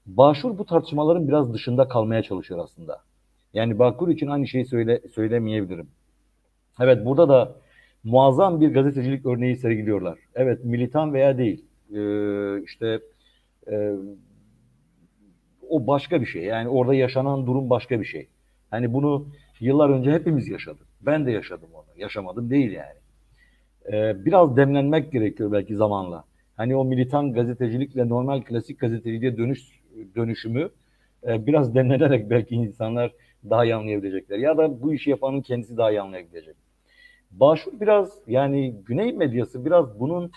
Başvur bu tartışmaların biraz dışında kalmaya çalışıyor aslında. Yani Bağkur için aynı şeyi söylemeyebilirim. Evet burada da muazzam bir gazetecilik örneği sergiliyorlar. Evet militan veya değil. İşte o başka bir şey. Yani orada yaşanan durum başka bir şey. Hani bunu yıllar önce hepimiz yaşadık. Ben de yaşadım onu. Yaşamadım değil yani. Biraz demlenmek gerekiyor belki zamanla. Hani o militan gazetecilikle normal klasik gazeteciliğe dönüşümü biraz demlenerek belki insanlar daha iyi anlayabilecekler. Ya da bu işi yapanın kendisi daha iyi anlayabilecek. Başvur biraz yani Güney medyası biraz bunun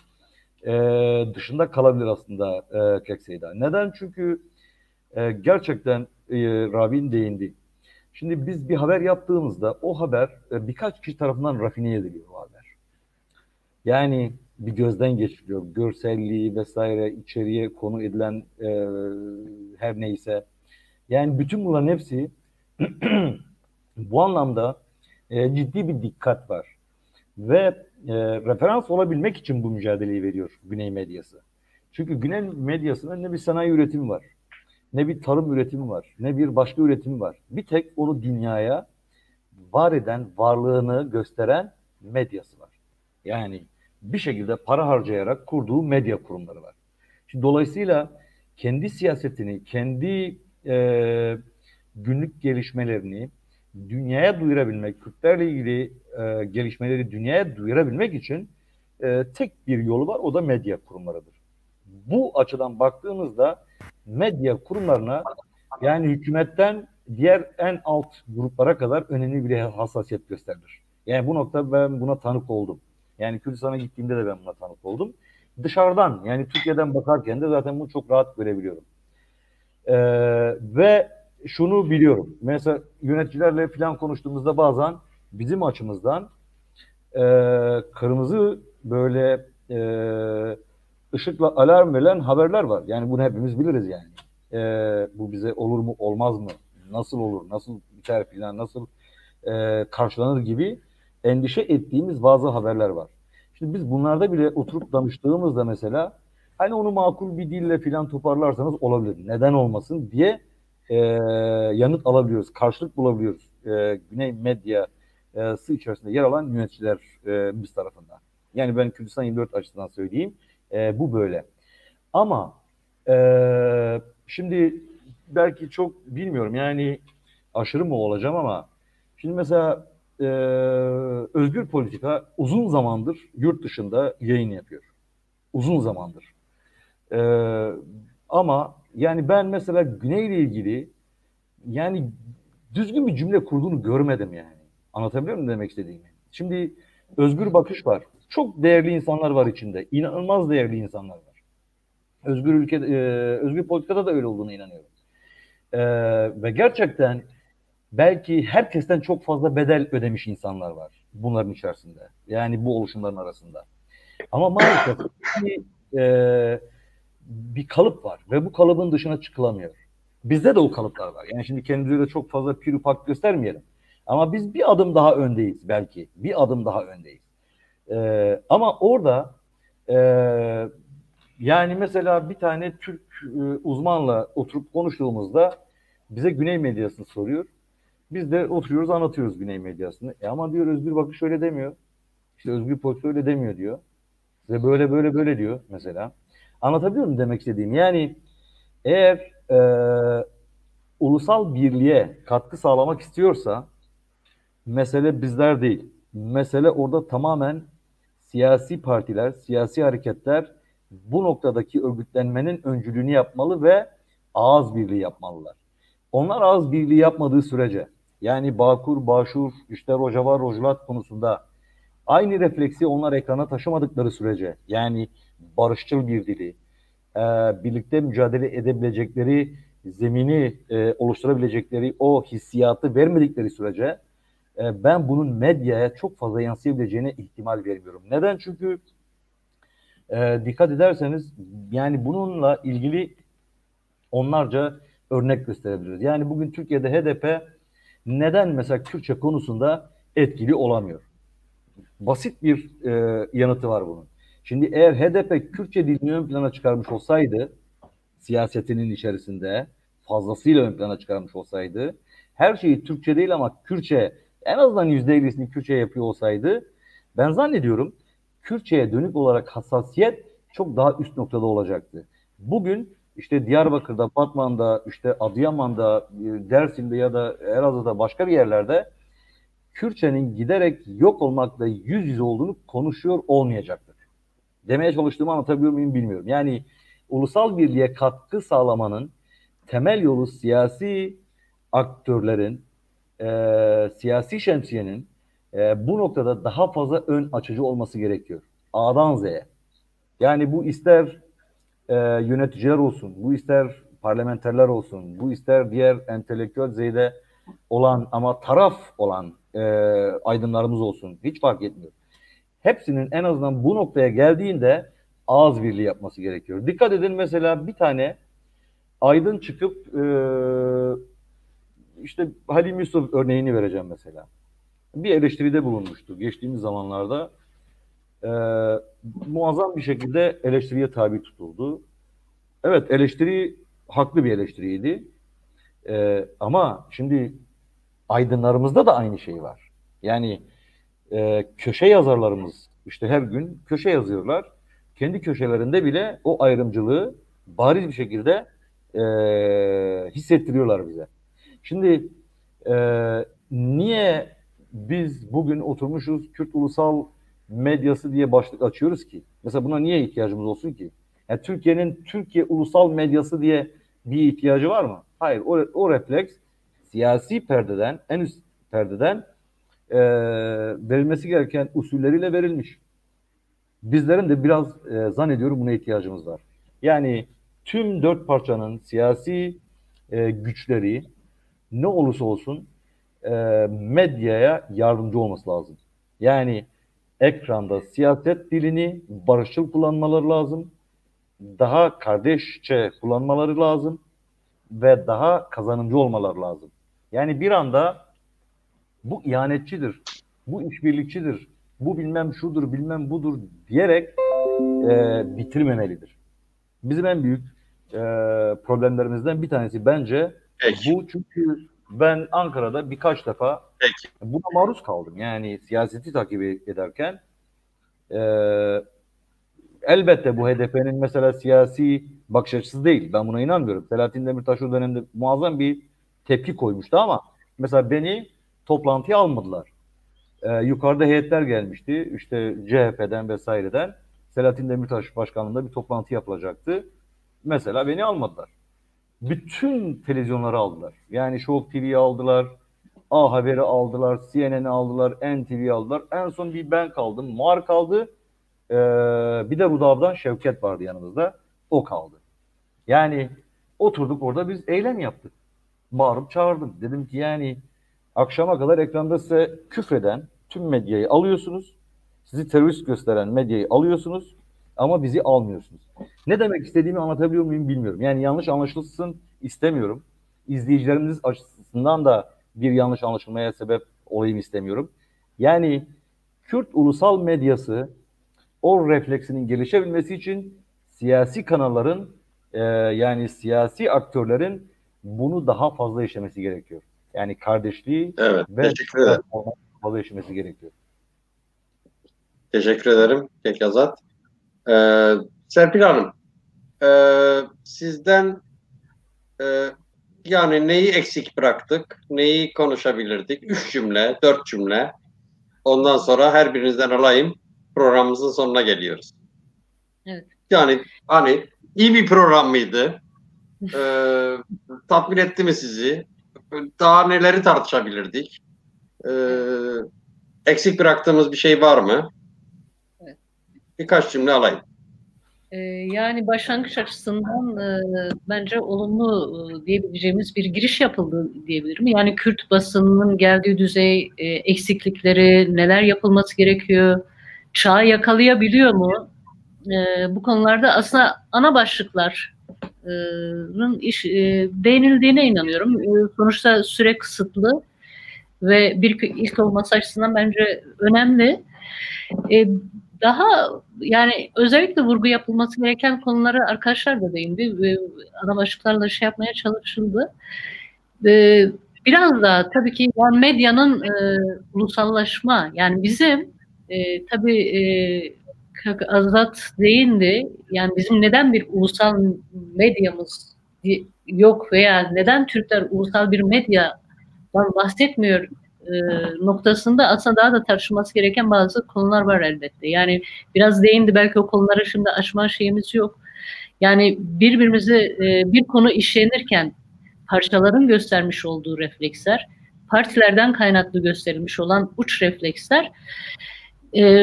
dışında kalabilir aslında Kekseyda. Neden? Çünkü gerçekten Rabin değindi. Şimdi biz bir haber yaptığımızda o haber birkaç kişi tarafından rafine ediliyor o haber. Yani bir gözden geçiriyor. Görselliği vesaire, içeriye konu edilen her neyse. Yani bütün bunların hepsi bu anlamda ciddi bir dikkat var. Ve referans olabilmek için bu mücadeleyi veriyor Güney medyası. Çünkü Güney medyasının ne bir sanayi üretimi var, ne bir tarım üretimi var, ne bir başka üretimi var. Bir tek onu dünyaya var eden, varlığını gösteren medyası var. Yani bir şekilde para harcayarak kurduğu medya kurumları var. Şimdi dolayısıyla kendi siyasetini, kendi günlük gelişmelerini dünyaya duyurabilmek, Kürtlerle ilgili gelişmeleri dünyaya duyurabilmek için tek bir yolu var, o da medya kurumlarıdır. Bu açıdan baktığımızda medya kurumlarına yani hükümetten diğer en alt gruplara kadar önemli bir hassasiyet gösterilir. Yani bu nokta ben buna tanık oldum. Yani Kürdistan'a gittiğimde de ben buna tanık oldum. Dışarıdan yani Türkiye'den bakarken de zaten bunu çok rahat görebiliyorum. Ve şunu biliyorum. Mesela yöneticilerle falan konuştuğumuzda bazen bizim açımızdan kırmızı böyle ışıkla alarm veren haberler var. Yani bunu hepimiz biliriz yani. Bu bize olur mu olmaz mı? Nasıl olur? Nasıl biter filan? Nasıl karşılanır gibi endişe ettiğimiz bazı haberler var. Şimdi biz bunlarda bile oturup danıştığımızda mesela hani onu makul bir dille filan toparlarsanız olabilir. Neden olmasın diye yanıt alabiliyoruz. Karşılık bulabiliyoruz. Güney medyası içerisinde yer alan yöneticilerimiz tarafından. Yani ben Kürdistan 24 açısından söyleyeyim. Bu böyle. Ama şimdi belki çok bilmiyorum yani aşırı mı olacağım ama şimdi mesela Özgür Politika uzun zamandır yurt dışında yayın yapıyor. Uzun zamandır. Ama yani ben mesela Güney ile ilgili yani düzgün bir cümle kurduğunu görmedim yani. Anlatabiliyor muyum demek istediğimi? Şimdi Özgür Bakış var. Çok değerli insanlar var içinde. İnanılmaz değerli insanlar var. Özgür Politika'da da öyle olduğunu inanıyorum. Ve gerçekten belki herkesten çok fazla bedel ödemiş insanlar var bunların içerisinde. Yani bu oluşumların arasında. Ama maalesef bir kalıp var ve bu kalıbın dışına çıkılamıyor. Bizde de o kalıplar var. Yani şimdi kendimize de çok fazla pürüpak göstermeyelim. Ama biz bir adım daha öndeyiz belki. Bir adım daha öndeyiz. Ama orada yani mesela bir tane Türk uzmanla oturup konuştuğumuzda bize Güney medyasını soruyor. Biz de oturuyoruz anlatıyoruz Güney medyasını. Ama diyor Özgür Bakış öyle demiyor. İşte Özgür Politika öyle demiyor diyor. Size böyle böyle böyle diyor mesela. Anlatabiliyor muyum demek istediğim? Yani eğer ulusal birliğe katkı sağlamak istiyorsa mesele bizler değil. Mesele orada tamamen siyasi partiler, siyasi hareketler bu noktadaki örgütlenmenin öncülüğünü yapmalı ve ağız birliği yapmalılar. Onlar ağız birliği yapmadığı sürece yani Bağkur, Bağşur, işte Rojava, Rojlat konusunda aynı refleksi onlar ekrana taşımadıkları sürece yani barışçıl bir dili, birlikte mücadele edebilecekleri zemini oluşturabilecekleri o hissiyatı vermedikleri sürece ben bunun medyaya çok fazla yansıyabileceğine ihtimal vermiyorum. Neden? Çünkü dikkat ederseniz yani bununla ilgili onlarca örnek gösterebiliriz. Yani bugün Türkiye'de HDP neden mesela Kürtçe konusunda etkili olamıyor? Basit bir yanıtı var bunun. Şimdi eğer HDP Kürtçe dilini ön plana çıkarmış olsaydı, siyasetinin içerisinde fazlasıyla ön plana çıkarmış olsaydı, her şeyi Türkçe değil ama Kürtçe, en azından %50'sini Kürtçe yapıyor olsaydı, ben zannediyorum Kürtçe'ye dönük olarak hassasiyet çok daha üst noktada olacaktı. Bugün işte Diyarbakır'da, Batman'da, işte Adıyaman'da, Dersim'de ya da Elazığ'da başka bir yerlerde Kürtçenin giderek yok olmakla yüz yüze olduğunu konuşuyor olmayacaktır. Demeye çalıştığımı anlatabiliyor muyum bilmiyorum. Yani ulusal birliğe katkı sağlamanın temel yolu siyasi aktörlerin, siyasi şemsiyenin bu noktada daha fazla ön açıcı olması gerekiyor. A'dan Z'ye. Yani bu ister yöneticiler olsun, bu ister parlamenterler olsun, bu ister diğer entelektüel düzeyde olan ama taraf olan aydınlarımız olsun. Hiç fark etmiyor. Hepsinin en azından bu noktaya geldiğinde ağız birliği yapması gerekiyor. Dikkat edin mesela bir tane aydın çıkıp işte Halim Yusuf örneğini vereceğim mesela. Bir eleştiride bulunmuştu geçtiğimiz zamanlarda. Muazzam bir şekilde eleştiriye tabi tutuldu. Evet eleştiri haklı bir eleştiriydi. Ama şimdi aydınlarımızda da aynı şey var. Yani köşe yazarlarımız işte her gün köşe yazıyorlar. Kendi köşelerinde bile o ayrımcılığı bariz bir şekilde hissettiriyorlar bize. Şimdi niye biz bugün oturmuşuz Kürt ulusal medyası diye başlık açıyoruz ki? Mesela buna niye ihtiyacımız olsun ki? Yani Türkiye'nin Türkiye ulusal medyası diye bir ihtiyacı var mı? Hayır. O refleks siyasi perdeden, en üst perdeden verilmesi gereken usulleriyle verilmiş. Bizlerin de biraz zannediyorum buna ihtiyacımız var. Yani tüm dört parçanın siyasi, güçleri ne olursa olsun medyaya yardımcı olması lazım. Yani ekranda siyaset dilini barışçıl kullanmaları lazım. Daha kardeşçe kullanmaları lazım ve daha kazanımcı olmaları lazım. Yani bir anda bu ihanetçidir, bu işbirlikçidir, bu bilmem şudur, bilmem budur diyerek bitirmemelidir. Bizim en büyük problemlerimizden bir tanesi bence Peki. bu. Çünkü ben Ankara'da birkaç defa Peki. buna maruz kaldım. Yani siyaseti takip ederken elbette bu HDP'nin mesela siyasi bakış açısı değil. Ben buna inanmıyorum. Selahattin Demirtaş o dönemde muazzam bir tepki koymuştu ama mesela beni toplantıya almadılar. Yukarıda heyetler gelmişti. İşte CHP'den vesaireden. Selahattin Demirtaş başkanlığında bir toplantı yapılacaktı. Mesela beni almadılar. Bütün televizyonları aldılar. Yani Show TV'yi aldılar, A Haber'i aldılar, CNN'i aldılar, NTV'yi aldılar. En son bir ben kaldım, Muar kaldı. Bir de Rudav'dan Şevket vardı yanımızda. O kaldı. Yani oturduk orada biz eylem yaptık. Bağırıp çağırdım. Dedim ki yani akşama kadar ekranda size küfreden tüm medyayı alıyorsunuz. Sizi terörist gösteren medyayı alıyorsunuz ama bizi almıyorsunuz. Ne demek istediğimi anlatabiliyor muyum bilmiyorum. Yani yanlış anlaşılsın istemiyorum. İzleyicilerimiz açısından da bir yanlış anlaşılmaya sebep olayım istemiyorum. Yani Kürt ulusal medyası o refleksinin gelişebilmesi için siyasi kanalların yani siyasi aktörlerin bunu daha fazla işlemesi gerekiyor. Yani kardeşliği Evet. ve Teşekkür ederim. fazla işlemesi gerekiyor. Teşekkür ederim Kekazat. Serpil Hanım, sizden yani neyi eksik bıraktık, neyi konuşabilirdik? 3 cümle, 4 cümle. Ondan sonra her birinizden alayım. Programımızın sonuna geliyoruz. Evet. Yani hani iyi bir program mıydı? Tatmin etti mi sizi? Daha neleri tartışabilirdik? Eksik bıraktığımız bir şey var mı? Evet. Birkaç cümle alayım. Yani başlangıç açısından bence olumlu diyebileceğimiz bir giriş yapıldı diyebilirim. Yani Kürt basınının geldiği düzey, eksiklikleri, neler yapılması gerekiyor, çağı yakalayabiliyor mu? Bu konularda aslında ana başlıkların değinildiğine inanıyorum. Sonuçta süre kısıtlı ve bir ilk olması açısından bence önemli. Daha yani özellikle vurgu yapılması gereken konulara arkadaşlar da değindi. Ana başlıklarla şey yapmaya çalışıldı. Biraz da tabii ki yani medyanın ulusallaşma yani bizim tabii Azat değindi. Yani bizim neden bir ulusal medyamız yok veya neden Türkler ulusal bir medyadan bahsetmiyor noktasında aslında daha da tartışılması gereken bazı konular var elbette. Yani biraz değindi belki o konulara şimdi açma şeyimiz yok. Yani birbirimizi bir konu işlenirken parçaların göstermiş olduğu refleksler, partilerden kaynaklı gösterilmiş olan uç refleksler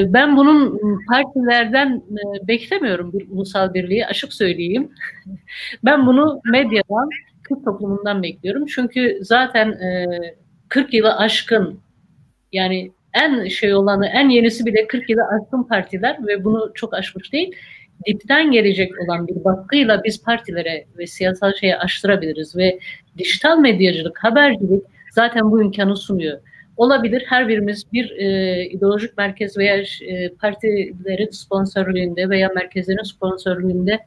ben bunun partilerden beklemiyorum bir ulusal birliği açık söyleyeyim. Ben bunu medyadan, Kürt toplumundan bekliyorum. Çünkü zaten 40 yılı aşkın yani en şey olanı, en yenisi bile 40 yılı aşkın partiler ve bunu çok aşmış değil. Dipten gelecek olan bir baskıyla biz partilere ve siyasal şeye aştırabiliriz ve dijital medyacılık, habercilik zaten bu imkanı sunuyor. Olabilir her birimiz bir ideolojik merkez veya partilerin sponsorluğunda veya merkezlerin sponsorluğunda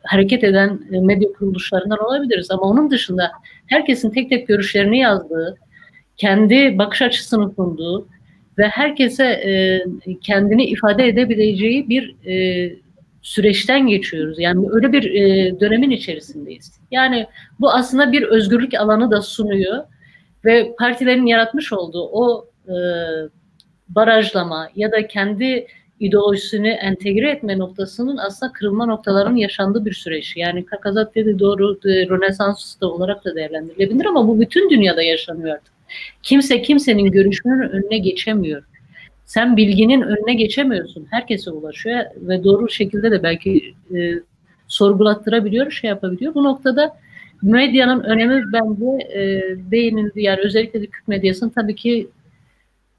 hareket eden medya kuruluşlarından olabiliriz. Ama onun dışında herkesin tek tek görüşlerini yazdığı, kendi bakış açısını sunduğu ve herkese kendini ifade edebileceği bir süreçten geçiyoruz. Yani öyle bir dönemin içerisindeyiz. Yani bu aslında bir özgürlük alanı da sunuyor ve partilerin yaratmış olduğu o barajlama ya da kendi ideolojisini entegre etme noktasının aslında kırılma noktalarının yaşandığı bir süreç. Yani Kakazat dedi doğru, Rönesans da olarak da değerlendirilebilir ama bu bütün dünyada yaşanıyor artık. Kimse kimsenin görüşünün önüne geçemiyor. Sen bilginin önüne geçemiyorsun. Herkese ulaşıyor ve doğru şekilde de belki sorgulattırabiliyor, şey yapabiliyor. Bu noktada medyanın önemi bence değinildi. Yani özellikle de Kürt medyasının tabii ki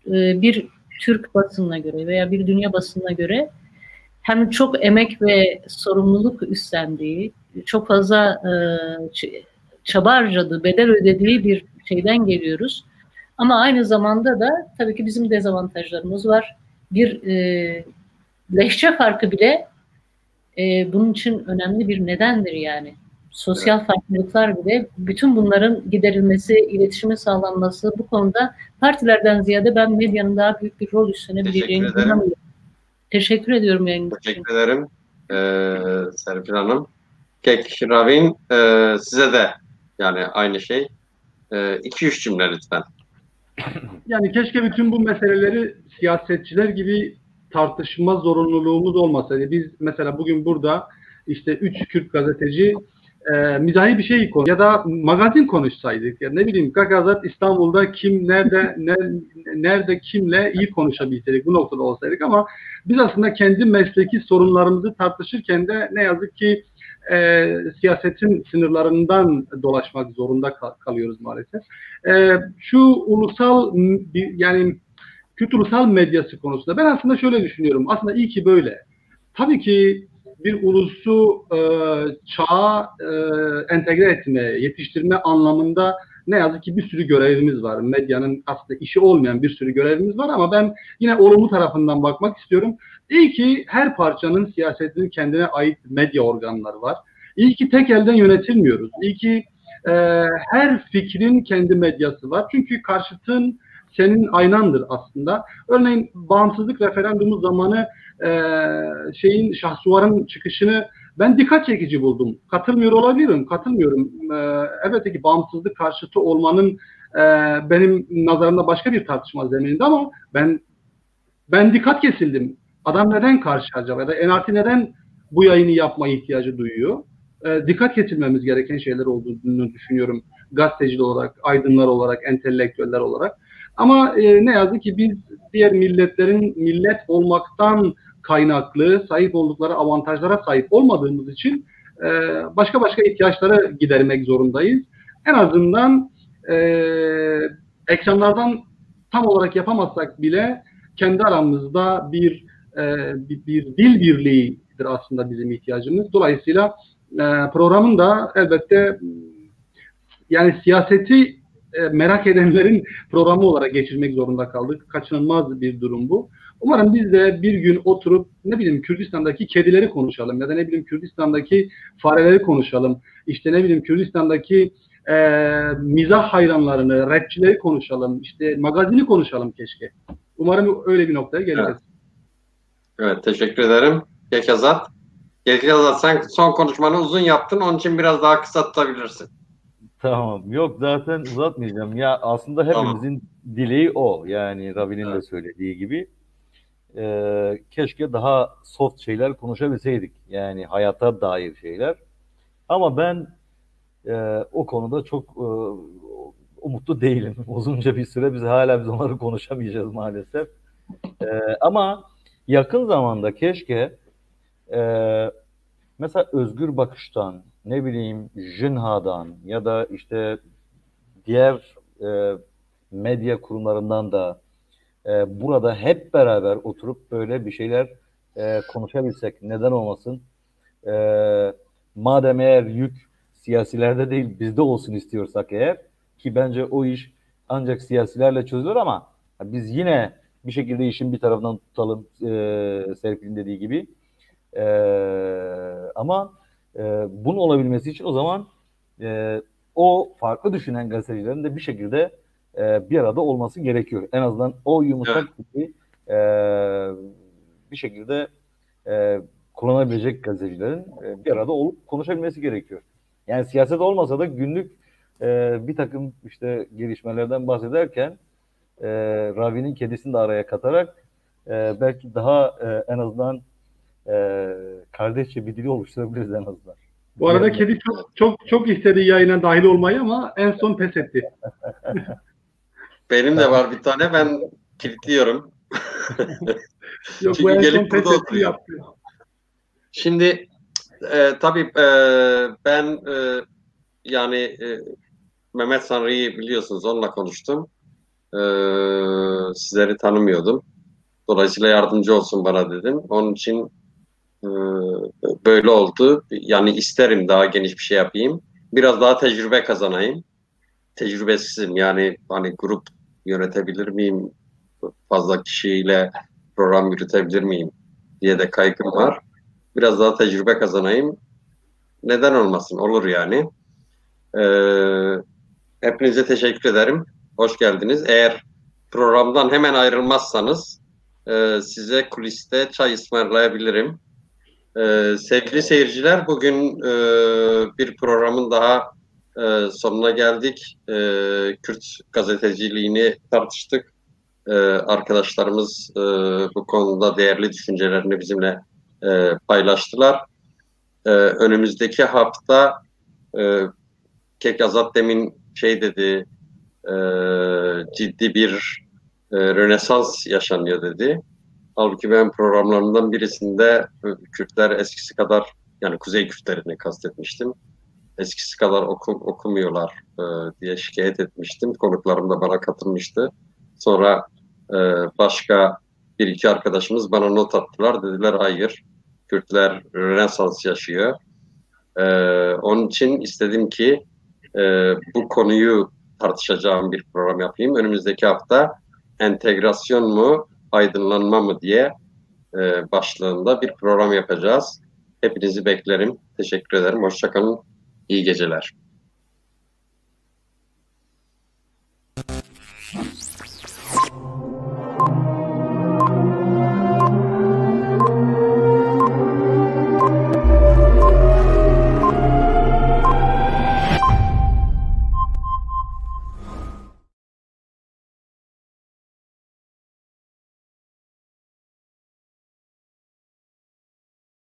bir Türk basınına göre veya bir dünya basınına göre hem çok emek ve sorumluluk üstlendiği, çok fazla çaba harcadığı, bedel ödediği bir şeyden geliyoruz. Ama aynı zamanda da tabii ki bizim dezavantajlarımız var. Bir lehçe farkı bile bunun için önemli bir nedendir yani. Sosyal farklılıklar bile, bütün bunların giderilmesi, iletişimin sağlanması, bu konuda partilerden ziyade ben medyanın daha büyük bir rol üstlenebileceğini inanıyorum. Teşekkür ediyorum yayınınız için. Teşekkür ederim Serpil Hanım. Ravin, size de yani aynı şey. 2-3 cümle lütfen. Yani keşke bütün bu meseleleri siyasetçiler gibi tartışma zorunluluğumuz olmasaydı. Biz mesela bugün burada işte 3 Kürt gazeteci mizahi bir şey konu ya da magazin konuşsaydık. Ya ne bileyim Gagazat İstanbul'da kim nerede kimle iyi konuşabilseydik, bu noktada olsaydık, ama biz aslında kendi mesleki sorunlarımızı tartışırken de ne yazık ki siyasetin sınırlarından dolaşmak zorunda kalıyoruz maalesef. Şu ulusal yani Kürt ulusal medyası konusunda ben aslında şöyle düşünüyorum. Aslında iyi ki böyle. Tabii ki bir ulusu çağa entegre etme, yetiştirme anlamında ne yazık ki bir sürü görevimiz var. Medyanın aslında işi olmayan bir sürü görevimiz var, ama ben yine olumlu tarafından bakmak istiyorum. İyi ki her parçanın, siyasetinin kendine ait medya organları var. İyi ki tek elden yönetilmiyoruz. İyi ki her fikrin kendi medyası var. Çünkü karşıtın senin aynandır aslında. Örneğin bağımsızlık referandumu zamanı Şahsuvar'ın çıkışını ben dikkat çekici buldum. Katılmıyor olabilirim, katılmıyorum. Elbette ki bağımsızlık karşıtı olmanın benim nazarımda başka bir tartışma zemininde, ama ben dikkat kesildim. Adam neden karşı acaba, ya da NRT neden bu yayını yapma ihtiyacı duyuyor? Dikkat kesilmemiz gereken şeyler olduğunu düşünüyorum. Gazeteciler olarak, aydınlar olarak, entelektüeller olarak. Ama ne yazık ki biz diğer milletlerin millet olmaktan kaynaklı sahip oldukları avantajlara sahip olmadığımız için başka ihtiyaçları gidermek zorundayız. En azından ekranlardan tam olarak yapamazsak bile kendi aramızda bir dil birliğidir aslında bizim ihtiyacımız. Dolayısıyla programın da elbette yani siyaseti merak edenlerin programı olarak geçirmek zorunda kaldık. Kaçınılmaz bir durum bu. Umarım biz de bir gün oturup ne bileyim Kürdistan'daki kedileri konuşalım ya da ne bileyim Kürdistan'daki fareleri konuşalım. İşte ne bileyim Kürdistan'daki mizah hayranlarını, rapçileri konuşalım. İşte magazini konuşalım keşke. Umarım öyle bir noktaya geliriz. Evet, teşekkür ederim. Gekazat, sen son konuşmanı uzun yaptın. Onun için biraz daha kısa tutabilirsin. Tamam. Yok, zaten uzatmayacağım. Ya aslında hepimizin dileği o. Yani Ravi'nin de söylediği gibi. Keşke daha soft şeyler konuşabilseydik. Yani hayata dair şeyler. Ama ben o konuda çok umutlu değilim. Uzunca bir süre biz onları konuşamayacağız maalesef. Ama yakın zamanda keşke mesela Özgür Bakış'tan, ne bileyim Jinha'dan ya da işte diğer medya kurumlarından da burada hep beraber oturup böyle bir şeyler konuşabilsek, neden olmasın? Madem eğer yük siyasilerde değil bizde olsun istiyorsak eğer, ki bence o iş ancak siyasilerle çözülür, ama biz yine bir şekilde işin bir tarafından tutalım, Serpil'in dediği gibi. Ama bunun olabilmesi için o zaman o farklı düşünen gazetecilerin de bir şekilde bir arada olması gerekiyor. En azından o yumuşak gibi bir şekilde kullanabilecek gazetecilerin bir arada olup konuşabilmesi gerekiyor. Yani siyaset olmasa da günlük bir takım işte gelişmelerden bahsederken Ravi'nin kedisini de araya katarak belki daha en azından kardeşçe bir dili oluşturabiliriz en azından. Bu arada kedi çok istedi yayına dahil olmayı, ama en son pes etti. Benim de var bir tane, ben kilitliyorum. Yok, çünkü bu gelip burada oturuyor. Şimdi tabii ben yani Mehmet Sanrı'yı biliyorsunuz, onunla konuştum. Sizleri tanımıyordum. Dolayısıyla yardımcı olsun bana dedim. Onun için böyle oldu. Yani isterim daha geniş bir şey yapayım. Biraz daha tecrübe kazanayım. Tecrübesizim, yani hani grup yönetebilir miyim? Fazla kişiyle program yürütebilir miyim diye de kaygım var. Biraz daha tecrübe kazanayım. Neden olmasın? Olur yani. Hepinize teşekkür ederim. Hoş geldiniz. Eğer programdan hemen ayrılmazsanız size kuliste çay ısmarlayabilirim. Sevgili seyirciler, bugün bir programın daha sonuna geldik. Kürt gazeteciliğini tartıştık. Arkadaşlarımız bu konuda değerli düşüncelerini bizimle paylaştılar. Önümüzdeki hafta Kek Azat demin şey dedi, ciddi bir rönesans yaşanıyor dedi. Halbuki ben programlarımdan birisinde Kürtler eskisi kadar, yani Kuzey Kürtlerini kastetmiştim, eskisi kadar okumuyorlar diye şikayet etmiştim. Konuklarım da bana katılmıştı. Sonra başka bir iki arkadaşımız bana not attılar. Dediler hayır, Kürtler Rönesans yaşıyor. Onun için istedim ki bu konuyu tartışacağım bir program yapayım. Önümüzdeki hafta entegrasyon mu, aydınlanma mı diye başlığında bir program yapacağız. Hepinizi beklerim. Teşekkür ederim. Hoşça kalın. İyi geceler.